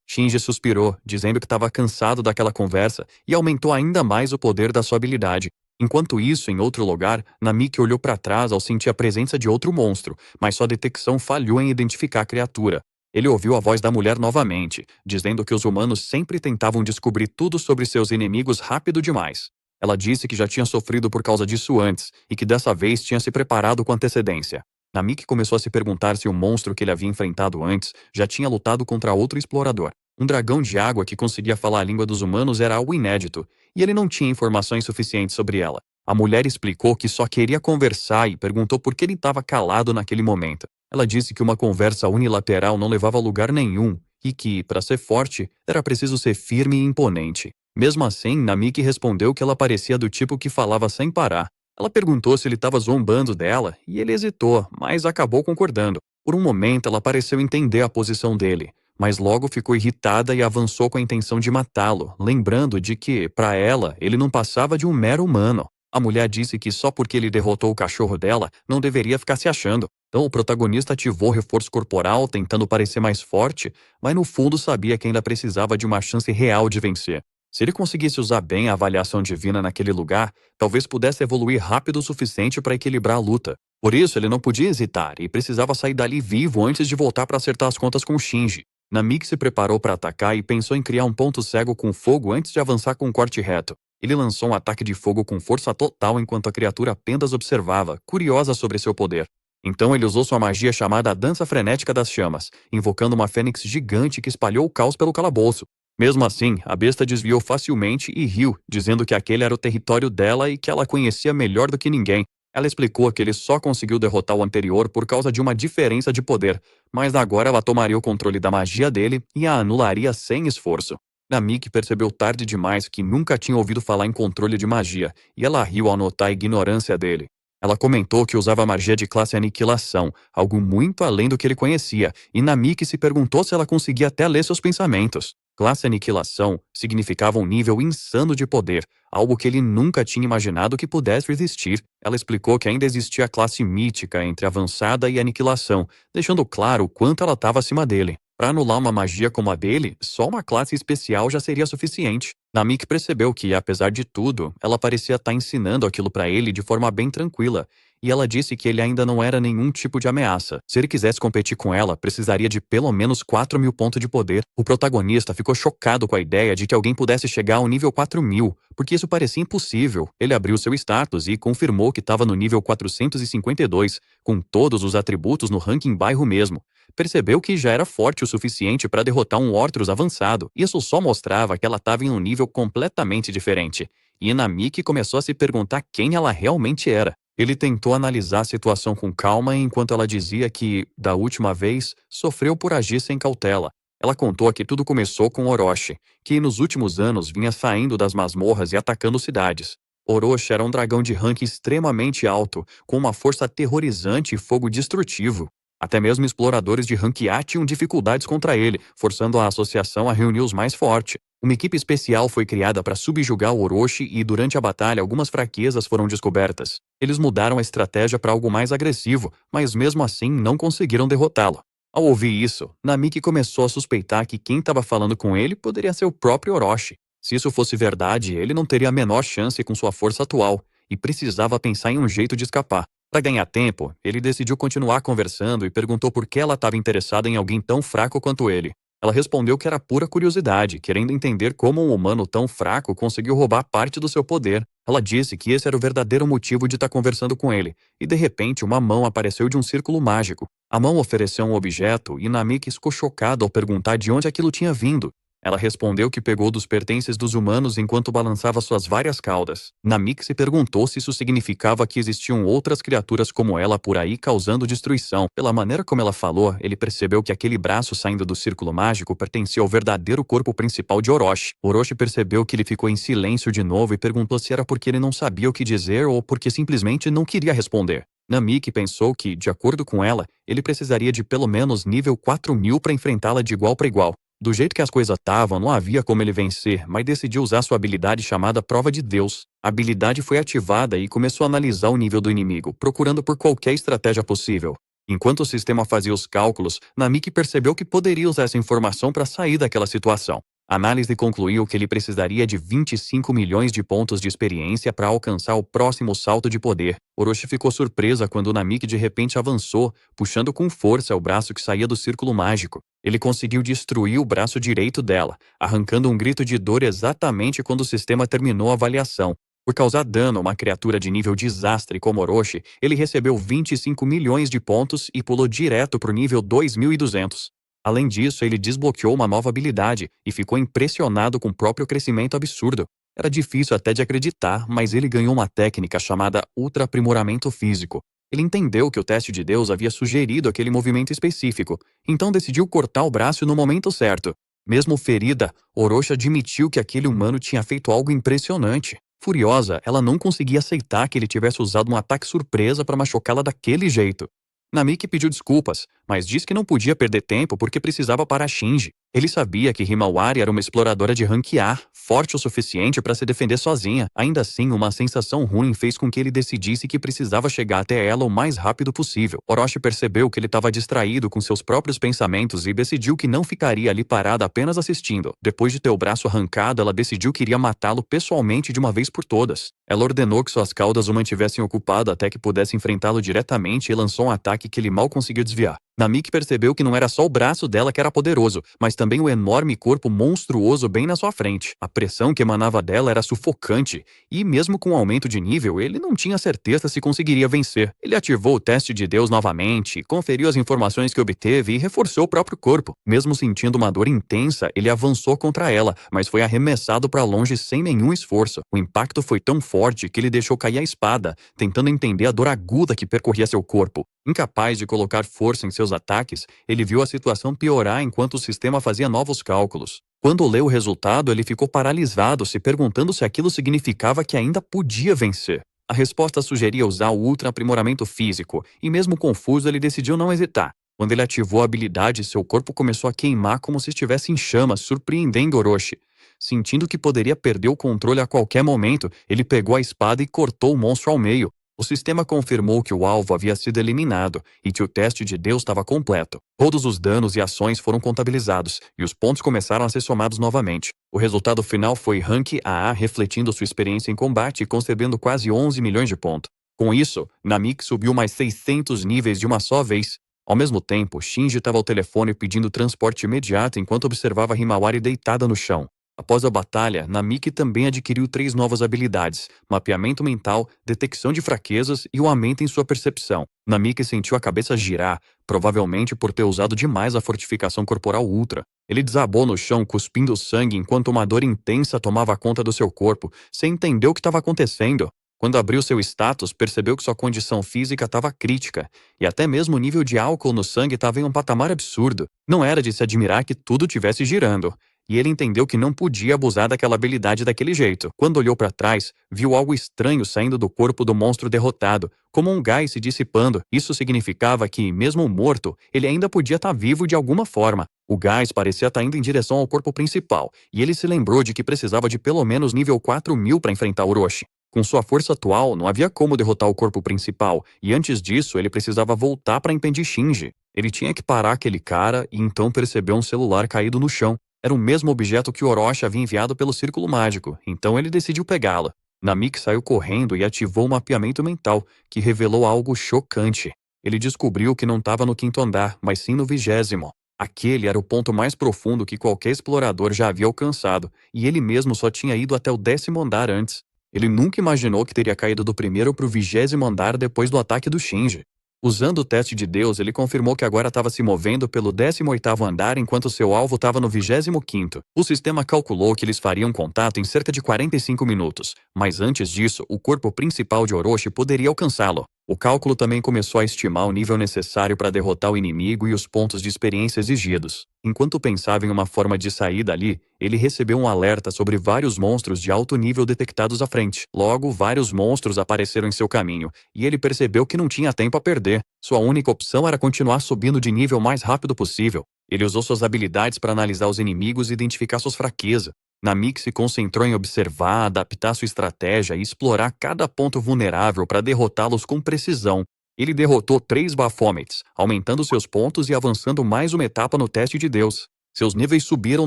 Shinji suspirou, dizendo que estava cansado daquela conversa e aumentou ainda mais o poder da sua habilidade. Enquanto isso, em outro lugar, Namiki olhou para trás ao sentir a presença de outro monstro, mas sua detecção falhou em identificar a criatura. Ele ouviu a voz da mulher novamente, dizendo que os humanos sempre tentavam descobrir tudo sobre seus inimigos rápido demais. Ela disse que já tinha sofrido por causa disso antes e que dessa vez tinha se preparado com antecedência. Namiki começou a se perguntar se o monstro que ele havia enfrentado antes já tinha lutado contra outro explorador. Um dragão de água que conseguia falar a língua dos humanos era algo inédito, e ele não tinha informações suficientes sobre ela. A mulher explicou que só queria conversar e perguntou por que ele estava calado naquele momento. Ela disse que uma conversa unilateral não levava a lugar nenhum e que, para ser forte, era preciso ser firme e imponente. Mesmo assim, Namiki respondeu que ela parecia do tipo que falava sem parar. Ela perguntou se ele estava zombando dela e ele hesitou, mas acabou concordando. Por um momento, ela pareceu entender a posição dele, mas logo ficou irritada e avançou com a intenção de matá-lo, lembrando de que, para ela, ele não passava de um mero humano. A mulher disse que só porque ele derrotou o cachorro dela, não deveria ficar se achando. Então o protagonista ativou reforço corporal, tentando parecer mais forte, mas no fundo sabia que ainda precisava de uma chance real de vencer. Se ele conseguisse usar bem a avaliação divina naquele lugar, talvez pudesse evoluir rápido o suficiente para equilibrar a luta. Por isso, ele não podia hesitar e precisava sair dali vivo antes de voltar para acertar as contas com Shinji. Namiki se preparou para atacar e pensou em criar um ponto cego com fogo antes de avançar com um corte reto. Ele lançou um ataque de fogo com força total enquanto a criatura apenas observava, curiosa sobre seu poder. Então ele usou sua magia chamada Dança Frenética das Chamas, invocando uma fênix gigante que espalhou o caos pelo calabouço. Mesmo assim, a besta desviou facilmente e riu, dizendo que aquele era o território dela e que ela conhecia melhor do que ninguém. Ela explicou que ele só conseguiu derrotar o anterior por causa de uma diferença de poder, mas agora ela tomaria o controle da magia dele e a anularia sem esforço. Namiki percebeu tarde demais que nunca tinha ouvido falar em controle de magia, e ela riu ao notar a ignorância dele. Ela comentou que usava magia de classe Aniquilação, algo muito além do que ele conhecia, e Namiki se perguntou se ela conseguia até ler seus pensamentos. Classe Aniquilação significava um nível insano de poder, algo que ele nunca tinha imaginado que pudesse existir. Ela explicou que ainda existia a classe mítica entre Avançada e Aniquilação, deixando claro o quanto ela estava acima dele. Para anular uma magia como a dele, só uma classe especial já seria suficiente. Namiki percebeu que, apesar de tudo, ela parecia estar ensinando aquilo para ele de forma bem tranquila, e ela disse que ele ainda não era nenhum tipo de ameaça. Se ele quisesse competir com ela, precisaria de pelo menos 4.000 pontos de poder. O protagonista ficou chocado com a ideia de que alguém pudesse chegar ao nível 4.000, porque isso parecia impossível. Ele abriu seu status e confirmou que estava no nível 452, com todos os atributos no ranking bairro mesmo. Percebeu que já era forte o suficiente para derrotar um Ortrus avançado. Isso só mostrava que ela estava em um nível completamente diferente. E Namiki começou a se perguntar quem ela realmente era. Ele tentou analisar a situação com calma enquanto ela dizia que, da última vez, sofreu por agir sem cautela. Ela contou que tudo começou com Orochi, que nos últimos anos vinha saindo das masmorras e atacando cidades. Orochi era um dragão de rank extremamente alto, com uma força aterrorizante e fogo destrutivo. Até mesmo exploradores de rank A tinham dificuldades contra ele, forçando a associação a reunir os mais fortes. Uma equipe especial foi criada para subjugar o Orochi e, durante a batalha, algumas fraquezas foram descobertas. Eles mudaram a estratégia para algo mais agressivo, mas mesmo assim não conseguiram derrotá-lo. Ao ouvir isso, Namiki começou a suspeitar que quem estava falando com ele poderia ser o próprio Orochi. Se isso fosse verdade, ele não teria a menor chance com sua força atual, e precisava pensar em um jeito de escapar. Para ganhar tempo, ele decidiu continuar conversando e perguntou por que ela estava interessada em alguém tão fraco quanto ele. Ela respondeu que era pura curiosidade, querendo entender como um humano tão fraco conseguiu roubar parte do seu poder. Ela disse que esse era o verdadeiro motivo de estar conversando com ele, e de repente uma mão apareceu de um círculo mágico. A mão ofereceu um objeto e Namiki ficou chocado ao perguntar de onde aquilo tinha vindo. Ela respondeu que pegou dos pertences dos humanos enquanto balançava suas várias caudas. Namik se perguntou se isso significava que existiam outras criaturas como ela por aí causando destruição. Pela maneira como ela falou, ele percebeu que aquele braço saindo do círculo mágico pertencia ao verdadeiro corpo principal de Orochi. Orochi percebeu que ele ficou em silêncio de novo e perguntou se era porque ele não sabia o que dizer ou porque simplesmente não queria responder. Namik pensou que, de acordo com ela, ele precisaria de pelo menos nível 4000 para enfrentá-la de igual para igual. Do jeito que as coisas estavam, não havia como ele vencer, mas decidiu usar sua habilidade chamada Prova de Deus. A habilidade foi ativada e começou a analisar o nível do inimigo, procurando por qualquer estratégia possível. Enquanto o sistema fazia os cálculos, Namik percebeu que poderia usar essa informação para sair daquela situação. A análise concluiu que ele precisaria de 25 milhões de pontos de experiência para alcançar o próximo salto de poder. Orochi ficou surpresa quando Namik de repente avançou, puxando com força o braço que saía do círculo mágico. Ele conseguiu destruir o braço direito dela, arrancando um grito de dor exatamente quando o sistema terminou a avaliação. Por causar dano a uma criatura de nível desastre como Orochi, ele recebeu 25 milhões de pontos e pulou direto para o nível 2200. Além disso, ele desbloqueou uma nova habilidade e ficou impressionado com o próprio crescimento absurdo. Era difícil até de acreditar, mas ele ganhou uma técnica chamada Ultra Aprimoramento Físico. Ele entendeu que o teste de Deus havia sugerido aquele movimento específico, então decidiu cortar o braço no momento certo. Mesmo ferida, Orochi admitiu que aquele humano tinha feito algo impressionante. Furiosa, ela não conseguia aceitar que ele tivesse usado um ataque surpresa para machucá-la daquele jeito. Namiki pediu desculpas, mas disse que não podia perder tempo porque precisava parar Shinji. Ele sabia que Himawari era uma exploradora de rank A, forte o suficiente para se defender sozinha. Ainda assim, uma sensação ruim fez com que ele decidisse que precisava chegar até ela o mais rápido possível. Orochi percebeu que ele estava distraído com seus próprios pensamentos e decidiu que não ficaria ali parada apenas assistindo. Depois de ter o braço arrancado, ela decidiu que iria matá-lo pessoalmente de uma vez por todas. Ela ordenou que suas caudas o mantivessem ocupado até que pudesse enfrentá-lo diretamente e lançou um ataque que ele mal conseguiu desviar. Namik percebeu que não era só o braço dela que era poderoso, mas também o enorme corpo monstruoso bem na sua frente. A pressão que emanava dela era sufocante, e mesmo com o aumento de nível, ele não tinha certeza se conseguiria vencer. Ele ativou o teste de Deus novamente, conferiu as informações que obteve e reforçou o próprio corpo. Mesmo sentindo uma dor intensa, ele avançou contra ela, mas foi arremessado para longe sem nenhum esforço. O impacto foi tão forte que ele deixou cair a espada, tentando entender a dor aguda que percorria seu corpo. Incapaz de colocar força em seus ataques, ele viu a situação piorar enquanto o sistema fazia novos cálculos. Quando leu o resultado, ele ficou paralisado, se perguntando se aquilo significava que ainda podia vencer. A resposta sugeria usar o Ultra Aprimoramento Físico, e mesmo confuso, ele decidiu não hesitar. Quando ele ativou a habilidade, seu corpo começou a queimar como se estivesse em chamas, surpreendendo Orochi. Sentindo que poderia perder o controle a qualquer momento, ele pegou a espada e cortou o monstro ao meio. O sistema confirmou que o alvo havia sido eliminado e que o teste de Deus estava completo. Todos os danos e ações foram contabilizados e os pontos começaram a ser somados novamente. O resultado final foi Rank AA, refletindo sua experiência em combate e concedendo quase 11 milhões de pontos. Com isso, Namik subiu mais 600 níveis de uma só vez. Ao mesmo tempo, Shinji estava ao telefone pedindo transporte imediato enquanto observava Himawari deitada no chão. Após a batalha, Namiki também adquiriu 3 novas habilidades: mapeamento mental, detecção de fraquezas e o aumento em sua percepção. Namiki sentiu a cabeça girar, provavelmente por ter usado demais a fortificação corporal Ultra. Ele desabou no chão, cuspindo sangue enquanto uma dor intensa tomava conta do seu corpo, sem entender o que estava acontecendo. Quando abriu seu status, percebeu que sua condição física estava crítica, e até mesmo o nível de álcool no sangue estava em um patamar absurdo. Não era de se admirar que tudo tivesse girando. e ele entendeu que não podia abusar daquela habilidade daquele jeito. Quando olhou para trás, viu algo estranho saindo do corpo do monstro derrotado, como um gás se dissipando. Isso significava que, mesmo morto, ele ainda podia estar vivo de alguma forma. O gás parecia estar indo em direção ao corpo principal, e ele se lembrou de que precisava de pelo menos nível 4000 para enfrentar Orochi. Com sua força atual, não havia como derrotar o corpo principal, e antes disso, ele precisava voltar para impedir Shinji. Ele tinha que parar aquele cara e então percebeu um celular caído no chão. Era o mesmo objeto que Orochi havia enviado pelo círculo mágico, então ele decidiu pegá-lo. Namik saiu correndo e ativou o mapeamento mental, que revelou algo chocante. Ele descobriu que não estava no 5º andar, mas sim no 20º. Aquele era o ponto mais profundo que qualquer explorador já havia alcançado, e ele mesmo só tinha ido até o 10º andar antes. Ele nunca imaginou que teria caído do 1º para o 20º andar depois do ataque do Shinji. Usando o teste de Deus, ele confirmou que agora estava se movendo pelo 18º andar enquanto seu alvo estava no 25º. O sistema calculou que eles fariam contato em cerca de 45 minutos, mas antes disso, o corpo principal de Orochi poderia alcançá-lo. O cálculo também começou a estimar o nível necessário para derrotar o inimigo e os pontos de experiência exigidos. Enquanto pensava em uma forma de sair dali, ele recebeu um alerta sobre vários monstros de alto nível detectados à frente. Logo, vários monstros apareceram em seu caminho, e ele percebeu que não tinha tempo a perder. Sua única opção era continuar subindo de nível o mais rápido possível. Ele usou suas habilidades para analisar os inimigos e identificar suas fraquezas. Namik se concentrou em observar, adaptar sua estratégia e explorar cada ponto vulnerável para derrotá-los com precisão. Ele derrotou 3 Baphomets, aumentando seus pontos e avançando mais uma etapa no teste de Deus. Seus níveis subiram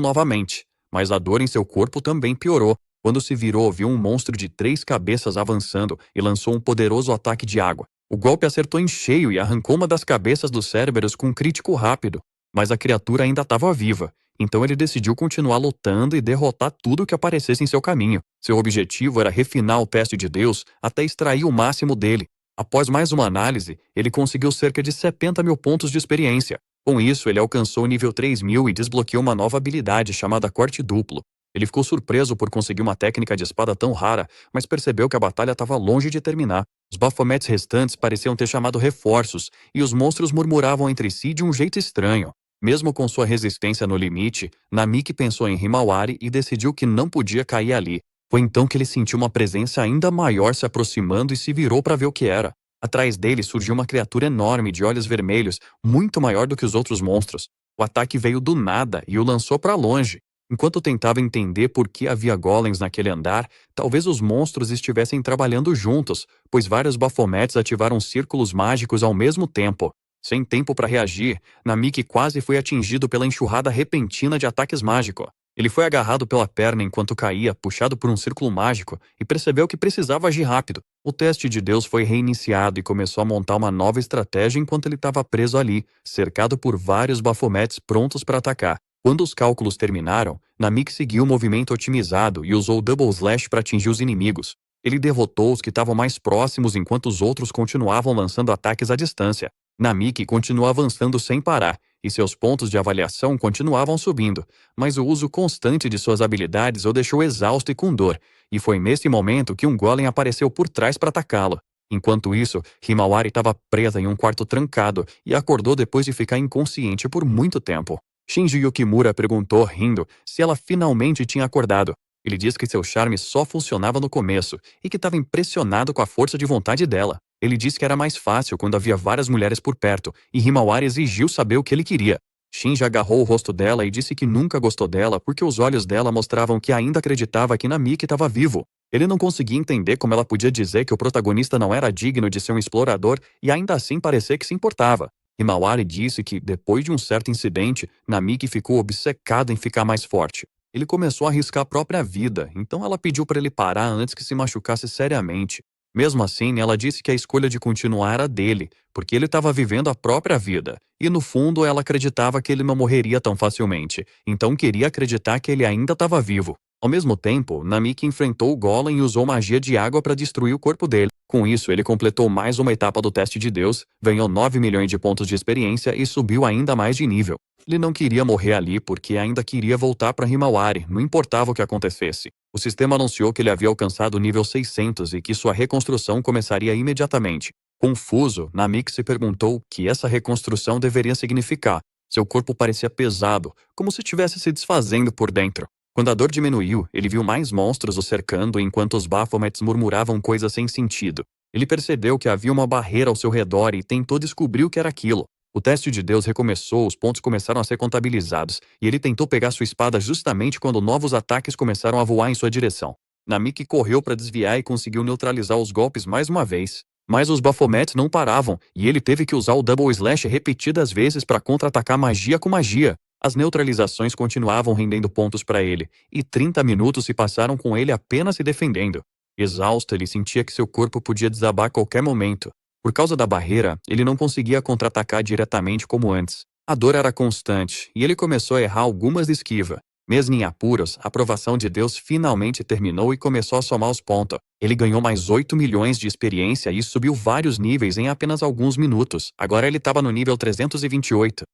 novamente, mas a dor em seu corpo também piorou. Quando se virou, viu um monstro de 3 cabeças avançando e lançou um poderoso ataque de água. O golpe acertou em cheio e arrancou uma das cabeças dos Cerberus com um crítico rápido. Mas a criatura ainda estava viva, então ele decidiu continuar lutando e derrotar tudo que aparecesse em seu caminho. Seu objetivo era refinar o teste de Deus até extrair o máximo dele. Após mais uma análise, ele conseguiu cerca de 70.000 pontos de experiência. Com isso, ele alcançou o nível 3000 e desbloqueou uma nova habilidade chamada Corte Duplo. Ele ficou surpreso por conseguir uma técnica de espada tão rara, mas percebeu que a batalha estava longe de terminar. Os Baphomets restantes pareciam ter chamado reforços, e os monstros murmuravam entre si de um jeito estranho. Mesmo com sua resistência no limite, Namik pensou em Himawari e decidiu que não podia cair ali. Foi então que ele sentiu uma presença ainda maior se aproximando e se virou para ver o que era. Atrás dele surgiu uma criatura enorme de olhos vermelhos, muito maior do que os outros monstros. O ataque veio do nada e o lançou para longe. Enquanto tentava entender por que havia golems naquele andar, talvez os monstros estivessem trabalhando juntos, pois vários Baphomets ativaram círculos mágicos ao mesmo tempo. Sem tempo para reagir, Namik quase foi atingido pela enxurrada repentina de ataques mágicos. Ele foi agarrado pela perna enquanto caía, puxado por um círculo mágico, e percebeu que precisava agir rápido. O teste de Deus foi reiniciado e começou a montar uma nova estratégia enquanto ele estava preso ali, cercado por vários Baphomets prontos para atacar. Quando os cálculos terminaram, Namik seguiu o movimento otimizado e usou o Double Slash para atingir os inimigos. Ele derrotou os que estavam mais próximos enquanto os outros continuavam lançando ataques à distância. Namik continuou avançando sem parar, e seus pontos de avaliação continuavam subindo, mas o uso constante de suas habilidades o deixou exausto e com dor, e foi nesse momento que um golem apareceu por trás para atacá-lo. Enquanto isso, Himawari estava presa em um quarto trancado e acordou depois de ficar inconsciente por muito tempo. Shinji Yukimura perguntou, rindo, se ela finalmente tinha acordado. Ele disse que seu charme só funcionava no começo e que estava impressionado com a força de vontade dela. Ele disse que era mais fácil quando havia várias mulheres por perto, e Himawari exigiu saber o que ele queria. Shinji agarrou o rosto dela e disse que nunca gostou dela porque os olhos dela mostravam que ainda acreditava que Namik estava vivo. Ele não conseguia entender como ela podia dizer que o protagonista não era digno de ser um explorador e ainda assim parecer que se importava. Himawari disse que, depois de um certo incidente, Namik ficou obcecado em ficar mais forte. Ele começou a arriscar a própria vida, então ela pediu para ele parar antes que se machucasse seriamente. Mesmo assim, ela disse que a escolha de continuar era dele, porque ele estava vivendo a própria vida. E no fundo, ela acreditava que ele não morreria tão facilmente, então queria acreditar que ele ainda estava vivo. Ao mesmo tempo, Namik enfrentou o Golem e usou magia de água para destruir o corpo dele. Com isso, ele completou mais uma etapa do teste de Deus, ganhou 9 milhões de pontos de experiência e subiu ainda mais de nível. Ele não queria morrer ali porque ainda queria voltar para Himawari, não importava o que acontecesse. O sistema anunciou que ele havia alcançado o nível 600 e que sua reconstrução começaria imediatamente. Confuso, Namik se perguntou o que essa reconstrução deveria significar. Seu corpo parecia pesado, como se estivesse se desfazendo por dentro. Quando a dor diminuiu, ele viu mais monstros o cercando enquanto os Baphomets murmuravam coisas sem sentido. Ele percebeu que havia uma barreira ao seu redor e tentou descobrir o que era aquilo. O teste de Deus recomeçou, os pontos começaram a ser contabilizados, e ele tentou pegar sua espada justamente quando novos ataques começaram a voar em sua direção. Namik correu para desviar e conseguiu neutralizar os golpes mais uma vez. Mas os Baphomets não paravam, e ele teve que usar o Double Slash repetidas vezes para contra-atacar magia com magia. As neutralizações continuavam rendendo pontos para ele, e 30 minutos se passaram com ele apenas se defendendo. Exausto, ele sentia que seu corpo podia desabar a qualquer momento. Por causa da barreira, ele não conseguia contra-atacar diretamente como antes. A dor era constante, e ele começou a errar algumas de esquiva. Mesmo em apuros, a aprovação de Deus finalmente terminou e começou a somar os pontos. Ele ganhou mais 8 milhões de experiência e subiu vários níveis em apenas alguns minutos. Agora ele estava no nível 328.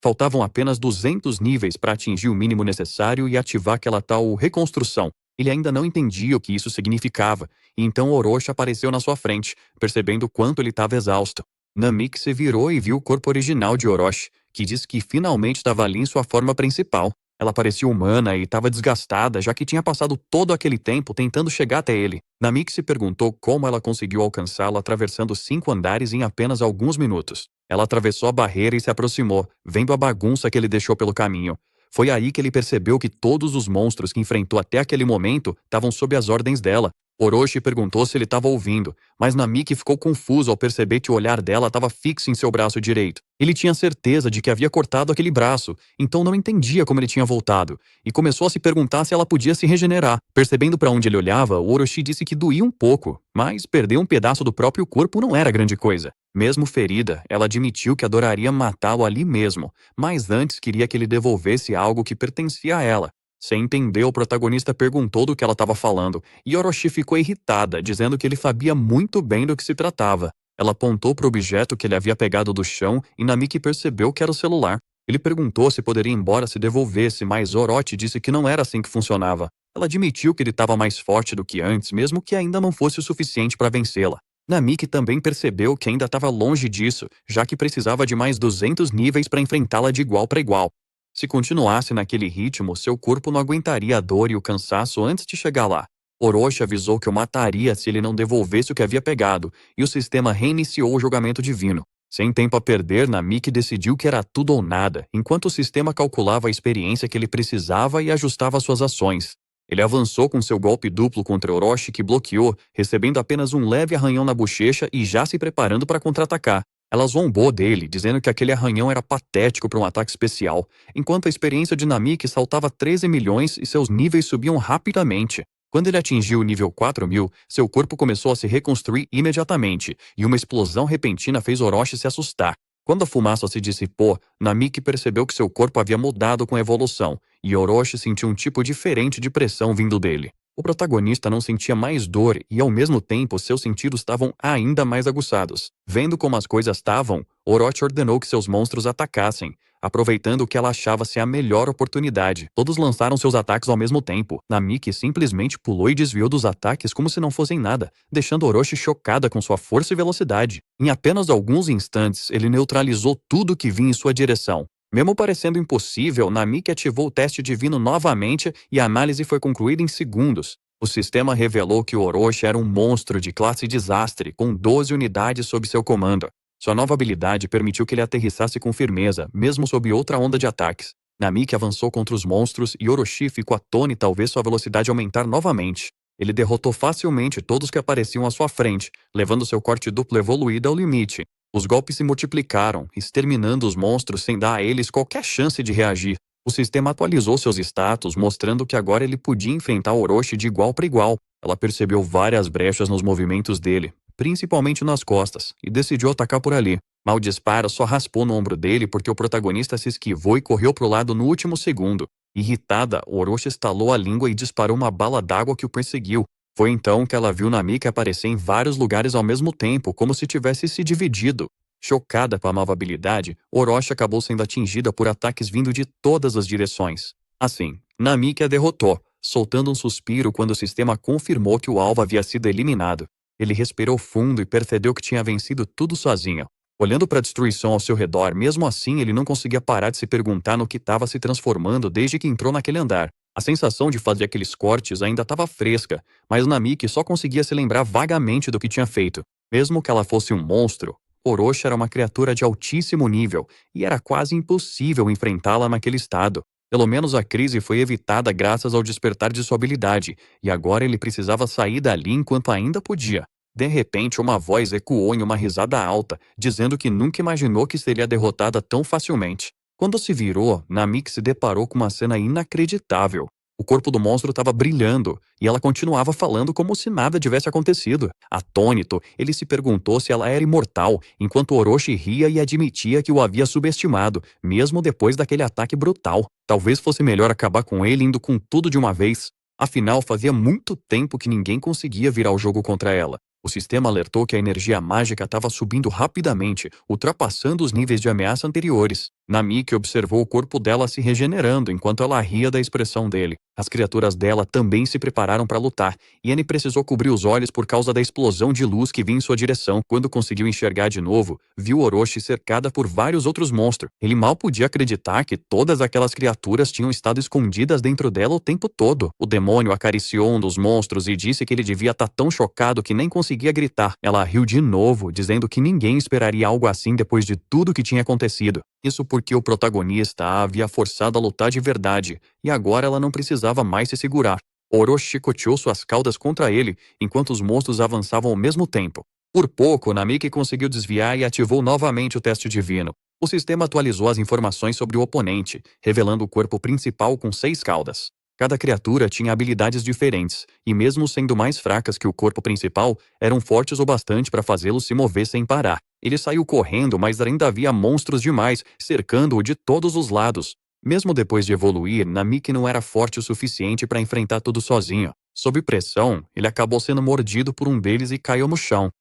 Faltavam apenas 200 níveis para atingir o mínimo necessário e ativar aquela tal reconstrução. Ele ainda não entendia o que isso significava, e então Orochi apareceu na sua frente, percebendo o quanto ele estava exausto. Namik se virou e viu o corpo original de Orochi, que disse que finalmente estava ali em sua forma principal. Ela parecia humana e estava desgastada, já que tinha passado todo aquele tempo tentando chegar até ele. Namik se perguntou como ela conseguiu alcançá-lo atravessando 5 andares em apenas alguns minutos. Ela atravessou a barreira e se aproximou, vendo a bagunça que ele deixou pelo caminho. Foi aí que ele percebeu que todos os monstros que enfrentou até aquele momento estavam sob as ordens dela. Orochi perguntou se ele estava ouvindo, mas Namik ficou confuso ao perceber que o olhar dela estava fixo em seu braço direito. Ele tinha certeza de que havia cortado aquele braço, então não entendia como ele tinha voltado, e começou a se perguntar se ela podia se regenerar. Percebendo para onde ele olhava, o Orochi disse que doía um pouco, mas perder um pedaço do próprio corpo não era grande coisa. Mesmo ferida, ela admitiu que adoraria matá-lo ali mesmo, mas antes queria que ele devolvesse algo que pertencia a ela. Sem entender, o protagonista perguntou do que ela estava falando, e Orochi ficou irritada, dizendo que ele sabia muito bem do que se tratava. Ela apontou para o objeto que ele havia pegado do chão e Namik percebeu que era o celular. Ele perguntou se poderia ir embora se devolvesse, mas Orochi disse que não era assim que funcionava. Ela admitiu que ele estava mais forte do que antes, mesmo que ainda não fosse o suficiente para vencê-la. Namik também percebeu que ainda estava longe disso, já que precisava de mais 200 níveis para enfrentá-la de igual para igual. Se continuasse naquele ritmo, seu corpo não aguentaria a dor e o cansaço antes de chegar lá. Orochi avisou que o mataria se ele não devolvesse o que havia pegado, e o sistema reiniciou o julgamento divino. Sem tempo a perder, Namik decidiu que era tudo ou nada, enquanto o sistema calculava a experiência que ele precisava e ajustava suas ações. Ele avançou com seu golpe duplo contra Orochi, que bloqueou, recebendo apenas um leve arranhão na bochecha e já se preparando para contra-atacar. Ela zombou dele, dizendo que aquele arranhão era patético para um ataque especial, enquanto a experiência de Namik saltava 13 milhões e seus níveis subiam rapidamente. Quando ele atingiu o nível 4.000, seu corpo começou a se reconstruir imediatamente, e uma explosão repentina fez Orochi se assustar. Quando a fumaça se dissipou, Namik percebeu que seu corpo havia mudado com a evolução, e Orochi sentiu um tipo diferente de pressão vindo dele. O protagonista não sentia mais dor e, ao mesmo tempo, seus sentidos estavam ainda mais aguçados. Vendo como as coisas estavam, Orochi ordenou que seus monstros atacassem, aproveitando o que ela achava ser a melhor oportunidade. Todos lançaram seus ataques ao mesmo tempo. Namik simplesmente pulou e desviou dos ataques como se não fossem nada, deixando Orochi chocada com sua força e velocidade. Em apenas alguns instantes, ele neutralizou tudo que vinha em sua direção. Mesmo parecendo impossível, Namik ativou o teste divino novamente e a análise foi concluída em segundos. O sistema revelou que o Orochi era um monstro de classe desastre, com 12 unidades sob seu comando. Sua nova habilidade permitiu que ele aterrissasse com firmeza, mesmo sob outra onda de ataques. Namik avançou contra os monstros e Orochi ficou atônito ao ver sua velocidade aumentar novamente. Ele derrotou facilmente todos que apareciam à sua frente, levando seu corte duplo evoluído ao limite. Os golpes se multiplicaram, exterminando os monstros sem dar a eles qualquer chance de reagir. O sistema atualizou seus status, mostrando que agora ele podia enfrentar Orochi de igual para igual. Ela percebeu várias brechas nos movimentos dele, principalmente nas costas, e decidiu atacar por ali. Mas o disparo só raspou no ombro dele porque o protagonista se esquivou e correu pro lado no último segundo. Irritada, Orochi estalou a língua e disparou uma bala d'água que o perseguiu. Foi então que ela viu Namik aparecer em vários lugares ao mesmo tempo, como se tivesse se dividido. Chocada com a nova habilidade, Orochi acabou sendo atingida por ataques vindo de todas as direções. Assim, Namik a derrotou, soltando um suspiro quando o sistema confirmou que o alvo havia sido eliminado. Ele respirou fundo e percebeu que tinha vencido tudo sozinho. Olhando para a destruição ao seu redor, mesmo assim ele não conseguia parar de se perguntar no que estava se transformando desde que entrou naquele andar. A sensação de fazer aqueles cortes ainda estava fresca, mas Namiki só conseguia se lembrar vagamente do que tinha feito. Mesmo que ela fosse um monstro, Orochi era uma criatura de altíssimo nível e era quase impossível enfrentá-la naquele estado. Pelo menos a crise foi evitada graças ao despertar de sua habilidade, e agora ele precisava sair dali enquanto ainda podia. De repente, uma voz ecoou em uma risada alta, dizendo que nunca imaginou que seria derrotada tão facilmente. Quando se virou, Namik se deparou com uma cena inacreditável. O corpo do monstro estava brilhando, e ela continuava falando como se nada tivesse acontecido. Atônito, ele se perguntou se ela era imortal, enquanto Orochi ria e admitia que o havia subestimado, mesmo depois daquele ataque brutal. Talvez fosse melhor acabar com ele indo com tudo de uma vez. Afinal, fazia muito tempo que ninguém conseguia virar o jogo contra ela. O sistema alertou que a energia mágica estava subindo rapidamente, ultrapassando os níveis de ameaça anteriores. Namiki observou o corpo dela se regenerando enquanto ela ria da expressão dele. As criaturas dela também se prepararam para lutar, e Annie precisou cobrir os olhos por causa da explosão de luz que vinha em sua direção. Quando conseguiu enxergar de novo, viu Orochi cercada por vários outros monstros. Ele mal podia acreditar que todas aquelas criaturas tinham estado escondidas dentro dela o tempo todo. O demônio acariciou um dos monstros e disse que ele devia estar tão chocado que nem conseguia gritar. Ela riu de novo, dizendo que ninguém esperaria algo assim depois de tudo que tinha acontecido. Isso porque o protagonista a havia forçado a lutar de verdade, e agora ela não precisava mais se segurar. Orochi chicoteou suas caudas contra ele, enquanto os monstros avançavam ao mesmo tempo. Por pouco, Namiki conseguiu desviar e ativou novamente o teste divino. O sistema atualizou as informações sobre o oponente, revelando o corpo principal com 6 caudas. Cada criatura tinha habilidades diferentes, e mesmo sendo mais fracas que o corpo principal, eram fortes o bastante para fazê-lo se mover sem parar. Ele saiu correndo, mas ainda havia monstros demais, cercando-o de todos os lados. Mesmo depois de evoluir, Namiki não era forte o suficiente para enfrentar tudo sozinho. Sob pressão, ele acabou sendo mordido por um deles e caiu no chão.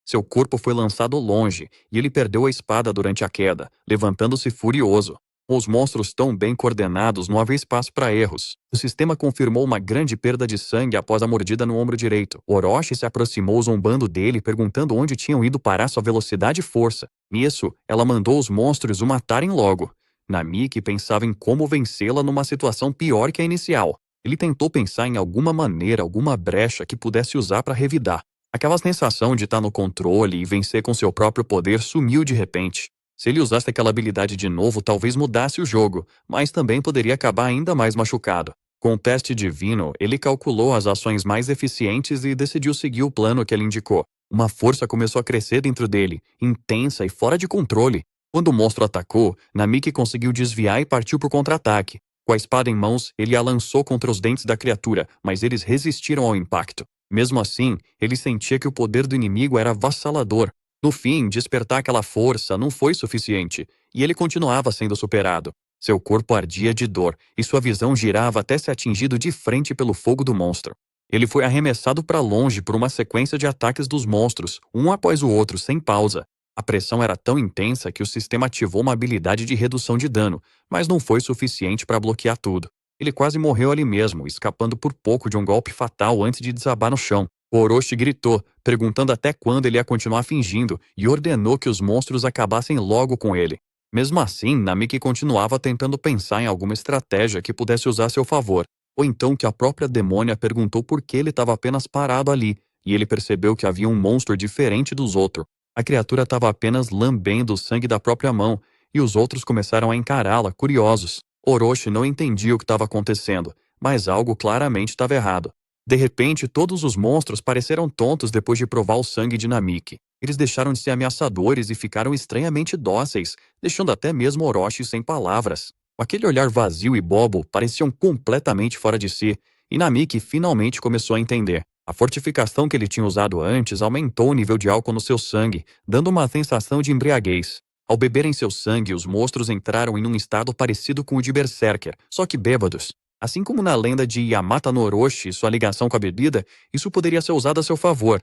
Seu corpo foi lançado longe, e ele perdeu a espada durante a queda, levantando-se furioso. Com os monstros tão bem coordenados, não havia espaço para erros. O sistema confirmou uma grande perda de sangue após a mordida no ombro direito. Orochi se aproximou zombando dele, perguntando onde tinham ido parar sua velocidade e força. Nisso, ela mandou os monstros o matarem logo. Namiki pensava em como vencê-la numa situação pior que a inicial. Ele tentou pensar em alguma maneira, alguma brecha que pudesse usar para revidar. Aquela sensação de estar no controle e vencer com seu próprio poder sumiu de repente. Se ele usasse aquela habilidade de novo, talvez mudasse o jogo, mas também poderia acabar ainda mais machucado. Com o teste divino, ele calculou as ações mais eficientes e decidiu seguir o plano que ele indicou. Uma força começou a crescer dentro dele, intensa e fora de controle. Quando o monstro atacou, Namiki conseguiu desviar e partiu para o contra-ataque. Com a espada em mãos, ele a lançou contra os dentes da criatura, mas eles resistiram ao impacto. Mesmo assim, ele sentia que o poder do inimigo era avassalador. No fim, despertar aquela força não foi suficiente, e ele continuava sendo superado. Seu corpo ardia de dor, e sua visão girava até ser atingido de frente pelo fogo do monstro. Ele foi arremessado para longe por uma sequência de ataques dos monstros, um após o outro, sem pausa. A pressão era tão intensa que o sistema ativou uma habilidade de redução de dano, mas não foi suficiente para bloquear tudo. Ele quase morreu ali mesmo, escapando por pouco de um golpe fatal antes de desabar no chão. O Orochi gritou, perguntando até quando ele ia continuar fingindo, e ordenou que os monstros acabassem logo com ele. Mesmo assim, Namiki continuava tentando pensar em alguma estratégia que pudesse usar a seu favor. Ou então que a própria demônia perguntou por que ele estava apenas parado ali, e ele percebeu que havia um monstro diferente dos outros. A criatura estava apenas lambendo o sangue da própria mão, e os outros começaram a encará-la, curiosos. Orochi não entendia o que estava acontecendo, mas algo claramente estava errado. De repente, todos os monstros pareceram tontos depois de provar o sangue de Namiki. Eles deixaram de ser ameaçadores e ficaram estranhamente dóceis, deixando até mesmo Orochi sem palavras. Com aquele olhar vazio e bobo, pareciam completamente fora de si, e Namiki finalmente começou a entender. A fortificação que ele tinha usado antes aumentou o nível de álcool no seu sangue, dando uma sensação de embriaguez. Ao beberem seu sangue, os monstros entraram em um estado parecido com o de Berserker, só que bêbados. Assim como na lenda de Yamata no Orochi e sua ligação com a bebida, isso poderia ser usado a seu favor.